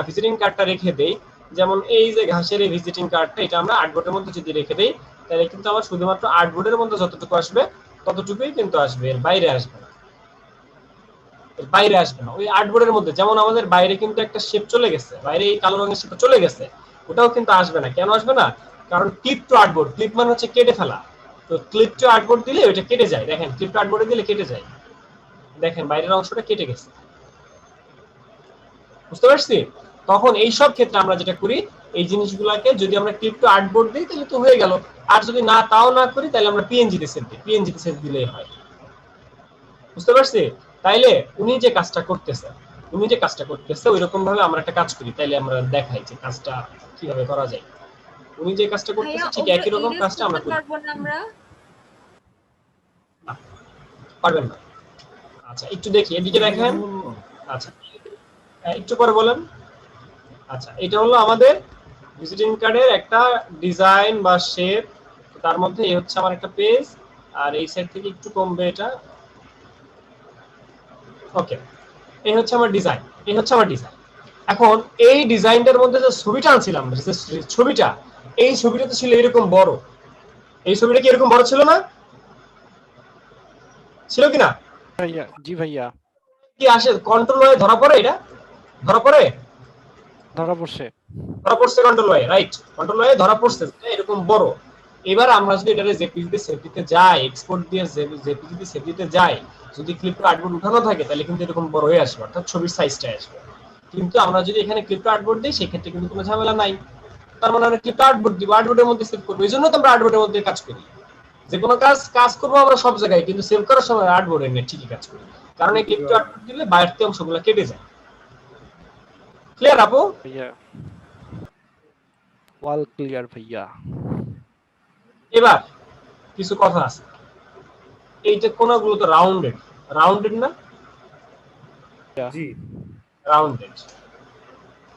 ভিজিটিং কার্ডটা রেখে দেই, যেমন এই যে ঘাসের এই ভিজিটিং কার্ডটা, এটা আমরা আর্টবোর্ডের মধ্যে যদি রেখে দেই, তাহলে কিন্তু আমার শুধুমাত্র আর্টবোর্ডের মধ্যে যতটুকু আসবে ততটুকুই কিন্তু আসবে, এর বাইরে আসবে না। ওই আর্টবোর্ডের মধ্যে যেমন আমাদের বাইরে কিন্তু একটা শেপ চলে গেছে, বাইরে এই কালো রঙের শেপ চলে গেছে, ওটাও কিন্তু আসবে না। কেন আসবে না? কারণ ক্লিপ টু আর্টবোর্ড, ক্লিপ মানে হচ্ছে কেটে ফেলা। তো ক্লিপ টু আর্টবোর্ড দিলে ওটা কেটে যায়। দেখেন ক্লিপ টু আর্টবোর্ডে দিলে কেটে যায়, দেখেন বাইরের অংশটা কেটে গেছে। বুঝতে পারছি? তখন এই সব ক্ষেত্রে আমরা যেটা করি, এই জিনিসগুলোকে যদি আমরা ক্লিপ টু আর্টবোর্ড দিই তাহলে তো হয়ে গেল। আর যদি না তাও না করি তাহলে আমরা পিএনজিতে সেভ দিই, পিএনজিতে সেভ দিলেই হয়। বুঝতে পারছি? তাইলে উনি যে কাজটা করতেছে ওইরকম ভাবে আমরা একটা কাজ করি, তাইলে আমরা দেখাই যে কাজটা কিভাবে করা যায়। উনি যে কাজটা করতেছে ঠিক একই রকম কাজটা আমরা করি। পারবো না আমরা? পারবেন না? আচ্ছা একটু দেখি এদিকে দেখেন। আচ্ছা একটু পরে বলেন। আচ্ছা এটা হলো আমাদের ভিজিটিং কার্ডের একটা ডিজাইন বা শেপ। তার মধ্যে এই হচ্ছে আমার একটা পেজ, আর এই সাইড থেকে একটু কমবে এটা। ওকে, এই হচ্ছে আমার ডিজাইন, এই হচ্ছে আমার ডিজাইন। এখন এই ডিজাইনটার মধ্যে যে ছবিটা আনছিলাম, ছবিটা, এই ছবিটা তো ছিল এরকম বড়। এই ছবিটা কি এরকম বড় ছিল না? ছিল কি না ভাইয়া? জি ভাইয়া। কি আসে কন্ট্রোল ওয়ে ধরা পড়ে? এটা ধরা পড়ে? ধরা পড়ছে। ধরা পড়ছে control way, right? Control way ধরা পড়ছে এরকম বড়। এবার আমরা যদি এটারে জেপিজিতে সেভ দিতে যাই, এক্সপোর্ট দিয়ে জেপিজিতে সেভ দিতে যাই, যদি ক্লিপ টু আর্টবোর্ড উঠানো থাকে তাহলে কিন্তু এরকম বড় হয়ে আসবে, অর্থাৎ ছবির সাইজটা আসবে। কিন্তু আমরা যদি এখানে ক্লিপ টু আর্টবোর্ড দিই সেক্ষেত্রে কিন্তু কোনো ঝামেলা নাই। তার মানে আমরা ক্লিপ টু আর্টবোর্ড দিব, আর্টবোর্ডের মধ্যে সেভ করব। এইজন্য তো আমরা আর্টবোর্ডের মধ্যে কাজ করি। যে কোনো কাজ করবো আমরা সব জায়গায়, কিন্তু সেভ করার সময় আর্টবোর্ডের নিয়ে ঠিকই কাজ করি, কারণ এই ক্লিপ টু আর্টবোর্ড দিলে বাড়তি অংশগুলো কেটে যায়। ক্লিয়ার আপু? ভাইয়া ওয়াল ক্লিয়ার ভাইয়া। এবার কিছু কথা আছে। এইটা কোণগুলো তো রাউন্ডেড, রাউন্ডেড না? জি রাউন্ডেড।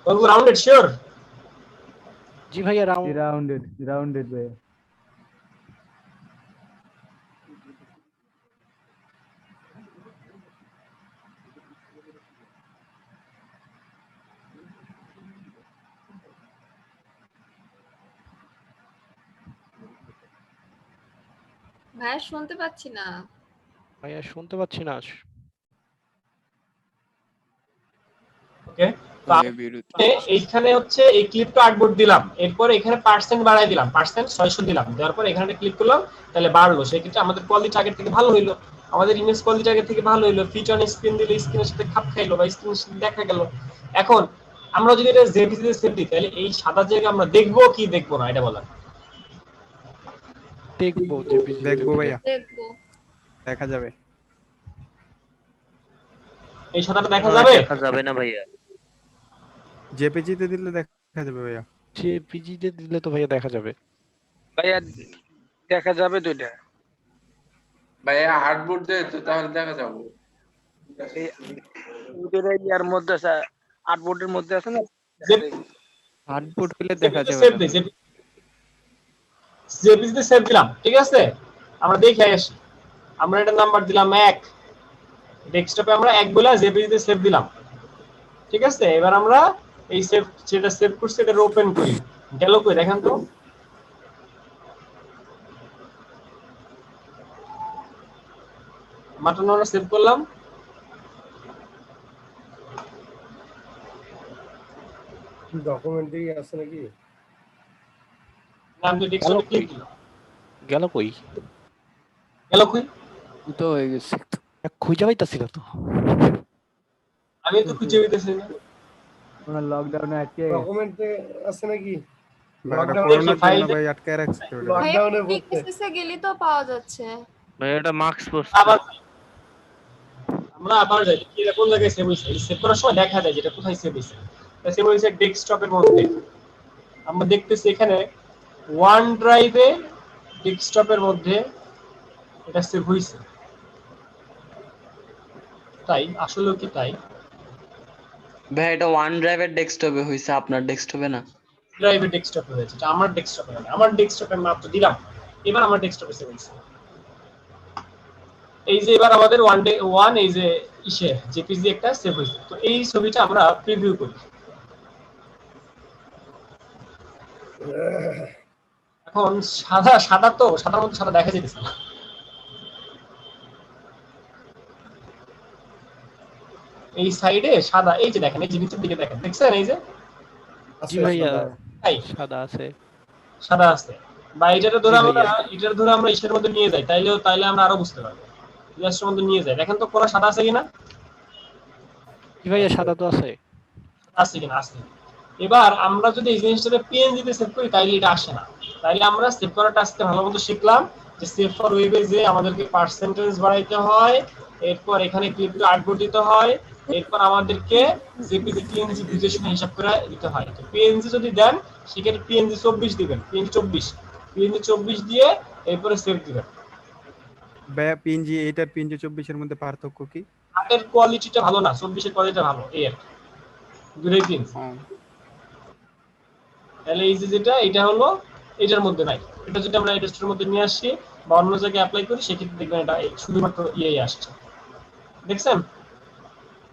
কোণগুলো রাউন্ডেড শিওর? জি ভাইয়া রাউন্ডেড ভাই। ভাইয়া শুনতে পাচ্ছি না। ভাইয়া শুনতে পাচ্ছি না। ওকে, এইখানে হচ্ছে এই ক্লিপ টু আর্টবোর্ড দিলাম, এরপর এখানে পার্সেন্ট বাড়াই দিলাম, পার্সেন্ট 600 দিলাম, দেওয়ার পর এখানে ক্লিক করলাম, তাহলে বাড়লো। সেক্ষেত্রে আমাদের কোয়ালিটি আগের থেকে ভালো হইলো, আমাদের ইমেজ কোয়ালিটি আগের থেকে ভালো হইলো। ফিট অন স্ক্রিন দিলে স্ক্রিনের সাথে খাপ খাইলো বা স্ক্রিনের সাথে দেখা গেল। এখন আমরা যদি এটা জেপিজিতে সেভ দিই তাহলে এই সাদা জায়গা আমরা দেখবো কি দেখবো না এটা বলেন? দেখবো ভাইয়া, দেখবো। দেখা যাবে। এই সাদাটা দেখা যাবে? দেখা যাবে না ভাইয়া। জেপিজিতে দিলে দেখা যাবে ভাইয়া। জেপিজিতে দিলে তো ভাইয়া দেখা যাবে। ভাইয়া দেখা যাবে দুইটা। ভাইয়া হার্ডবোর্ড দিয়ে তো তাহলে দেখা যাবে। ওদের ইয়ার মধ্যে আছে, আর্টবোর্ডের মধ্যে আছে না? হার্ডবোর্ড হলে দেখা যাবে। সেভ দিই, জেপিজিতে সেভ দিলাম, ঠিক আছে? আমরা দেখে আসি। আমরা এটা নাম্বার দিলাম 1, ডেস্কটপে আমরা 1 বলে জেপিজিতে সেভ দিলাম, ঠিক আছে? এবার আমরা এই সেভ যেটা সেভ করছি এটা ওপেন করি। গেল কই দেখেন তো? মাটন আমরা সেভ করলাম, ডকুমেন্টে আছে নাকি? নাম তো ডেস্কটপে ক্লিক দিলাম। গেল কই? গেল কই? তো হয়ে গেছে। খুঁজে পাইতাছিল তো। আমি তো খুঁজে পেতেছি না। আপনার লকডাউনে আটকে ডকুমেন্টে আছে নাকি? করোনার জন্য ভাই আটকায় রাখছে ওটা। লকডাউনে পড়তে পিএসএসে গেলে তো পাওয়া যাচ্ছে। ভাই এটা মাস্ক পরছে। আবার আমরা আবার যাই, কি কোন জায়গায় সেভ হইছে? সেভ করার সময় দেখা যায় যেটা কোথায় সেভ হইছে। এটা সেভ হইছে ডেস্কটপের মধ্যে। আমরা দেখতেছি এখানে ওয়ান ড্রাইভে ডেস্কটপের মধ্যে এটা সেভ হইছে। তাই আসলে কি তাই? ভাই এটা ওয়ান ড্রাইভের ডেস্কটপে হইছে, আপনার ডেস্কটপে না। ড্রাইভে ডেস্কটপে হয়েছে, এটা আমার ডেস্কটপে না। আমার ডেস্কটপে মাত্র দিলাম, এবার আমার ডেস্কটপে সেভ হইছে। এই যে এবার আমাদের ওয়ান এই যে ইসে জেপিজি একটা সেভ হইছে। তো এই ছবিটা আমরা প্রিভিউ করি। এখন সাদা তো সাদার মধ্যে সাদা দেখা যাইতেছে না। এই সাইডে সাদা, এই যে দেখেন, এই যে নিচের দিকে দেখেন, দেখছেন? এই যে জি ভাইয়া সাদা আছে সাদা আছে বা এটার ধরে জি আমরা ভাইয়া। এটার ধরে আমরা ইসের মধ্যে নিয়ে যাই, তাইলে আমরা আরো বুঝতে পারবো। ইলাস্টের মধ্যে নিয়ে যাই, দেখেন তো কোরা সাদা আছে কিনা, জি ভাইয়া সাদা তো আছে। আছে কিনা, আছে। এবার আমরা যদি এই জিনিসটাকে পিএনজি তে সেভ করি তাইলে এটা আসে না। তাইলে আমরা সেভ করাটা আজকে ভালো মতো শিখলাম যে সেভ ফর ওয়েবে যে আমাদেরকে পার্সেন্টেজ বাড়াইতে হয়, এরপর এখানে ক্লিপ টু আর্টবোর্ড দিতে হয়, এরপর আমাদেরকে জেপিজি পিএনজি বুঝে হিসাব করে দিতে হয়। তো পিএনজি যদি দেন সেক্ষেত্রে পিএনজি 24 দিবেন, পিএনজি 24 দিয়ে এরপরে সেভ দিবেন। ভাইয়া পিএনজি এটার পিএনজি 24 এর মধ্যে পার্থক্য কি? আটের কোয়ালিটিটা ভালো না, 24 এর কোয়ালিটিটা ভালো, এই আর কি। দুটোই পিএনজি। তাহলে এই যে যেটা এটা হলো এটার মধ্যে নাই, এটা যদি আমরা এটার মধ্যে নিয়ে আসি বা অন্য জায়গায় অ্যাপ্লাই করি সেক্ষেত্রে দেখবেন এটা শুধুমাত্র ইয়ে আসছে, দেখছেন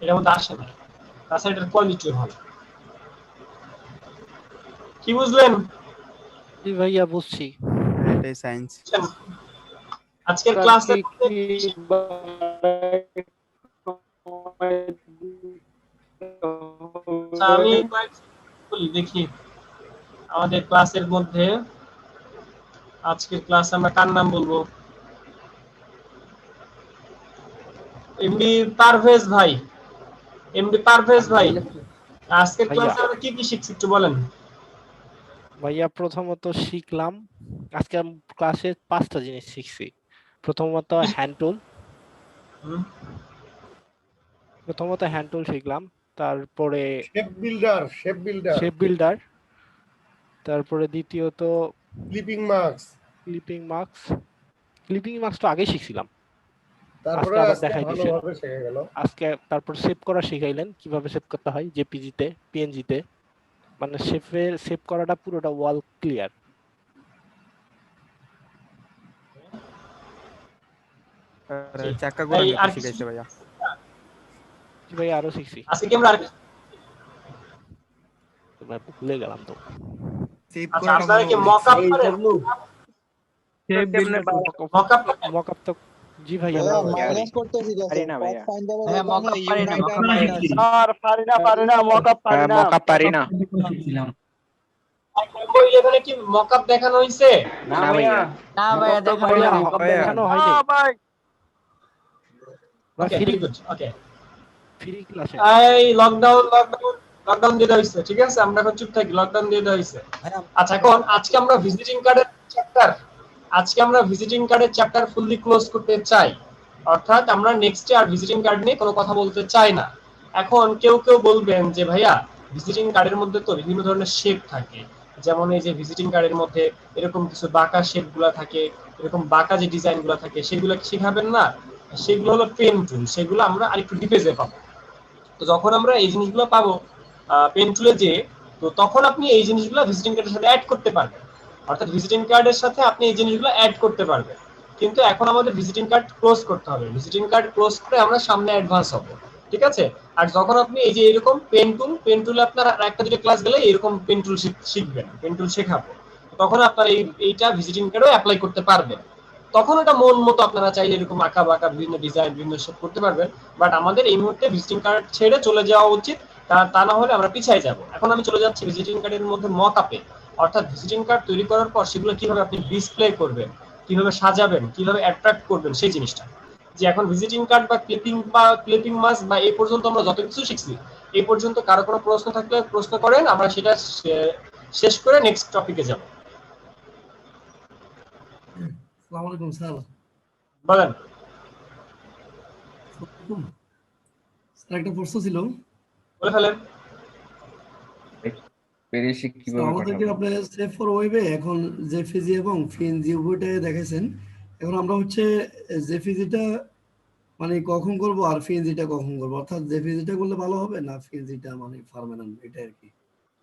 এটার মধ্যে আসে না। তাছাড়া এটার কোয়ালিটি ভালো। কি বুঝলেন? জি ভাইয়া বুঝছি। এটাই সায়েন্স। আজকের ক্লাসে আমি বলি দেখি আমাদের ক্লাসের মধ্যে আজকের ক্লাস আমরা কার নাম বলবো? এমডি পারভেজ ভাই, এমডি পারভেজ ভাই আজকের ক্লাসে আমরা কি কি শিখছি একটু বলেন। ভাইয়া প্রথমত শিখলাম আজকে ক্লাসে 5টা জিনিস শিখছি। প্রথমত হ্যান্ড টুল শিখলাম, তারপরে শেপ বিল্ডার, তারপরে দ্বিতীয়ত ক্লিপিং মার্কস তো আগে শিখছিলাম, তারপরে আবার আজকে দেখাই দিয়েছেন ভালোভাবে শেখা গেল। আজকে। তারপর সেভ করা শিখাইলেন, কিভাবে সেভ করতে হয় জেপিজিতে, পিএনজিতে, মানে সেভ করাটা পুরোটা ওয়াল ক্লিয়ার। চাকা ঘোরানো শিখাইছে ভাইয়া। জি ভাই আরো শিখছি। আজকে কি আমরা ভুলে গেলাম তো। আচ্ছা আপনারা কি মকআপ করেন? মকআপ তো জি ভাইয়া মাইনাস করতেছি পারি না ভাইয়া। হ্যাঁ মকআপ পারি না, স্যার পারি না মকআপ পারি না। মকআপ পারি না। এখানে কি মকআপ দেখানো হইছে? না ভাইয়া। না ভাইয়া দেখানো হয়নি ভাই। ওকে ফ্রি ক্লাসে এই লকডাউন দিয়ে দেওয়া হয়েছে, ঠিক আছে আমরা এখন চুপ থাকি, লকডাউন দিয়ে দেওয়া হয়েছে। আচ্ছা এখন আজকে আমরা ভিজিটিং কার্ডের চ্যাপ্টার ফুললি ক্লোজ করতে চাই, অর্থাৎ আমরা নেক্সটে আর ভিজিটিং কার্ড নিয়ে কোনো কথা বলতে চাই না। এখন কেউ বলবেন যে ভাইয়া ভিজিটিং কার্ডের মধ্যে তো বিভিন্ন ধরনের শেপ থাকে, যেমন এই যে ভিজিটিং কার্ডের মধ্যে এরকম কিছু বাঁকা শেপ গুলা থাকে, এরকম বাঁকা যে ডিজাইন গুলা থাকে সেগুলো কি শেখাবেন না? সেগুলো হলো পেন টুল, সেগুলো আমরা আরেকটু ডিপেজে পাবো। তো যখন আমরা এই জিনিসগুলো পাবো পেন টুলে যে, তো তখন আপনি এই জিনিসগুলো ভিজিটিং কার্ডের সাথে অ্যাড করতে পারবেন, অর্থাৎ ভিজিটিং কার্ডের সাথে আপনি এই জিনিসগুলো অ্যাড করতে পারবেন। কিন্তু এখন আমাদের ভিজিটিং কার্ড ক্লোজ করতে হবে, ভিজিটিং কার্ড ক্লোজ করে আমরা সামনে অ্যাডভান্স হব, ঠিক আছে? আর যখন আপনি এই যে এরকম পেন টুল আপনার একটা দুটো ক্লাস গেলে এরকম পেন টুল শিখবেন, পেন টুল শেখাবো, তখন আপনারা এইটা ভিজিটিং কার্ডও অ্যাপ্লাই করতে পারবেন। তখন এটা মন মতো আপনারা চাইলে এরকম আঁকা বাঁকা বিভিন্ন ডিজাইন বিভিন্ন শেপ করতে পারবেন। বাট আমাদের এই মুহূর্তে ভিজিটিং কার্ড ছেড়ে চলে যাওয়া উচিত, তা না হলে আমরা পিছিয়ে যাব। এখন আমি চলে যাচ্ছি ভিজিটিং কার্ডের মধ্যে মকআপে, অর্থাৎ ভিজিটিং কার্ড তৈরি করার পর সেগুলো কিভাবে আপনি ডিসপ্লে করবেন, কিভাবে সাজাবেন, কিভাবে অ্যাট্রাক্ট করবেন সেই জিনিসটা। যে এখন ভিজিটিং কার্ড বা ক্লিপিং মাস্ক বা এই পর্যন্ত আমরা যত কিছু শিখছি, এই পর্যন্ত কারো কোনো প্রশ্ন থাকলে প্রশ্ন করেন, আমরা সেটা শেষ করে নেক্সট টপিকে যাব। আসসালামু আলাইকুম স্যার। বলেন। স্যার একটা প্রশ্ন ছিল, বলে ফেলেন। আমাদেরকে আপনি সেভ ফর ওয়েবে এখন জেপিজি এবং পিএনজি উভয়টাই দেখাইছেন। এখন আমরা হচ্ছে জেপিজিটা মানে কখন করব আর পিএনজিটা কখন করব, অর্থাৎ জেপিজিটা করলে ভালো হবে না পিএনজিটা মানে পার্মানেন্ট, এটা আর কি।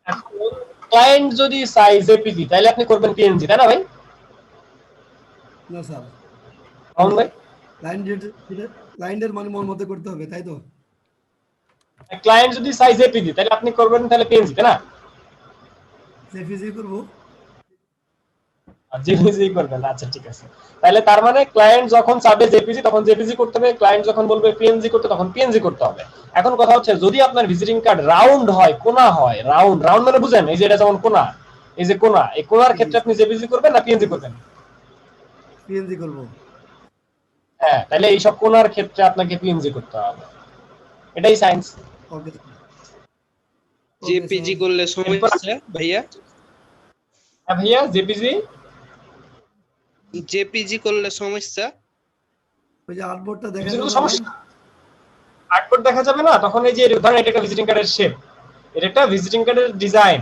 এখন ক্লায়েন্ট যদি চাই জেপিজি তাহলে আপনি করবেন পিএনজি, তাই না ভাই? না স্যার, ভাই ক্লায়েন্টের মানে মন মতো করতে হবে, তাই তো? ক্লায়েন্ট যদি চাই জেপিজি তাহলে আপনি করবেন তাহলে পিএনজি, তাই না? জেপিজি করব। জেপিজি করবেন, আচ্ছা ঠিক আছে। তাহলে তার মানে ক্লায়েন্ট যখন চাবে জেপিজি তখন জেপিজি করতে হবে, ক্লায়েন্ট যখন বলবে পিএনজি করতে তখন পিএনজি করতে হবে। এখন কথা হচ্ছে যদি আপনার ভিজিটিং কার্ড রাউন্ড হয়, কোনা হয়, রাউন্ড মানে বুঝেন এই যে এটা যেমন কোনা, এই যে কোণা, এই কোণার ক্ষেত্রে আপনি জেপিজি করবেন না পিএনজি করবেন? পিএনজি করব। হ্যাঁ, তাহলে এইসব কোণার ক্ষেত্রে আপনাকে পিএনজি করতে হবে, এটাই সায়েন্স। ওকে জেপিজি করলে সমস্যা ভাইয়া? হ্যাঁ ভাইয়া, জেপিজি করলে সমস্যা? ওই যে আর্টবোর্ডটা দেখা জেপিজি যাবে করলে না? সমস্যা, আর্টবোর্ড দেখা যাবে না, তখন এই যে ধরেন এটা একটা ভিজিটিং কার্ডের শেপ, এটা একটা ভিজিটিং কার্ডের ডিজাইন,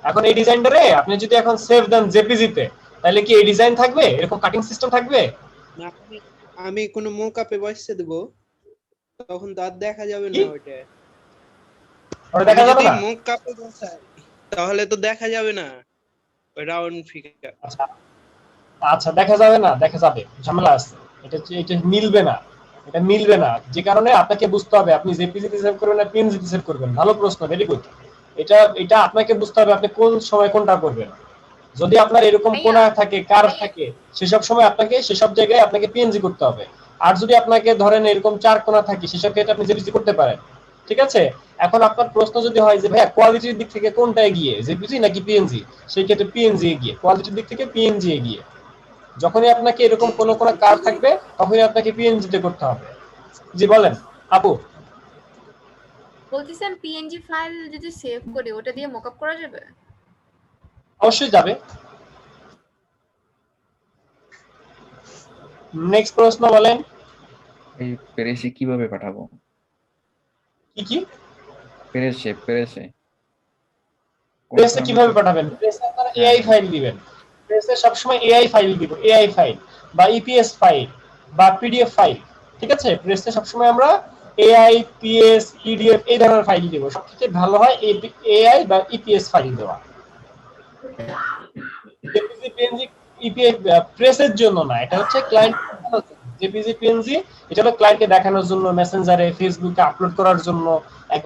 এখন এই ডিজাইনটারে আপনি যদি এখন সেভ দেন জেপিজিতে, তাহলে কি এই ডিজাইন থাকবে, এরকম কাটিং সিস্টেম থাকবে? না, আমি কোনো মোকআপে বসিয়ে দেব, তখন তো আর দেখা যাবে না ওইটা। ওটা দেখা যাবে না? মোকআপে বসাই তাহলে তো দেখা যাবে না ওই রাউন্ড ফিগার। আচ্ছা, দেখা যাবে না, দেখা যাবে, ঝামেলা আছে, এটা মিলবে না, এটা মিলবে না, যে কারণে আপনাকে বুঝতে হবে আপনি জেপিজিতে সেভ করবেন না পিএনজিতে সেভ করবেন। ভালো প্রশ্ন, ভেরি গুড। এটা আপনাকে বুঝতে হবে আপনি কোন সময় কোনটা করবেন। যদি আপনার এরকম কোণা থাকে, কার্ভ থাকে, সেসব সময় আপনাকে সেসব জায়গায় আপনাকে পিএনজি করতে হবে। আর যদি আপনাকে ধরেন এরকম চার কোণা থাকে, সেসব ক্ষেত্রে আপনি জেপিজি করতে পারেন। ঠিক আছে, এখন আপনার প্রশ্ন যদি হয় যে ভাইয়া কোয়ালিটির দিক থেকে কোনটা এগিয়ে, জেপিজি নাকি পিএনজি, সেই ক্ষেত্রে পিএনজি এগিয়ে, কোয়ালিটির দিক থেকে পিএনজি এগিয়ে। যখনই আপনাকে এরকম কোনো কার্ভ থাকবে, তখনই আপনাকে পিএনজি তে করতে হবে। জি বলেন আপু। বলতেছেন পিএনজি ফাইল যদি সেভ করি ওটা দিয়ে মকআপ করা যাবে? অবশ্যই যাবে। নেক্সট প্রশ্ন বলেন। এই পেরেশে কিভাবে পাঠাবো? কি পেরেশে প্রেসে কিভাবে পাঠাবেন? প্রেসে আপনারা এআই ফাইল দিবেন। প্রেসে সবসময় এআই ফাইল দিব, এআই ফাইল বা ইপিএস ফাইল বা পিডিএফ ফাইল। ঠিক আছে, প্রেসে সবসময় আমরা এআই, পিএস, পিডিএফ এই ধরনের ফাইল দিব। সবথেকে ভালো হয় এআই বা ইপিএস ফাইল দেওয়া। জেপিজি, পিএনজি, ইপিএস প্রেসের জন্য না, এটা হচ্ছে ক্লায়েন্ট। জেপিজি, পিএনজি এটা হলো ক্লায়েন্টকে দেখানোর জন্য, মেসেঞ্জারে, ফেসবুকে আপলোড করার জন্য,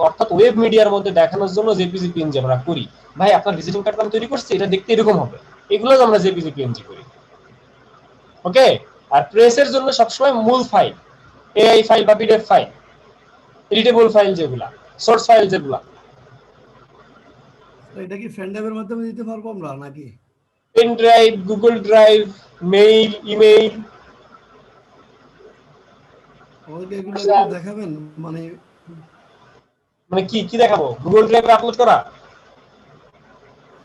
অর্থাৎ ওয়েব মিডিয়ার মধ্যে দেখানোর জন্য জেপিজি, পিএনজি আমরা করি। ভাই আপনার ভিজিটিং কার্ড আমি তৈরি করছি, এটা দেখতে এরকম হবে, এগুলো আমরা জেপিজি, পিএনজি করি। ওকে, আর প্রেসের জন্য সবসময় মূল ফাইল, এআই ফাইল বা পিডিএফ ফাইল, এডিটেবল ফাইল যেগুলা, সোর্স ফাইল যেগুলা। এটা কি ফ্যান ড্রাইভের মাধ্যমে দিতে পারবো আমরা নাকি? Pen drive, Google drive, mail, email. আমাকে এগুলো একটু দেখাবেন, মানে কি দেখাবো? গুগল ড্রাইভে আপলোড করা?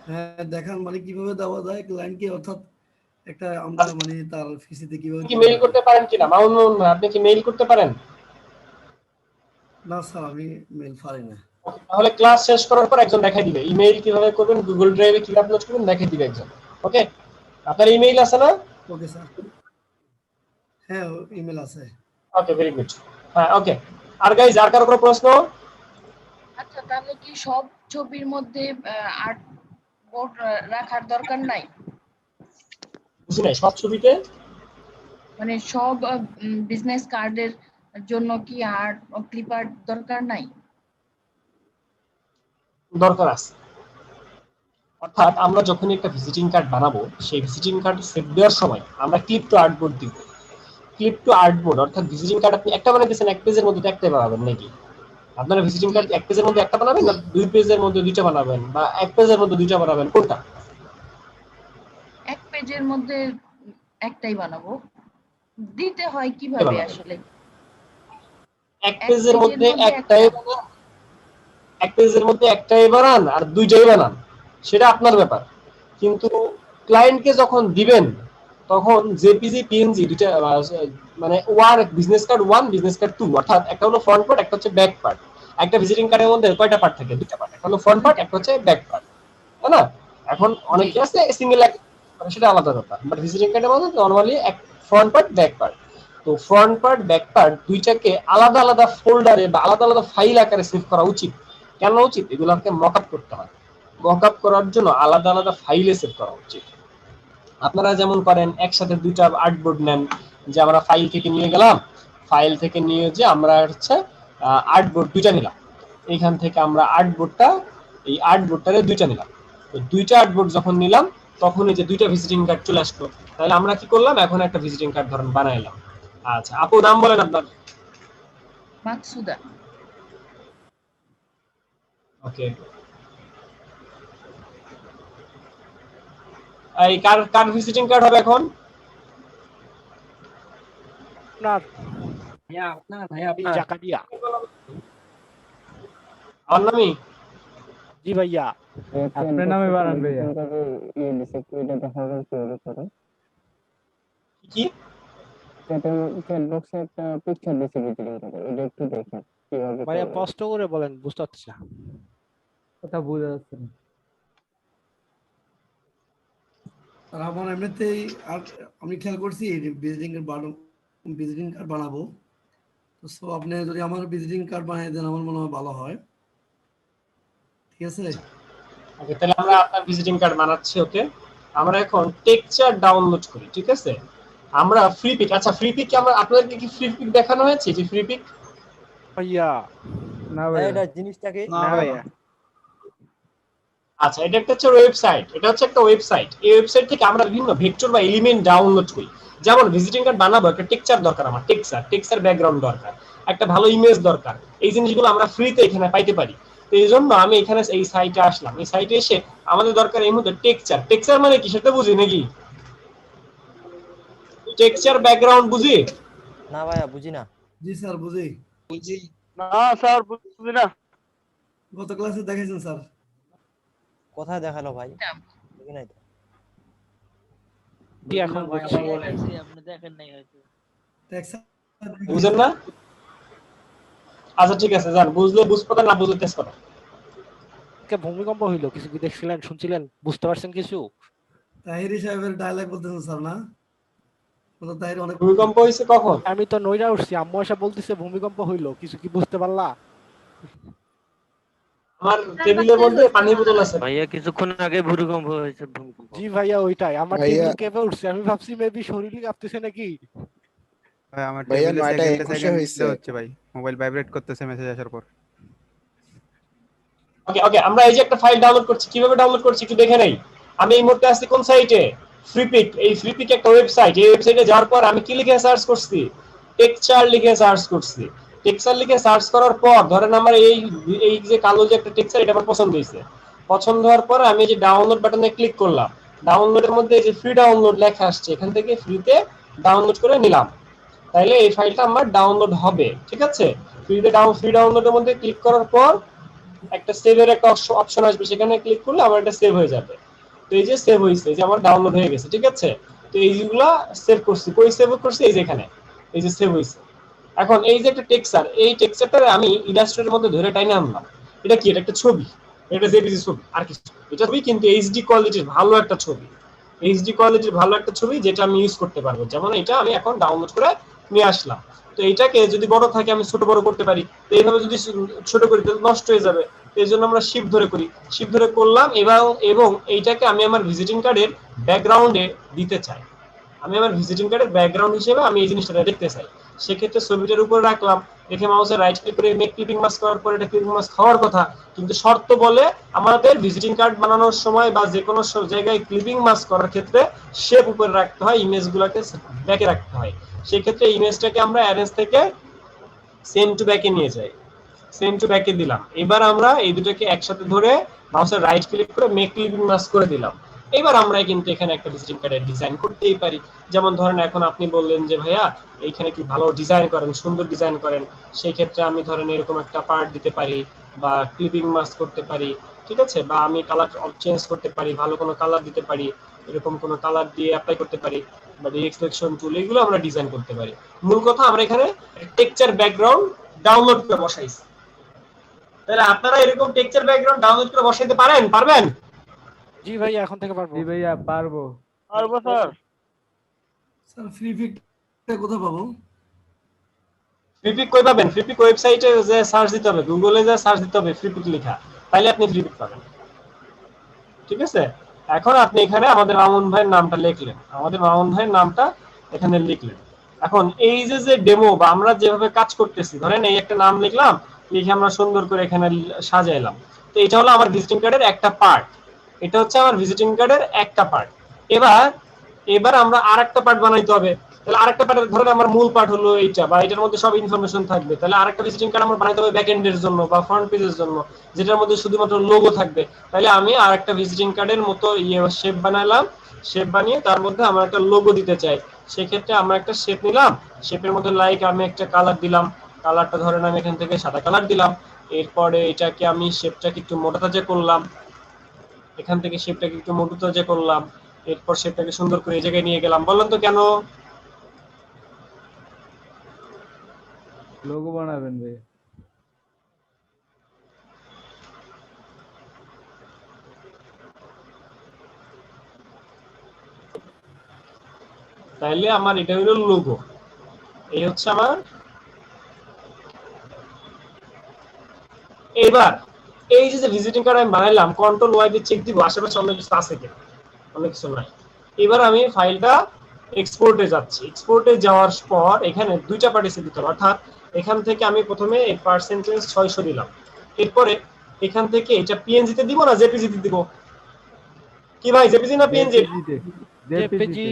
হ্যাঁ দেখান, মানে কিভাবে দেওয়া যায় ক্লায়েন্টকে, অর্থাৎ একটা আমরা মানে তার ফিসিতে কিভাবে কি মেইল করতে পারেন কিনা মামুন, আপনি কি মেইল করতে পারেন? না স্যার, আমি মেইল পারি না। তাহলে ক্লাস শেষ করার পর একজন দেখাই দিবে ইমেইল কিভাবে করবেন, গুগল ড্রাইভে কিভাবে আপলোড করবেন, দেখাই দিবে একজন। ওকে, আপনার ইমেইল আছে না? ওকে স্যার, হ্যাঁ ইমেল আছে। ওকে, ভেরি গুড। হ্যাঁ ওকে, আর গাইস আর কারো কোনো প্রশ্ন? আচ্ছা, তাহলে কি সব ছবির মধ্যে আর্ট বোর্ড রাখার দরকার নাই? বুঝি নাই, সব ছবিতে মানে সব বিজনেস কার্ডের জন্য কি আর্ট ক্লিপ আর্ট দরকার নাই? দরকার আছে। অর্থাৎ আমরা যখন একটা ভিজিটিং কার্ড বানাবো, সেই ভিজিটিং কার্ড সেভ দেওয়ার সময় আমরা ক্লিপ টু আর্টবোর্ড দিব। ক্লিপ টু আর্টবোর্ড অর্থাৎ ভিজিটিং কার্ড আপনি একটা বানাইতেছেন, এক পেজের মধ্যে একটাই বানাবেন নাকি? আপনারা ভিজিটিং কার্ড এক পেজের মধ্যে একটা বানাবেন না দুই পেজের মধ্যে দুইটা বানাবেন, বা এক পেজের মধ্যে দুইটা বানাবেন, কোনটা? এক পেজের মধ্যে একটাই বানাবো। দিতে হয় কিভাবে আসলে? এক পেজের মধ্যে একটাই বানান, এক পেজের মধ্যে একটাই বানান আর দুইটাই বানান, সেটা আপনার ব্যাপার। কিন্তু ক্লায়েন্টকে যখন দিবেন তখন জেপিজি, পিএনজি দুইটা, মানে বিজনেস কার্ড 1, বিজনেস কার্ড 2, অর্থাৎ একটা হলো ফ্রন্ট পার্ট, একটা হচ্ছে ব্যাক পার্ট। একটা ভিজিটিং কার্ডের মধ্যে কয়টা পার্ট থাকে? দুইটা পার্ট, একটা হলো ফ্রন্ট পার্ট, একটা হচ্ছে ব্যাক পার্ট, তাই না? এখন অনেকে আছে সিঙ্গেল, সেটা আলাদা ব্যাপার, বাট ভিজিটিং কার্ডের মধ্যে নরমালি এক ফ্রন্ট পার্ট, ব্যাক পার্ট। তো ফ্রন্ট পার্ট, ব্যাক পার্ট দুইটাকে আলাদা আলাদা ফোল্ডারে বা আলাদা আলাদা ফাইল আকারে সেভ করা উচিত। কেন উচিত? এগুলোকে মকআপ করতে হয়, মকআপ করার জন্য আলাদা আলাদা ফাইলে সেভ করা উচিত। আপনারা যেমন করেন একসাথে দুইটা আর্টবোর্ড নেন, যে আমরা ফাইল থেকে নিয়ে গেলাম, ফাইল থেকে নিয়ে যে আমরা হচ্ছে আর্টবোর্ড দুইটা নিলাম, এইখান থেকে আমরা আর্টবোর্ডটা, এই আর্টবোর্ডটারে দুইটা নিলাম। তো দুইটা আর্টবোর্ড যখন নিলাম তখন এই যে দুইটা ভিজিটিং কার্ড চলে আসলো। তাহলে আমরা কি করলাম? এখন একটা ভিজিটিং কার্ড ধরেন বানাইলাম। আচ্ছা আপু, নাম বলেন আপনার। মাকসুদা। ওকে, এই কার কার ভিজিটিং কার্ড হবে এখন? আপনার ভাইয়া আপনার জাকারিয়া। আমার নামই? জি ভাইয়া। আপনার নামে বানান ভাইয়া। কি ভাইয়া স্পষ্ট করে বলেন, বুঝতে পারছি না। কথা বোঝা যাচ্ছে না। আর আমার এমনিতেই আর আমি খেয়াল করছি ভিজিটিং কার্ড বানাবো, তো সো আপনি যদি আমার ভিজিটিং কার্ড বানিয়ে দেন আমার মনে হয় ভালো হয়। ঠিক আছে, ওকে, তাহলে আমরা আপনার ভিজিটিং কার্ড বানাচ্ছি। ওকে, আমরা এখন টেক্সচার ডাউনলোড করি। ঠিক আছে, আমরা ফ্রি পিক, আচ্ছা ফ্রি পিক আমরা আপনাদেরকে কি ফ্রি পিক দেখানো হয়েছে? যে ফ্রি পিক ভাইয়া না ভাইয়া, এটা জিনিসটাকে না ভাইয়া। আচ্ছা, এটা একটা হচ্ছে ওয়েবসাইট, এটা হচ্ছে একটা ওয়েবসাইট। এই ওয়েবসাইট থেকে আমরা বিভিন্ন ভেক্টর বা এলিমেন্ট ডাউনলোড করি। যেমন ভিজিটিং কার্ড বানাবো, একটা টেক্সচার দরকার, আমার টেক্সচার ব্যাকগ্রাউন্ড দরকার, একটা ভালো ইমেজ দরকার। এই জিনিসগুলো আমরা ফ্রিতে এখানে পাইতে পারি। তো এই জন্য আমি এখানে এই সাইটে আসলাম। এই সাইটে এসে আমাদের দরকার এই মুহূর্তে টেক্সচার মানে কি সেটা বুঝি নাকি? টেক্সচার ব্যাকগ্রাউন্ড বুঝি? না ভাইয়া বুঝি না। জি স্যার বুঝি। না স্যার বুঝি না। গত ক্লাসে দেখাইছেন স্যার। কোথায় দেখালো ভাই? দেখি নাই তো। কি এখন বুঝছি। আপনি দেখেন নাই হয়তো। বুঝেন না? আচ্ছা ঠিক আছে, যান, বুঝলে বুঝপাতা, না বুঝলে তেজ পাতা। ভূমিকম্প হইলো, কিছু কি দেখছিলেন, শুনছিলেন, বুঝতে পারছেন কিছু? তাহিরি সাহেবের ডায়লগ বলতেছেন স্যার না? বলো তাহিরি অনেক ভূমিকম্প হইছে কখন? আমি তো নইরা উঠছি, আম্মু এসে বলতেছে ভূমিকম্প হইলো, কিছু কি বুঝতে পারলা? আমার টেবিলের মধ্যে পানির বোতল আছে ভাইয়া, কিছুক্ষণ আগে ভূমিকম্প হয়েছে। জি ভাইয়া ওইটাই, আমার ভাইয়া- টেবিল কেঁপে উঠছে, আমি ভাবছি মেবি শরীরই কাঁপতেছে নাকি। ভাই আমার ভাইয়া, টেবিলে 9টা সেকেন্ডে 21 সেকেন্ড হয়েছে। হচ্ছে ভাই, মোবাইল ভাইব্রেট করতেছে মেসেজ আসার পর। ওকে ওকে, আমরা এই যে একটা ফাইল ডাউনলোড করছি, কিভাবে ডাউনলোড করছি একটু দেখে নেই। আমি এই মুহূর্তে আছি কোন সাইটে? ফ্রিপিক। এই ফ্রিপিক একটা ওয়েবসাইট। এই ওয়েবসাইটে যাওয়ার পর আমি কি লিখে সার্চ করছি? টেক্সচার লিখে সার্চ করছি। টেক্সচার লিখে সার্চ করার পর ধরেন আমার এই যে কালো যে একটা টেক্সচার, এটা আমার পছন্দ হয়েছে। পছন্দ হওয়ার পর আমি এই যে ডাউনলোড বাটনে ক্লিক করলাম। ডাউনলোডের মধ্যে এই যে ফ্রি ডাউনলোড লেখা আসছে, এখান থেকে ফ্রিতে ডাউনলোড করে নিলাম। তাইলে এই ফাইলটা আমার ডাউনলোড হবে। ঠিক আছে, ফ্রি ডাউনলোডের মধ্যে ক্লিক করার পর একটা সেভের একটা অপশন আসবে, সেখানে ক্লিক করলে আমার এটা সেভ হয়ে যাবে। তো এই যে সেভ হয়েছে, যে আমার ডাউনলোড হয়ে গেছে। ঠিক আছে, তো এইগুলা সেভ করছি, কই সেভ করছি? এই যে এখানে, এই যে সেভ হয়েছে। এখন এই যে একটা টেক্সচার, এই টেক্সচারটা আমি ইলাস্ট্রেটরের মধ্যে ধরে টাইনে আনলাম। এটা কি? এটা একটা ছবি, এটা জেপিজি ছবি, আর কিছু এটা ছবি, কিন্তু এইচডি কোয়ালিটির ভালো একটা ছবি। এইচডি কোয়ালিটির ভালো একটা ছবি যেটা আমি ইউজ করতে পারবো। যেমন এটা আমি এখন ডাউনলোড করে নিয়ে আসলাম। তো এইটাকে যদি বড় থাকে আমি ছোট বড় করতে পারি। তো এইভাবে যদি ছোট করি তাহলে নষ্ট হয়ে যাবে। এই জন্য আমরা শিফট ধরে করি, শিফট ধরে করলাম। এবং এইটাকে আমি আমার ভিজিটিং কার্ডের ব্যাকগ্রাউন্ডে দিতে চাই। আমি আমার ভিজিটিং কার্ডের ব্যাকগ্রাউন্ড হিসেবে আমি এই জিনিসটা দেখতে চাই। সেক্ষেত্রে ছবিটার উপর রাখলাম, রেখে মাউসে রাইট ক্লিক করে মেক ক্লিপিং মাস্ক করার পর এটা ক্লিপিং মাস্ক হওয়ার কথা। কিন্তু শর্ত বলে আমাদের ভিজিটিং কার্ড বানানোর সময় বা যে কোনো জায়গায় ক্লিপিং মাস্ক করার ক্ষেত্রে শেপ উপরে রাখতে হয়, ইমেজগুলোকে ব্যাকে রাখতে হয়। সেক্ষেত্রে ইমেজটাকে আমরা অ্যারেঞ্জ থেকে সেম টু ব্যাকে নিয়ে যাই, সেম টু ব্যাকে দিলাম। এবার আমরা এই দুটোকে একসাথে ধরে মাউসের রাইট ক্লিক করে মেক ক্লিপিং মাস্ক করে দিলাম। এবার আমরা কিন্তু এখানে একটা ভিজিটিং কার্ডের ডিজাইন করতেই পারি। যেমন ধরেন এখন আপনি বললেন যে ভাইয়া এইখানে কি ভালো ডিজাইন করেন, সুন্দর ডিজাইন করেন, সেই ক্ষেত্রে আমি ধরেন এরকম একটা পার্ট দিতে পারি বা ক্লিপিং মাস্ক করতে পারি। ঠিক আছে, বা আমি কালার চেঞ্জ করতে পারি, ভালো কোনো কালার দিতে পারি, এরকম কোনো কালার দিয়ে অ্যাপ্লাই করতে পারি, বা ডিরেক্ট সিলেকশন টুল, এগুলো আমরা ডিজাইন করতে পারি। মূল কথা আমরা এখানে টেক্সচার ব্যাকগ্রাউন্ড ডাউনলোড করে বসাইছি। তাহলে আপনারা এরকম টেক্সচার ব্যাকগ্রাউন্ড ডাউনলোড করে বসাইতে পারবেন? জি ভাইয়া, এখন থেকে পারবো। জি ভাইয়া পারবো। পারবো স্যার। স্যার ফ্রি পিকটা কোথায় পাবো? ফ্রিপিক কই পাবেন? ফ্রিপিক ওয়েবসাইটে যে সার্চ দিতে হবে, গুগলে যে সার্চ দিতে হবে ফ্রিপিক লেখা, তাহলে আপনি ফ্রিপিক পাবেন। ঠিক আছে, এখন আপনি এখানে আমাদের মামুন ভাইয়ের নামটা লিখলেন, আমাদের মামুন ভাইয়ের নামটা এখানে লিখলেন। এখন এই যে ডেমো বা আমরা যেভাবে কাজ করতেছি, ধরেন এই একটা নাম লিখলাম, লিখে আমরা সুন্দর করে এখানে সাজাইলাম। তো এটা হলো আমার ভিজিটিং কার্ডের একটা পার্ট। এটা হচ্ছে আমার ভিজিটিং কার্ডের একটা পার্ট। এবার আমরা আরেকটা পার্ট বানাইতে হবে। তাহলে আরেকটা পার্ট, ধরেন আমার মূল পার্ট হলো এইটা, বা এটার মধ্যে সব ইনফরমেশন থাকবে। তাহলে আরেকটা ভিজিটিং কার্ড আমার বানাইতে হবে ব্যাক এন্ডের জন্য বা ফ্রন্ট পেজের জন্য, যেটার মধ্যে শুধুমাত্র লোগো থাকবে। তাহলে আমি আরেকটা ভিজিটিং কার্ডের মতো শেপ বানালাম, শেপ বানিয়ে তার মধ্যে আমরা একটা লোগো দিতে চাই, সেক্ষেত্রে আমরা একটা শেপ নিলাম, শেপের মধ্যে লাইক আমি একটা কালার দিলাম, কালারটা ধরেন আমি এখান থেকে সাদা কালার দিলাম, এরপরে এটাকে আমি শেপটাকে একটু মোটা তাজা করলাম, এখান থেকে শেপটাকে একটু মোটা তাজা করলাম, এরপর শেপটাকে সুন্দর করে এই জায়গায় নিয়ে গেলাম। বলেন তো কেন? লোগো বানাবেন ভাই। তাইলে আমার এটা হলো লোগো, এই হচ্ছে আমার। এবার এই যে ভিজিটিং কার্ড আমি বানাইলাম, কন্ট্রোল ওয়াই দিয়ে চেক দিব আশেপাশে অনেক কিছু আছে কিনা, অনেক কিছু নাই। এবার আমি ফাইলটা এক্সপোর্টে যাচ্ছি, এক্সপোর্টে যাওয়ার পর এখানে দুইটা পার্টিসিপেট দিতে হবে, অর্থাৎ এখান থেকে আমি প্রথমে এই পার্সেন্টেজ 600 দিলাম, এরপরে এখান থেকে এটা পিএনজি তে দিব না জেপিজি তে দিব? কি ভাই, জেপিজি না পিএনজি? জেপিজি।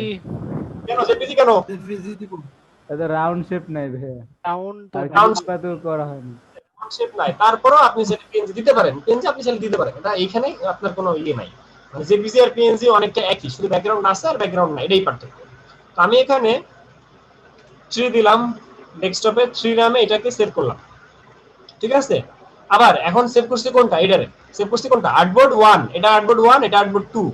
কেন জেপিজি কেন? জেপিজি দিব। এটা রাউন্ড শেপ নাই ভাই, রাউন্ড তো করা হয়নি, শেপ নাই, তারপরেও আপনি সেটা পিএনজি দিতে পারেন, পিএনজি আপনি সেটা দিতে পারেন, এটা এইখানে আপনার কোনো ইয়ে নাই, মানে জেপিজি আর পিএনজি অনেকটা একই, শুধু ব্যাকগ্রাউন্ড আছে আর ব্যাকগ্রাউন্ড নাই, এটাই পার্থক্য। তো আমি এখানে 3 দিলাম, ডেস্কটপে 3 নামে এটাকে সেভ করলাম, ঠিক আছে। আবার এখন সেভ করছি কোনটা, এটারে সেভ করছি কোনটা, আর্টবোর্ড 1, এটা আর্টবোর্ড 1, এটা আর্টবোর্ড 2।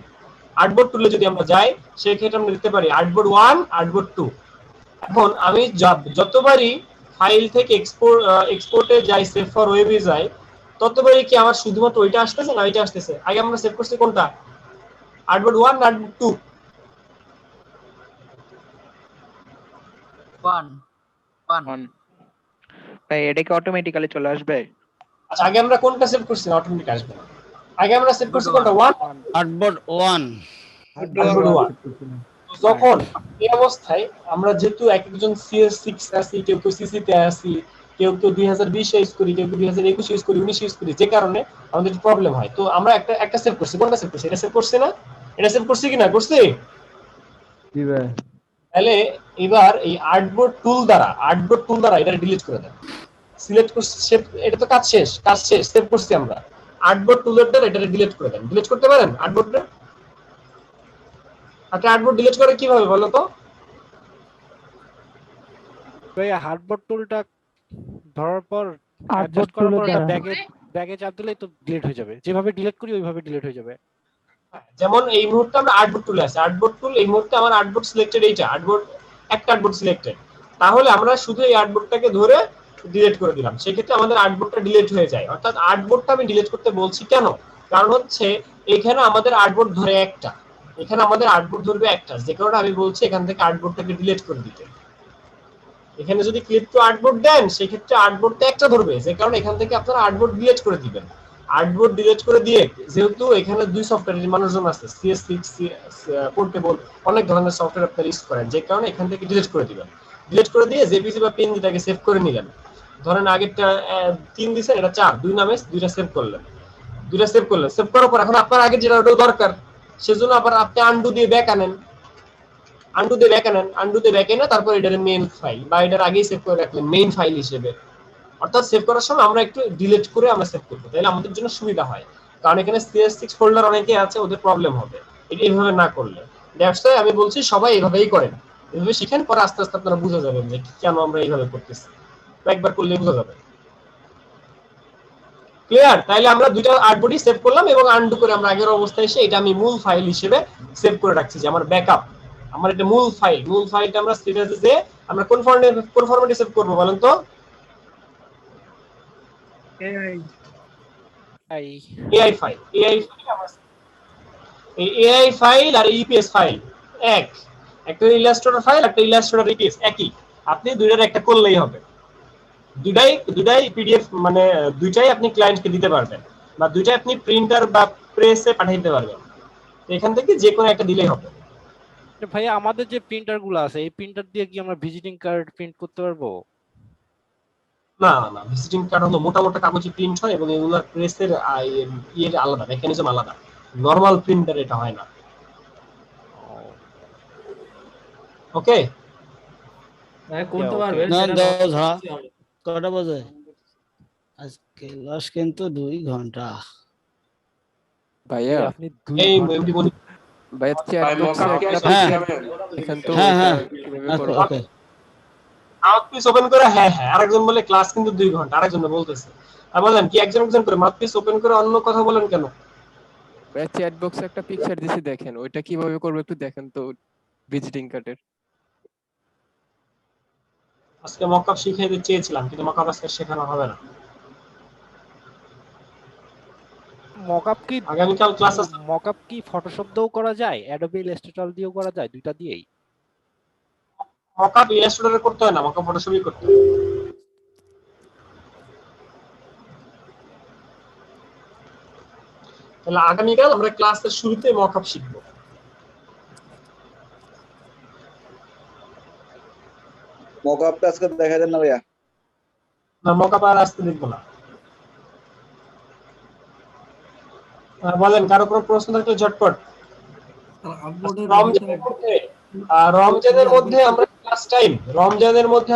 আর্টবোর্ড 2 যদি আমরা যাই সেই ক্ষেত্রে আমরা লিখতে পারি আর্টবোর্ড 1, আর্টবোর্ড 2। এখন আমি যতবারই ফাইল থেকে এক্সপোর্টে যাই, সেভ ফর ওয়েবে যাই, ততবারই কি আমার শুধুমাত্র ওইটা আসতেছে না ওইটা আসতেছে? আগে আমরা সেভ করছি কোনটা, আর্টবোর্ড 1 না আর্টবোর্ড 2? 1 তাই এটা কি অটোমেটিক্যালি চলে আসবে? আচ্ছা, আগে আমরা কোনটা সেভ করছি না অটোমেটিক আসবে না? আগে আমরা সেভ করছি কোনটা, 1, আর্টবোর্ড 1। আর্টবোর্ড 1। যখন এই অবস্থায় আমরা যেহেতু একজন CS6 আছি, কেউ কেউ সিসি তে আছি, কেউ কেউ 2020 ইউজ করি, কেউ কেউ 2021 ইউজ করি, 19 ইউজ করি, যে কারণে আমাদের প্রবলেম হয়। তো আমরা একটা সেভ করছি, কোনটা সেভ করছি, এটা সেভ করছি না, এটা সেভ করছি কিনা, করছি? জি ভাই। তাহলে এবার এই আর্টবোর্ড টুল দ্বারা এটা ডিলিট করে দেন, সিলেক্ট করছি শেপ, এটা তো কাজ শেষ, সেভ করছি আমরা, আর্টবোর্ড টুলের দ্বারা এটা ডিলিট করে দেন। ডিলিট করতে পারেন আর্টবোর্ডটা? আচ্ছা, আর্টবোর্ড ডিলিট করে কিভাবে বলো তো? ভাই হার্ডবোর্ড টুলটা ধরার পর আর্টবোর্ড অ্যাডজাস্ট করার টুলের পর এটা দ্বারা। ব্যাগে চাপ দিলেই তো ডিলিট হয়ে যাবে, যেভাবে ডিলিট করি ওইভাবে ডিলিট হয়ে যাবে। যেমন এই মুহূর্তে আমরা আর্টবোর্ড টুলে আছি, আর্টবোর্ড টুল এই মুহূর্তে আমার আর্টবোর্ড সিলেক্টেড, এইটা আর্টবোর্ড, একটা আর্টবোর্ড সিলেক্টেড, তাহলে আমরা শুধু এই আর্টবোর্ডটাকে ধরে ডিলিট করে দিলাম, সেক্ষেত্রে আমাদের আর্টবোর্ডটা ডিলিট হয়ে যায়। অর্থাৎ আর্টবোর্ডটা আমি ডিলিট করতে বলছি কেন, কারণ হচ্ছে এখানে আমাদের আর্টবোর্ড ধরে একটা, এখানে আমাদের আর্টবোর্ড ধরবে একটা, যে কারণে আমি বলছি এখান থেকে আর্টবোর্ডটাকে ডিলিট করে দিতে। এখানে যদি ক্লিক টু আর্টবোর্ড দেন সেক্ষেত্রে আর্টবোর্ডটা একটা ধরবে, যে কারণে এখান থেকে আপনারা আর্টবোর্ড ডিলিট করে দিবেন। আর্টবোর্ড ডিলিট করে দিয়ে, যেহেতু এখানে দুই সফটওয়্যারের মানুষজন আছে, CS6 পোর্টেবল, অনেক ধরনের সফটওয়্যার আপনারা ইউজ করেন, যে কারণে এখান থেকে ডিলিট করে দিবেন। ডিলিট করে দিয়ে জেপিজি বা পিএনজিটাকে সেভ করে নিলেন। ধরেন আগেরটা 3 দিছেন, এটা 4, দুই নামে দুইটা সেভ করলেন, সেভ করার পর এখন আপনার আগে যেটা ওটা দরকার, সেজন্য আবার আপনি আনডু দিয়ে ব্যাক আনেন, আনডুতে ব্যাক এনে তারপর এটার মেইন ফাইল বা এটার আগেই সেভ করে রাখলেন মেইন ফাইল হিসেবে। অর্থাৎ সেভ করার সময় আমরা একটু ডিলিট করে আমরা সেভ করব, তাহলে আমাদের জন্য সুবিধা হয়, কারণ এখানে CS6 ফোল্ডার অনেকে আছে, ওদের প্রবলেম হবে এটা এইভাবে না করলে। দ্যাটস ওয়াই আমি বলছি সবাই এইভাবেই করেন, এভাবে শিখেন, পরে আস্তে আস্তে আপনারা বুঝে যাবেন যে কেন আমরা এইভাবে করতেছি, একবার করলে বুঝে যাবে। ক্লিয়ার? তাইলে আমরা দুইটা আর্টবোর্ডই সেভ করলাম এবং আনডু করে আমরা আগের অবস্থায় এসে এটা আমি মূল ফাইল হিসেবে সেভ করে রাখছি, যে আমার ব্যাকআপ, আমার এটা মূল ফাইলটা আমরা সিরিয়াসে যে আমরা কোন ফরম্যাটে সেভ করব বলেন তো? AI ফাইল, AI ফাইল আর ইপিএস ফাইল একটা ইলাস্ট্রেটর ফাইল, একটা ইলাস্ট্রেটর ইপিএস একই, আপনি দুইটার একটা করলেই হবে। দুইটাই পিডিএফ, মানে দুইটাই আপনি ক্লায়েন্টকে দিতে পারবেন, বা দুইটাই আপনি প্রিন্টার বা প্রেসে পাঠাইতে পারবেন, এখান থেকে যে কোনো একটা দিলেই হবে। ভাই আমাদের যে প্রিন্টার গুলো আছে, এই প্রিন্টার দিয়ে কি আমরা ভিজিটিং কার্ড প্রিন্ট করতে পারবো? না, ভিজিটিং কার্ড হলো মোটা মোটা কাগজে প্রিন্ট হয় এবং এগুলোর প্রেসের ইয়ের আলাদা, মেকানিজম আলাদা, নরমাল প্রিন্টার এটা হয় না। ওকে, করতে পারবেন কটা বাজে আজকে? লাস্ট কিন্তু 2 ঘন্টা। ভাইয়া আপনি এই ভাই চ্যাট ভাই বক্সে মক আপ কি একটা আসলে হ্যাঁ দিবেন? এখান তো হ্যাঁ এটা হ্যাঁ কিভাবে আচ্ছা করব ওকে মাউথপিস ওপেন করে, হ্যাঁ হ্যাঁ, আরেকজন বলে ক্লাস কিন্তু 2 ঘন্টা, আরেকজন বলতেছে। আর বলেন কি একজন একজন করে মাউথপিস ওপেন করে অন্য কথা বলেন কেন? ভাই চ্যাট বক্সে একটা পিকচার দিছি দেখেন ওইটা কিভাবে করব একটু দেখেন তো ভিজিটিং কার্ডের আজকে মকআপ শিখাইতে চেয়েছিলাম কিন্তু মকআপ আজকে শেখানো হবে না। মকআপ কি আগামীকাল ক্লাস আছে। মকআপ কি ফটোশপ দিয়েও করা যায়, অ্যাডোবি ইলাস্ট্রেটর দিয়েও করা যায়, দুইটা দিয়েই? মকআপ ইলাস্ট্রেটরে করতে হয় না, মকআপ ফটোশপই করতে হয়। তাহলে আগামীকাল আমরা ক্লাসের শুরুতে মকআপ শিখবো। মকআপটা আজকে দেখা দেন না ভাইয়া? না, মকআপ আর আজকে দেখবো না। বলেন কারো কোনো প্রশ্ন থাকলে ঝটপট। রমজানের মধ্যে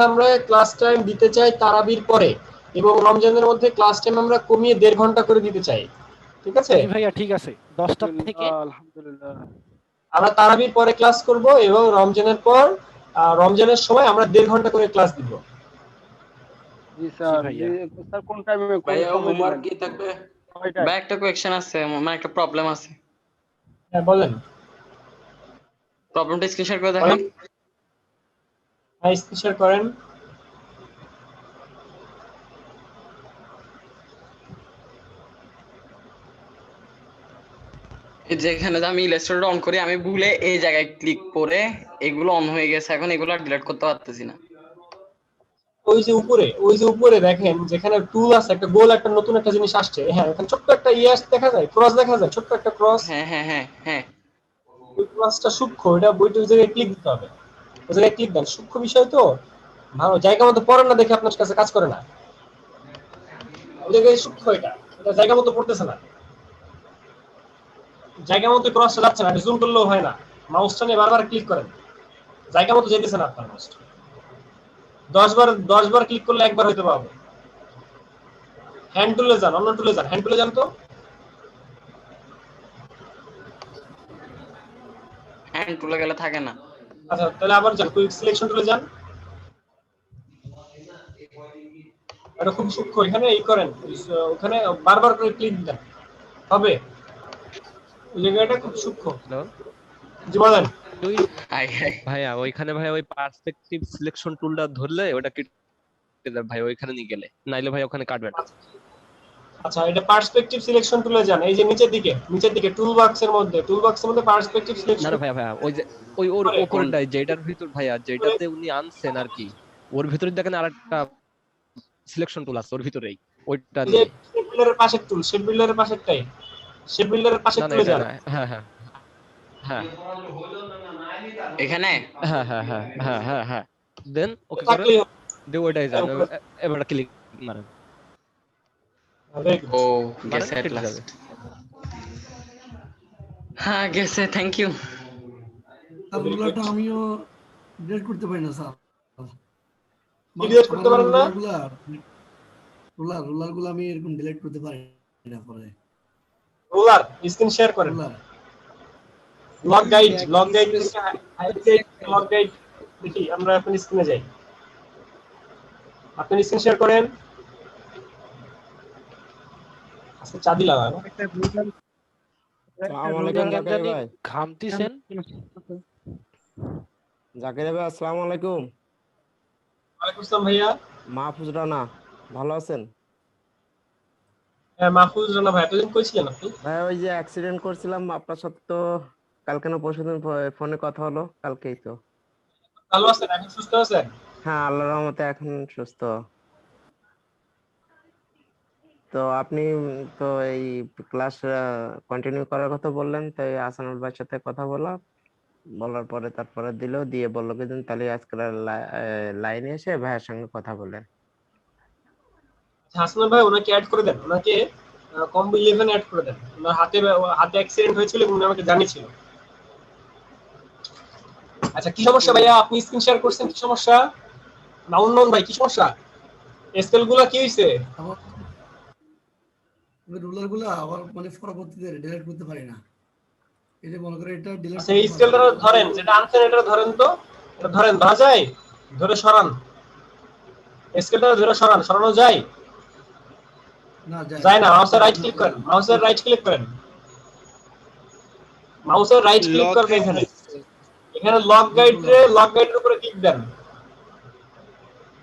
আমরা ক্লাস টাইম দিতে চাই তারাবির পরে, এবং রমজানের মধ্যে ক্লাস টাইম আমরা কমিয়ে 1.5 ঘন্টা করে দিতে চাই, ঠিক আছে? জি ভাইয়া ঠিক আছে, 10টা থেকে আলহামদুলিল্লাহ আমরা তারাবির পরে ক্লাস করব এবং রমজানের পর রমজানের সময় আমরা 1.5 ঘন্টা করে ক্লাস দিব। জি স্যার। স্যার কোন টাইমে ভাইয়া হোমওয়ার্ক কি থাকবে? ভাই একটা কোয়েশ্চেন আছে, মানে একটা প্রবলেম আছে। হ্যাঁ বলেন। প্রবলেমটা স্ক্রিন শেয়ার করে দেখেন। হ্যাঁ স্ক্রিন শেয়ার করেন। যেখানে আমি ইলাস্ট্রেটর অন করি আমি ভুলে এই জায়গায় ক্লিক করে এগুলো অন হয়ে গেছে, এখন এগুলো আর ডিলিট করতে পারতেছি না। ওই যে উপরে দেখেন যেখানে টুল আছে, একটা গোল একটা নতুন একটা জিনিস আসছে। হ্যাঁ এখানে ছোট্ট একটা দেখা যায়, ক্রস দেখা যায়, ছোট্ট একটা ক্রস। হ্যাঁ হ্যাঁ হ্যাঁ হ্যাঁ, ওই ক্রসটা সূক্ষ্ম, এটা বইটা ওই জায়গায় ক্লিক দিতে হবে। ওই জায়গায় ক্লিক দেন, সূক্ষ্ম বিষয় তো ভালো জায়গা মতো পড়েন না দেখে আপনার কাছে কাজ করে না। ওই জায়গায় সূক্ষ্ম, এটা জায়গা মতো পড়তেছে না, জায়গা মতো ক্রসটা যাচ্ছে না, জুম করলেও হয় না। মাউসটা নিয়ে বারবার ক্লিক করেন, জায়গা মতো যেতেছে না আপনার মাউসটা। 10 বার ক্লিক করলে একবার হইতে পারবে। হ্যান্ড টুলে যান, অন্য টুলে যান, হ্যান্ড টুলে যান তো। হ্যান্ড টুলে গেলে থাকে না। আচ্ছা তাহলে আবার যান, কুইক সিলেকশন টুলে যান। এটা খুব সূক্ষ্ম, এখানে এই করেন, ওখানে বারবার করে ক্লিক দেন হবে। এই জায়গাটা খুব সূক্ষ্ম। জি বলেন। ভাইয়া ওইখানে ভাই ওই পার্সপেক্টিভ সিলেকশন টুলটা ধরলে ওটা কেটে যাবে ভাই, ওইখানে নিয়ে গেলে, নাইলে ভাই ওখানে কাটবে না। আচ্ছা এটা পার্সপেক্টিভ সিলেকশন টুলে যান, এই যে নিচের দিকে টুল বক্সের মধ্যে পার্সপেক্টিভ সিলেকশন। না ভাইয়া ওই যে ওর উপরটাই যেটার ভিতর ভাইয়া যেটাতে উনি আনছেন আর কি, ওর ভিতরে দেখেন আরেকটা সিলেকশন টুল আছে ওর ভিতরেই, ওইটা নিয়ে শেপ বিল্ডারের পাশের টুল, শেপ বিল্ডারের পাশেরটাই, শেপ বিল্ডারের পাশের টুলে যান। হ্যাঁ হ্যাঁ হ্যাঁ এখানে হ্যাঁ হ্যাঁ হ্যাঁ হ্যাঁ হ্যাঁ হ্যাঁ দেন ওকে করে দে, ওইটাই যান, এবার ক্লিক মারেন। ও গেছে এট লাস্ট। হ্যাঁ গেছে, থ্যাংক ইউ। রুলারটা আমিও ডিলিট করতে পারি না স্যার। ডিলিট করতে পারেন না? রুলার গুলো আমি এরকম ডিলিট করতে পারি না। পরে রুলার স্ক্রিন শেয়ার করেন। লগ গাইড দেখি আমরা এখন স্ক্রিনে যাই। আপনি স্ক্রিন শেয়ার করেন। আচ্ছা চা দিলাম না। আসসালামু আলাইকুম জাকির ভাই। ঘামতিছেন জাকির ভাই আসসালামু আলাইকুম। ওয়ালাইকুম আসসালাম ভাইয়া। মাহফুজ রানা ভালো আছেন? হ্যাঁ মাহফুজ রানা ভাই, এতদিন কই ছিলেন আপনি? ভাই ওই যে অ্যাক্সিডেন্ট করছিলাম আপনার সাথে, তো কালকে না পরশুদিন ফোনে কথা হলো, কালকেই তো। ভালো আছেন? এখন সুস্থ আছেন? হ্যাঁ আল্লাহর রহমতে এখন সুস্থ। তো আপনি তো এই ক্লাস কন্টিনিউ করার কথা বললেন, তাই আসানুল ভাইয়ের সাথে কথা বলার পরে তারপরে দিয়ে বললো কি দিন তাহলে আজকে লাইনে এসে ভাইয়ের সঙ্গে কথা বলেন। হাসানুল ভাই ওনাকে অ্যাড করে দেন, ওনাকে কম্বো 11 অ্যাড করে দেন। ওনার হাতে অ্যাক্সিডেন্ট হয়েছিল এবং উনি আমাকে জানিয়েছিল। আচ্ছা কি সমস্যা ভাইয়া, আপনি স্ক্রিন শেয়ার করছেন, কি সমস্যা? না উন্নয়ন ভাই কি সমস্যা? স্কেল গুলা কি হইছে? রুলার গুলা আবার মানে পরবর্তীতে ডিলিট করতে পারি না। এই যে মনে করে এটা ডিলিট আচ্ছা এই স্কেলটা ধরেন, যেটা আনছেন এটা ধরেন তো, এটা ধরেন, ধরা যায়? ধরে সরান স্কেলটা, ধরে সরান, সরানো যায়? না যায় না। মাউসের রাইট ক্লিক করেন, মাউসের রাইট ক্লিক করেন, মাউসের রাইট ক্লিক করবেন এখানে, এখানে লক গাইডের উপরে ক্লিক দেন,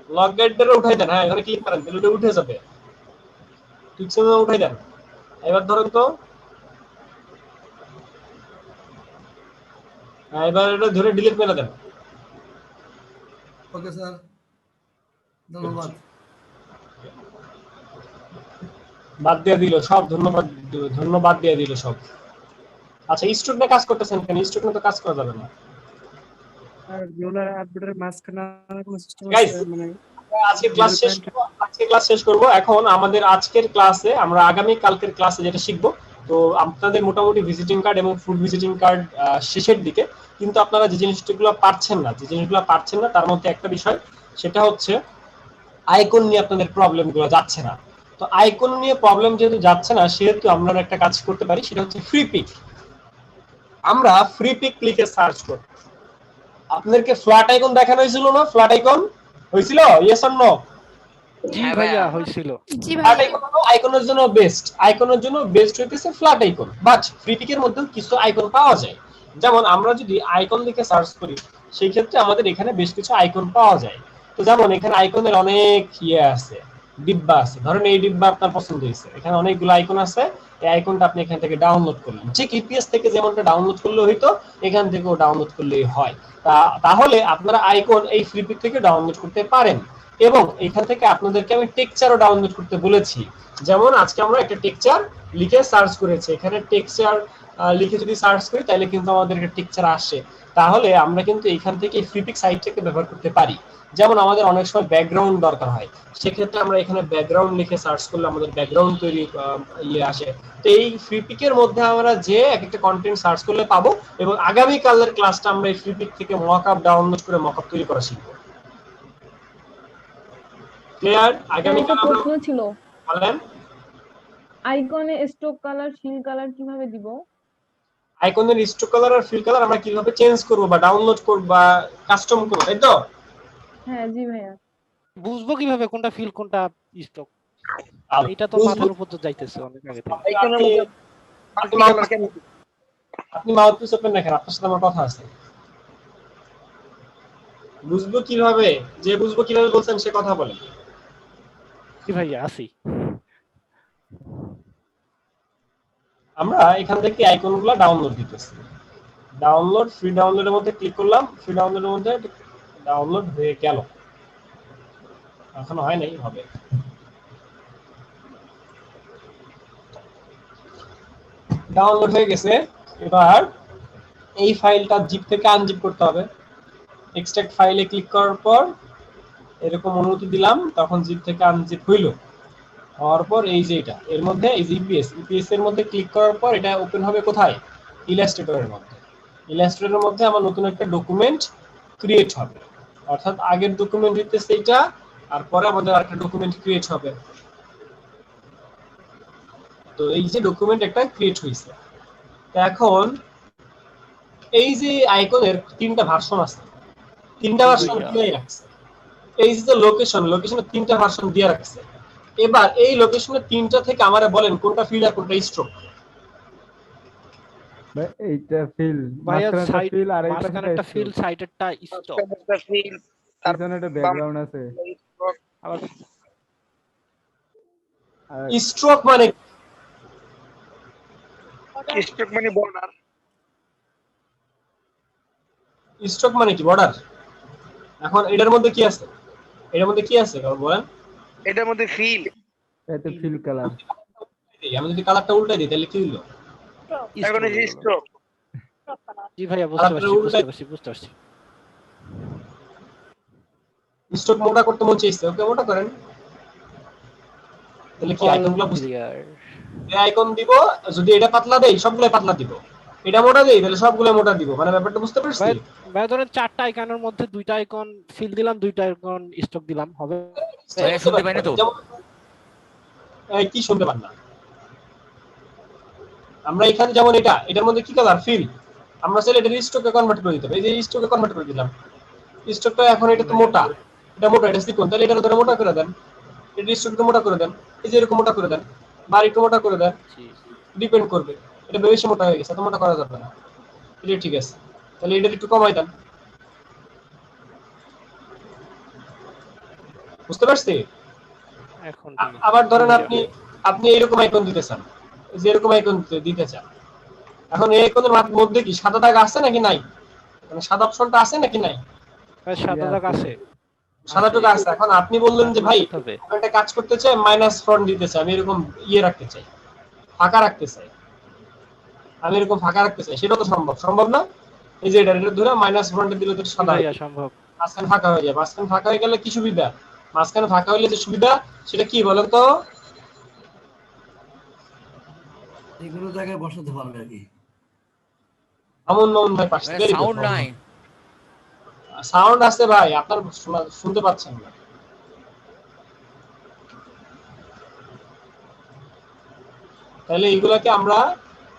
লক গাইডের উঠাই দেন। হ্যাঁ এখানে ক্লিক করেন, তাহলে এটা উঠে যাবে, ঠিক আছে উঠাই দেন। এবার ধরেন তো, এবার এটা ধরে ডিলিট মেরে দেন। ওকে স্যার, ধন্যবাদ। বাদ দিয়ে দিল সব, ধন্যবাদ দিয়ে দিল সব। আচ্ছা স্টুডেন্টে কাজ করতেছেন কেন? স্টুডেন্টে তো কাজ করা যাবে না। আর রেগুলার আপডেটের মাঝখানে কোনো সিস্টেম গাইস আছে মানে আজকে ক্লাস শেষ করব। এখন আমাদের আজকের ক্লাসে আমরা আগামী কালকের ক্লাসে যেটা শিখবো, তো আপনাদের মোটামুটি ভিজিটিং কার্ড এবং ফুড ভিজিটিং কার্ড শেষের দিকে, কিন্তু আপনারা যে জিনিসগুলো পারছেন না তার মধ্যে একটা বিষয়, সেটা হচ্ছে আইকন নিয়ে আপনাদের প্রবলেমগুলো যাচ্ছে না। তো আইকন নিয়ে প্রবলেম যেহেতু যাচ্ছে না, সেহেতু আমরা একটা কাজ করতে পারি, সেটা হচ্ছে ফ্রি পিক। আমরা ফ্রি পিক লিখে সার্চ করব। আপনাদেরকে ফ্ল্যাট আইকন দেখানো হয়েছিল না? ফ্ল্যাট আইকন হয়েছিল? Yes or no? জি ভাইয়া হয়েছিল। ফ্ল্যাট আইকনের জন্য বেস্ট, আইকনের জন্য বেস্ট হইতেছে ফ্ল্যাট আইকন। বাট ফ্রি পিকের মধ্যে কিছু আইকন পাওয়া যায়। যেমন আমরা যদি আইকন লিখে সার্চ করি, সেই ক্ষেত্রে আমাদের এখানে বেশ কিছু আইকন পাওয়া যায়। তো যেমন এখানে আইকনের অনেক আছে, ডিব্বা আছে। ধরেন এই ডিব্বা আপনার পছন্দ হয়েছে, এখানে অনেকগুলো আইকন আছে। এই আইকনটা আপনি এখান থেকে ডাউনলোড করলেন, ঠিক ইপিএস থেকে যেমনটা ডাউনলোড করলে হইতো, এখান থেকেও ডাউনলোড করলেই হয়। তাহলে আপনারা আইকন এই ফ্রি পিক থেকে ডাউনলোড করতে পারেন। এবং এখান থেকে আপনাদেরকে আমি টেক্সচারও ডাউনলোড করতে বলেছি। যেমন আজকে আমরা একটা টেক্সচার লিখে সার্চ করেছি, এখানে টেক্সচার লিখে যদি সার্চ করি তাহলে কিন্তু আমাদের একটা টেক্সচার আসে। তাহলে আমরা কিন্তু এখান থেকে এই ফ্রি পিক সাইটটাকে ব্যবহার করতে পারি। যেমন আমাদের অনেক সময় ব্যাকগ্রাউন্ড দরকার হয়, সেক্ষেত্রে আমরা এখানে ব্যাকগ্রাউন্ড লিখে সার্চ করলে আমাদের ব্যাকগ্রাউন্ড তৈরি আসে। তো এই ফ্রি পিকের মধ্যে আমরা যে একটা কন্টেন্ট সার্চ করলে পাবো। এবং আগামী কালের ক্লাসটা আমরা এই ফ্রি পিক থেকে মকআপ ডাউনলোড করে মকআপ তৈরি করা শিখবো। ক্লিয়ার? আগামী কাল আমরা প্রশ্ন ছিল, বলেন আইকনে স্ট্রোক কালার, ফিল কালার কিভাবে দিব? আইকনের স্ট্রোক কালার আর ফিল কালার আমরা কিভাবে চেঞ্জ করব বা ডাউনলোড করব বা কাস্টম করব, তাই তো? হ্যাঁ জি ভাইয়া। বুঝবো কিভাবে কোনটা ফিল কোনটা স্টক? এটা তো মাথার উপর তো যাইতেছে অনেক আগে থেকে। আপনি মাউথপিস ওপেন রাখেন, আপনার সাথে আমার কথা আছে। বুঝবো কিভাবে? যে বুঝবো কিভাবে বলছেন সে কথা বলেন। জি ভাইয়া আসি। আমরা এখান থেকে আইকনগুলো ডাউনলোড দিতেছি। ডাউনলোড, ফ্রি ডাউনলোডের মধ্যে ক্লিক করলাম, ফ্রি ডাউনলোডের মধ্যে ডাউনলোড হয়ে গেল। এখনো হয় নাই, হবে। ডাউনলোড হয়ে গেছে। এবার এই ফাইলটা জিপ থেকে আনজিপ করতে হবে। এক্সট্রাক্ট ফাইলে ক্লিক করার পর এরকম অনুমতি দিলাম, তখন জিপ থেকে আনজিপ হইল। হওয়ার পর এই যে এটা, এর মধ্যে এই যে ইপিএস এর মধ্যে ক্লিক করার পর এটা ওপেন হবে কোথায়? ইলাস্ট্রেটরের মধ্যে। ইলাস্ট্রেটরের মধ্যে আমার নতুন একটা ডকুমেন্ট ক্রিয়েট হবে। অর্থাৎ আগের ডকুমেন্ট হইতেছে এইটা, আর পরে আমাদের আরেকটা ডকুমেন্ট ক্রিয়েট হবে। তো এই যে ডকুমেন্ট একটা ক্রিয়েট হয়েছে। তো এখন এই যে আইকনের তিনটা ভার্সন আছে, তিনটা ভার্সন দিয়ে রাখছে। এই যে লোকেশনে তিনটা ভার্সন দিয়ে রাখছে। এবার এই লোকেশনের তিনটা থেকে আমারে বলেন কোনটা ফিল আর কোনটা স্ট্রোক? এইটা ফিল, মাঝখানে সাইড ফিল আর এই পাশে একটা ফিল, সাইডেরটা স্টক, একটা ফিল, পিছনে একটা ব্যাকগ্রাউন্ড আছে। আবার স্ট্রোক মানে বর্ডার। স্ট্রোক মানে কি? বর্ডার। এখন এটার মধ্যে কি আছে? এটার মধ্যে কি আছে বলেন? এটার মধ্যে ফিল, এটা ফিল কালার। আমি যদি কালারটা উল্টাই দিই তাহলে কি হলো? এখন এই স্ট্রোক। জি ভাইয়া বুঝতে পারছি। স্ট্রোক মোটা করতে মন চাইছে, ওকে মোটা করেন। তাহলে কি আইকনগুলো বুঝতে এই আইকন দিব, যদি এটা পাতলা দেই সবগুলো পাতলা দিব, এটা মোটা দেই তাহলে সবগুলো মোটা দিব। মানে ব্যাপারটা বুঝতে পারছিস? ভাই ধরেন চারটা আইকনের মধ্যে দুইটা আইকন ফিল দিলাম, দুইটা আইকন স্টক দিলাম, হবে? শুনতে পাই না তো। কি শুনতে পান না? আমরা এখানে যেমন এটার মধ্যে কি কালার ফিল, আমরা চাইলে এটা স্ট্রোকে কনভার্ট করে দিতে পারি। এই যে স্ট্রোকে কনভার্ট করে দিলাম, স্ট্রোকটা এখন এটা তো মোটা, এটা মোটা, এটা চিকন, তাহলে এটা ধরে মোটা করে দেন, এটা স্ট্রোকটা মোটা করে দেন, এই যে এরকম মোটা করে দেন বা একটু মোটা করে দেন, ডিপেন্ড করবে। এটা বেশি মোটা হয়ে গেছে, এত মোটা করা যাবে না, এটা ঠিক আছে, তাহলে এটা একটু কমাই দেন। বুঝতে পারছি? এখন আবার ধরেন আপনি এরকম আইকন দিতে চান, যে এরকম আইকন দিতে চান, এখন এই আইকনের মধ্যে কি সাদা দাগ আছে নাকি নাই, মানে সাদা অপশনটা আছে নাকি নাই? সাদা দাগ আছে, সাদা দাগ আছে। এখন আপনি বললেন যে ভাই আমি একটা কাজ করতে চাই, মাইনাস ফ্রন্ট দিতে চাই, আমি এরকম রাখতে চাই, ফাঁকা রাখতে চাই, আমি এরকম ফাঁকা রাখতে চাই, সেটা তো সম্ভব না। এই যে এটা ধরে মাইনাস ফ্রন্টে দিলে তো সাদা সম্ভব, মাঝখানে ফাঁকা হয়ে যায়। মাঝখানে ফাঁকা হয়ে গেলে কি সুবিধা, মাঝখানে ফাঁকা হইলে যে সুবিধা সেটা কি বলেন তো? এগুলো জায়গায় বসাতে পারবে আর কি। মামুন ভাই পাশে সাউন্ড নাই, সাউন্ড আছে ভাই, আপনার শুনতে পাচ্ছেন না। তাহলে এইগুলাকে আমরা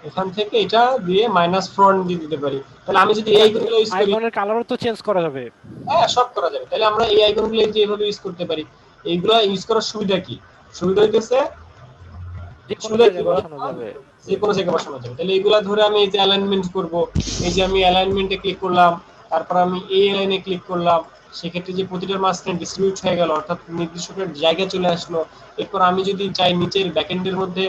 এখান থেকে এটা দিয়ে মাইনাস ফ্রন্ট দিয়ে দিতে পারি। তাহলে আমি যদি এই আইকনগুলো ইউজ করি, আইকনের কালারও তো চেঞ্জ করা যাবে। হ্যাঁ, সব করা যাবে। তাহলে আমরা এই আইকনগুলো এইভাবে ইউজ করতে পারি। এইগুলা ইউজ করার সুবিধা কি? সুবিধা হইতেছে যে কোনো জায়গায় বসানো যাবে, যে কোনো জায়গায় বসানো যাবে। তাহলে এইগুলা ধরে আমি এই যে অ্যালাইনমেন্ট করব, এই যে আমি অ্যালাইনমেন্টে ক্লিক করলাম, তারপর আমি এই লাইনে ক্লিক করলাম, সেক্ষেত্রে যে প্রতিটার মাঝখানে ডিস্ট্রিবিউট হয়ে গেল, অর্থাৎ নির্দিষ্ট জায়গায় চলে আসলো। এরপর আমি যদি চাই নিচের ব্যাকএন্ডের মধ্যে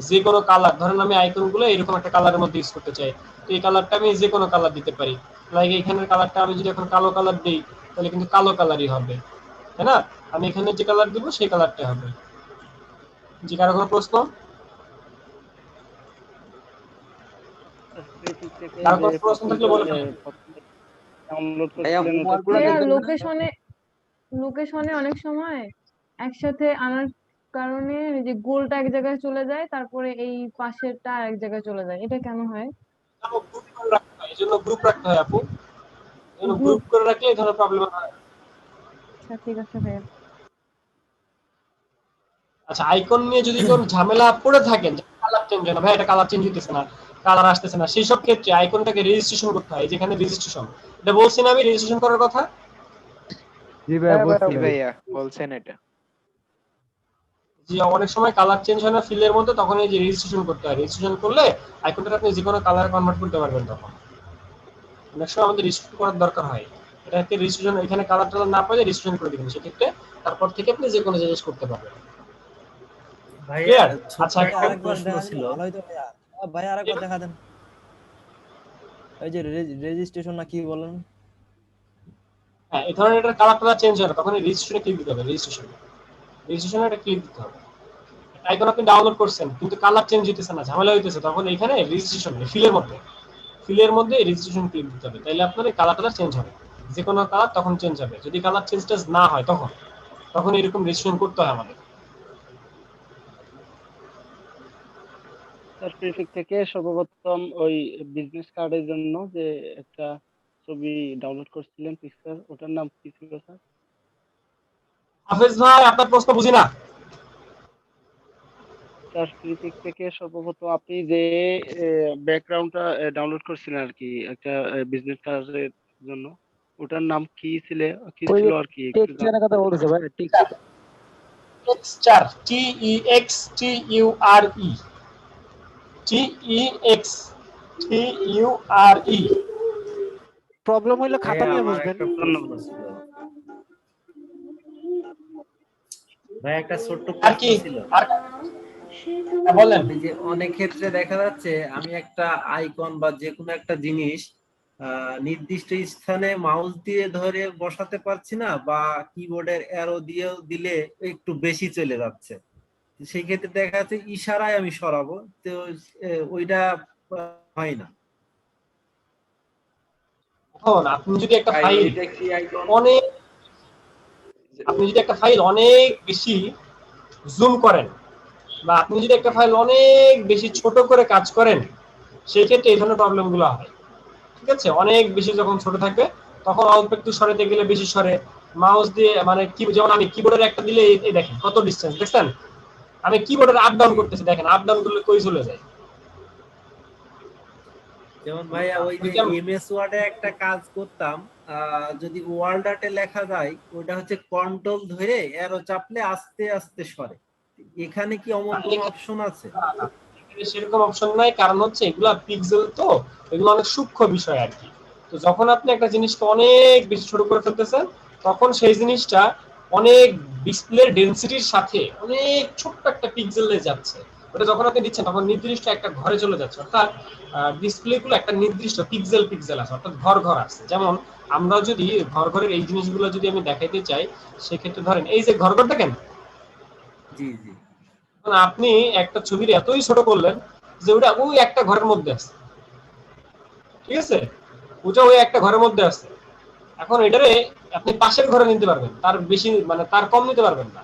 যে কোনো কালার, ধরেন আমি আইকনগুলো এরকম একটা কালারের মধ্যে ইউজ করতে চাই, তো এই কালারটা আমি যে কোনো কালার দিতে পারি। লাইক এখানের কালারটা আমি যদি এখন কালো কালার দিই, তাহলে কিন্তু কালো কালারই হবে, তাই না? আমি এখানে যে কালার দিব সেই কালারটাই হবে। যে কারো কোনো প্রশ্ন? কারো কোনো প্রশ্ন থাকলে বলে ফেলেন। লোকেশনে অনেক সময় একসাথে আনার কারণে যে গোলটা এক জায়গায় চলে যায়, তারপরে এই পাশেরটা এক জায়গায় চলে যায়, এটা কেন হয়? এজন্য গ্রুপ রাখতে হয় আপু, এজন্য গ্রুপ করে রাখলে এই ধরনের প্রবলেম হয়। আচ্ছা ঠিক আছে ভাই। আচ্ছা, আইকন নিয়ে যদি কোন ঝামেলা পড়ে থাকেন, কালার চেঞ্জ হয় না ভাই, এটা কালার চেঞ্জ হইতেছে না, কালার আসতেছে না, সেই সব ক্ষেত্রে আইকনটাকে রেজিস্ট্রেশন করতে হয়। যেখানে রেজিস্ট্রেশন, এটা বলছি না আমি রেজিস্ট্রেশন করার কথা? জি ভাইয়া বলছেন এটা। যে অনেক সময় কালার চেঞ্জ হয় না ফিলের মধ্যে, তখন এই যে রেজিস্ট্রেশন করতে হয়। রেজিস্ট্রেশন করলে আইকনটা আপনি যে কোনো কালারে কনভার্ট করতে পারবেন। তখন অনেক সময় আমাদের রেজিস্ট্রেশন করার দরকার হয়, এটাকে রেজিস্ট্রেশন এখানে কালার টালার না পাইলে রেজিস্ট্রেশন করে দিবেন, সেক্ষেত্রে তারপর থেকে আপনি যে কোনো জিনিস করতে পারবেন। আচ্ছা, আরেকবার প্রশ্ন ছিল ভাই, আরেকবার দেখা দেন, এই যে রেজিস্ট্রেশন না কি বলেন? হ্যাঁ, এই ধরনের এটা কালার টালার চেঞ্জ হয় না, তখন রেজিস্ট্রেশনে ক্লিক দিতে হবে। রেজিস্ট্রেশনে এটা ক্লিক দিতে হবে। আইকন আপনি ডাউনলোড করছেন কিন্তু কালার চেঞ্জ হইতেছে না, ঝামেলা হইতেছে, তখন এখানে রেজিস্ট্রেশন ফিলের মধ্যে রেজিস্ট্রেশন ক্লিক দিতে হবে। তাইলে আপনার এই কালার টালার চেঞ্জ হবে, যে কোনো কালার তখন চেঞ্জ হবে। যদি কালার চেঞ্জটা না হয় তখন এরকম রেজিস্ট্রেশন করতে হয় আমাদের। সার্টিফিকেট থেকে সর্বপ্রথম ওই বিজনেস কার্ডের জন্য যে একটা ছবি ডাউনলোড করছিলেন পিকচার, ওটার নাম কি ছিল স্যার? হাফেজ ভাই, আপনার প্রশ্ন বুঝি না। সার্টিফিকেট থেকে সর্বপ্রথম আপনি যে ব্যাকগ্রাউন্ডটা ডাউনলোড করছিলেন আর কি একটা বিজনেস কার্ডের জন্য, ওটার নাম কি ছিল আর কি? টেক্সচারের কথা বলতেছে ভাই, টেক্সচার, TEXTURE, TEXTURE। প্রবলেম হইলে খাতা নিয়ে বসবেন। ভাই একটা ছোট্ট আর কি ছিল, বলেন। যে অনেক ক্ষেত্রে দেখা যাচ্ছে আমি একটা আইকন বা যে কোনো একটা জিনিস নির্দিষ্ট স্থানে মাউস দিয়ে ধরে বসাতে পারছি না, বা কিবোর্ডের অ্যারো দিয়ে দিলে একটু বেশি চলে যাচ্ছে, সেই ক্ষেত্রে দেখা যাচ্ছে ইশারায় আমি সরাবো, তো ওইটা হয় না। আপনি যদি একটা ফাইল অনেক বেশি জুম করেন, বা আপনি যদি একটা ফাইল অনেক বেশি ছোট করে কাজ করেন, সেই ক্ষেত্রে এই ধরনের প্রবলেম গুলো হয়। ঠিক আছে, অনেক বেশি যখন ছোট থাকবে তখন অল্প একটু সরাতে গেলে বেশি সরে, মাউস দিয়ে মানে কি, যেমন আমি কিবোর্ডের একটা দিলে এই দেখেন কত ডিসটেন্স, দেখছেন? আমি কিবোর্ডের আপ ডাউন করতেছি, দেখেন আপ ডাউন করলে কই চলে যায়। যেমন ভাইয়া ওই যে এমএস ওয়ার্ডে একটা কাজ করতাম, যদি ওয়ার্ড আর্টে লেখা যায় ওটা হচ্ছে কন্ট্রোল ধরে অ্যারো চাপলে আস্তে আস্তে সরে। এখানে কি অমন কোনো অপশন আছে? সেরকম অপশন নাই, কারণ হচ্ছে এগুলা পিক্সেল, তো এগুলো অনেক সূক্ষ্ম বিষয় আর কি। তো যখন আপনি একটা জিনিসকে অনেক বেশি ছোট করে ফেলতেছেন, তখন সেই জিনিসটা অনেক ডিসপ্লের ডেনসিটির সাথে অনেক ছোট্ট একটা পিক্সেলে যাচ্ছে। ওটা যখন আপনি দিচ্ছেন তখন নির্দিষ্ট একটা ঘরে চলে যাচ্ছে, অর্থাৎ ডিসপ্লে গুলো একটা নির্দিষ্ট পিক্সেল আছে, অর্থাৎ ঘর ঘর আছে। যেমন আমরা যদি ঘর ঘরের এই জিনিসগুলো যদি আমি দেখাইতে চাই, সেক্ষেত্রে ধরেন এই যে ঘর ঘর দেখেন, জি জি, আপনি একটা ছবির এতই ছোট করলেন যে ওটা ওই একটা ঘরের মধ্যে আছে, ঠিক আছে, ওটা ওই একটা ঘরের মধ্যে আছে। এখন এটারে আপনি পাশের ঘরে নিতে পারবেন, তার বেশি মানে তার কম নিতে পারবেন না,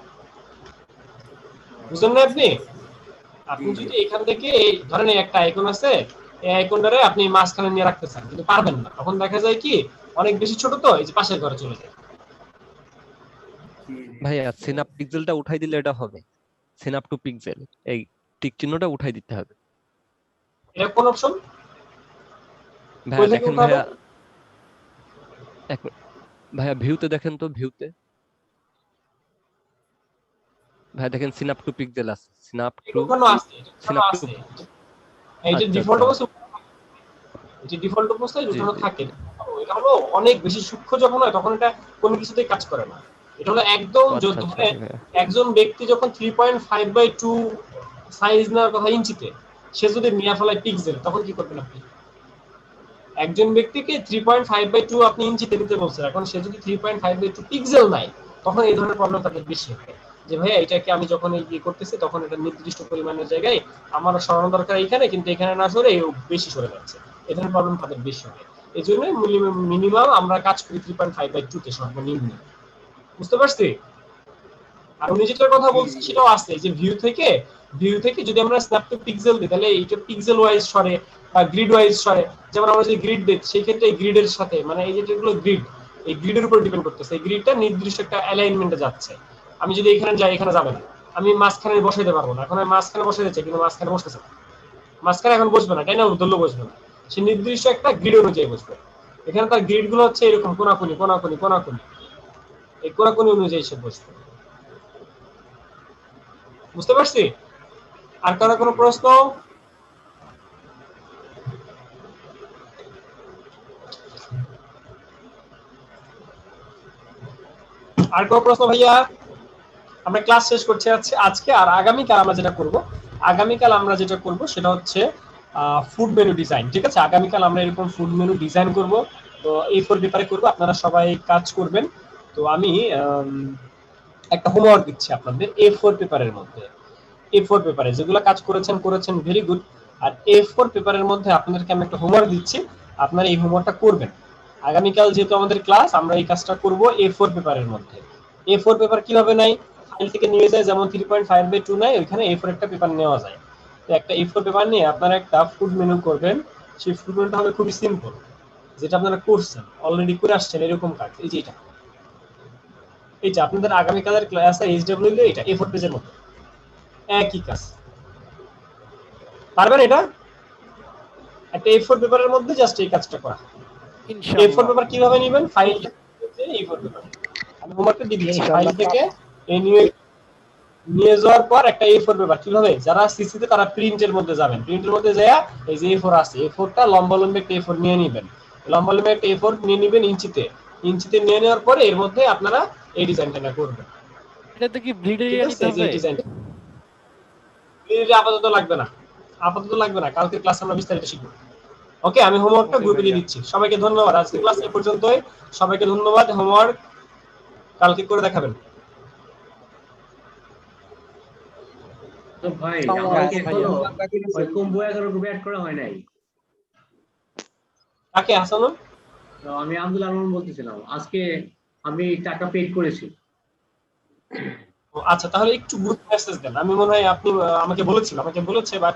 বুঝলেন না আপনি? আপনি যদি এখান থেকে ধরেন একটা আইকন আছে, এই আইকনটারে আপনি মাঝখানে নিয়ে রাখতে চান, কিন্তু পারবেন না, তখন দেখা যায় কি অনেক বেশি ছোট, তো এই যে পাশের ঘরে চলে যায়। ভাইয়া সিনাপ পিক্সেলটা উঠাই দিলে এটা হবে, সিনাপ টু পিক্সেল এই টিক চিহ্নটা উঠাই দিতে হবে। এটা কোন অপশন ভাইয়া দেখেন ভাইয়া, ভাইয়া ভিউতে দেখেন তো, ভিউতে ভাই দেখেন সিনাপ টু পিক্সেল আছে, সিনাপ টু এইটা ডিফল্ট অবস্থা, এটা ডিফল্ট অবস্থায় উঠানো থাকে। এটা হলো অনেক বেশি সূক্ষ্ম যখন হয় তখন এটা কোনো কিছুতেই কাজ করে না। এটা হলো একদম একজন ব্যক্তি যখন 3.5/2 সাইজ নেওয়ার কথা ইঞ্চিতে, সে যদি নিয়ে ফেলায় পিক্সেল, তখন কি করবেন আপনি? একজন ব্যক্তিকে 3.5/2 আপনি ইঞ্চিতে নিতে বলছেন, এখন সে যদি 3.5/2 পিক্সেল নাই, তখন এই ধরনের প্রবলেম তাদের বেশি হয় যে ভাইয়া এটাকে আমি যখন ইয়ে করতেছি তখন এটা নির্দিষ্ট পরিমাণের জায়গায় আমার সরানো দরকার এখানে, কিন্তু এখানে না সরে বেশি সরে যাচ্ছে। এই ধরনের প্রবলেম তাদের বেশি হয়। এই জন্য মিনিমাম আমরা কাজ করি 3.5/2 তে সর্বনিম্ন, বুঝতে পারছি? আর উনি যেটার কথা বলছেন সেটাও আছে, যে ভিউ থেকে যদি আমরা স্ন্যাপ টু পিক্সেল দিই, তাহলে এইটা পিক্সেল ওয়াইজ সরে বা গ্রিড ওয়াইজ সরে। যেমন আমরা যদি গ্রিড দিই, সেই ক্ষেত্রে এই গ্রিডের সাথে মানে এই যেগুলো গ্রিড, এই গ্রিডের উপর ডিপেন্ড করতেছে, এই গ্রিডটা নির্দিষ্ট একটা অ্যালাইনমেন্টে যাচ্ছে। আমি যদি এখানে যাই, এখানে যাবে না, আমি মাঝখানে বসাইতে পারবো না। এখন আমি মাঝখানে বসে দিচ্ছি, কিন্তু মাঝখানে বসতেছে না, মাঝখানে এখন বসবে না, তাই না? উদ্দল্য বসবে না, সে নির্দিষ্ট একটা গ্রিড অনুযায়ী বসবে। এখানে তার গ্রিড গুলো হচ্ছে এরকম কোনাকুনি কোনাকুনি কোনাকুনি, এই কোনাকুনি অনুযায়ী সে বসবে, বুঝতে পারছি? আর কারো কোনো প্রশ্ন? আর কোনো প্রশ্ন ভাইয়া? আমরা ক্লাস শেষ করছি আজকে। আর আগামীকাল আমরা যেটা করব সেটা হচ্ছে ফুড মেনু ডিজাইন, ঠিক আছে? আগামীকাল আমরা এরকম ফুড মেনু ডিজাইন করব, তো A4 পেপারে করব, আপনারা সবাই কাজ করবেন। তো আমি একটা হোমওয়ার্ক দিচ্ছি আপনাদের A4 পেপারের মধ্যে, A4 পেপারে যেগুলো কাজ করেছেন ভেরি গুড। আর A4 পেপারের মধ্যে আপনাদেরকে আমি একটা হোমওয়ার্ক দিচ্ছি, আপনারা এই হোমওয়ার্কটা করবেন। আগামীকাল যেহেতু আমাদের ক্লাস, আমরা এই কাজটা করব A4 পেপারের মধ্যে। A4 পেপার কিভাবে নাই? ফাইল থেকে নিয়ে যায়, যেমন 3.5/2 নাই, ওইখানে A4 একটা পেপার নেওয়া যায়। তো একটা A4 পেপার নিয়ে আপনারা একটা ফুড মেনু করবেন। সেই ফুড মেনুটা হবে খুবই সিম্পল, যেটা আপনারা করছেন, অলরেডি করে আসছেন, এরকম কাজ। এই যে এই যে আপনাদের আগামীকালের ক্লাসে HW এটা A4 পেজের মধ্যে একই কাজ, পারবেন? এটা একটা A4 পেপারের মধ্যে জাস্ট এই কাজটা করা। A4 পেপার কিভাবে নেবেন? ফাইল থেকে A4 পেপার আমি হোমওয়ার্কটা দিয়ে দিচ্ছি, ফাইল থেকে নিয়ে যাওয়ার পর একটা A4 পেপার কিভাবে, যারা সিসি তে তারা প্রিন্টের মধ্যে যাবেন, প্রিন্টের মধ্যে যায় এই যে A4 আছে, A4টা লম্বা লম্বা একটা A4 নিয়ে নেবেন, লম্বা লম্বা একটা A4 নিয়ে নেবেন ইঞ্চিতে নিয়ে নেওয়ার পরে এর মধ্যে আপনারা এই ডিজাইনটা করবেন। এটাতে কি ব্লিড এরিয়া নিতে হবে? ব্লিড আপাতত লাগবে না, কালকে ক্লাসে আমরা বিস্তারিত শিখব। ওকে, আমি হোমওয়ার্কটা গ্রুপে দিয়ে দিচ্ছি। সবাইকে ধন্যবাদ, আজকে ক্লাস এ পর্যন্তই। সবাইকে ধন্যবাদ, হোমওয়ার্ক কালকে করে দেখাবেন। তো ভাই আমাকে এখনো ওই কম্বো 11 গ্রুপে অ্যাড করা হয় নাই। কাকে? হাসানুল? আমি আব্দুল আলম বলতেছিলাম, আজকে আমি টাকা পেড করেছি। আচ্ছা, তাহলে একটু গ্রুপ মেসেজ দেন। আমি মনে হয় আপনি আমাকে বলেছে, বাট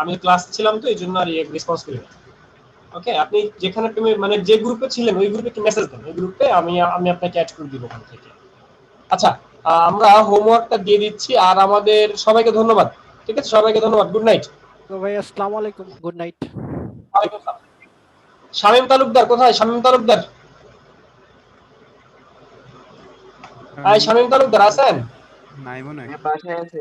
আমি ক্লাস ছিলাম তো এই জন্য আর রেসপন্স করি না। ওকে, আপনি যেখানে তুমি মানে যে গ্রুপে ছিলেন ওই গ্রুপে একটু মেসেজ দেন, ওই গ্রুপে আমি আপনাকে অ্যাড করে দিব ওখান থেকে। আচ্ছা, আমরা হোমওয়ার্কটা দিয়ে দিচ্ছি। আর আমাদের সবাইকে ধন্যবাদ, ঠিক আছে? সবাইকে ধন্যবাদ, গুড নাইট। তো ভাই আসসালামু আলাইকুম, গুড নাইট। ওয়ালাইকুম আসসালাম। শামীম তালুকদার কোথায়? শামীম তালুকদার, শামীম তালুকদার আছেন? নাই মনে হয়। বাসায় আছে।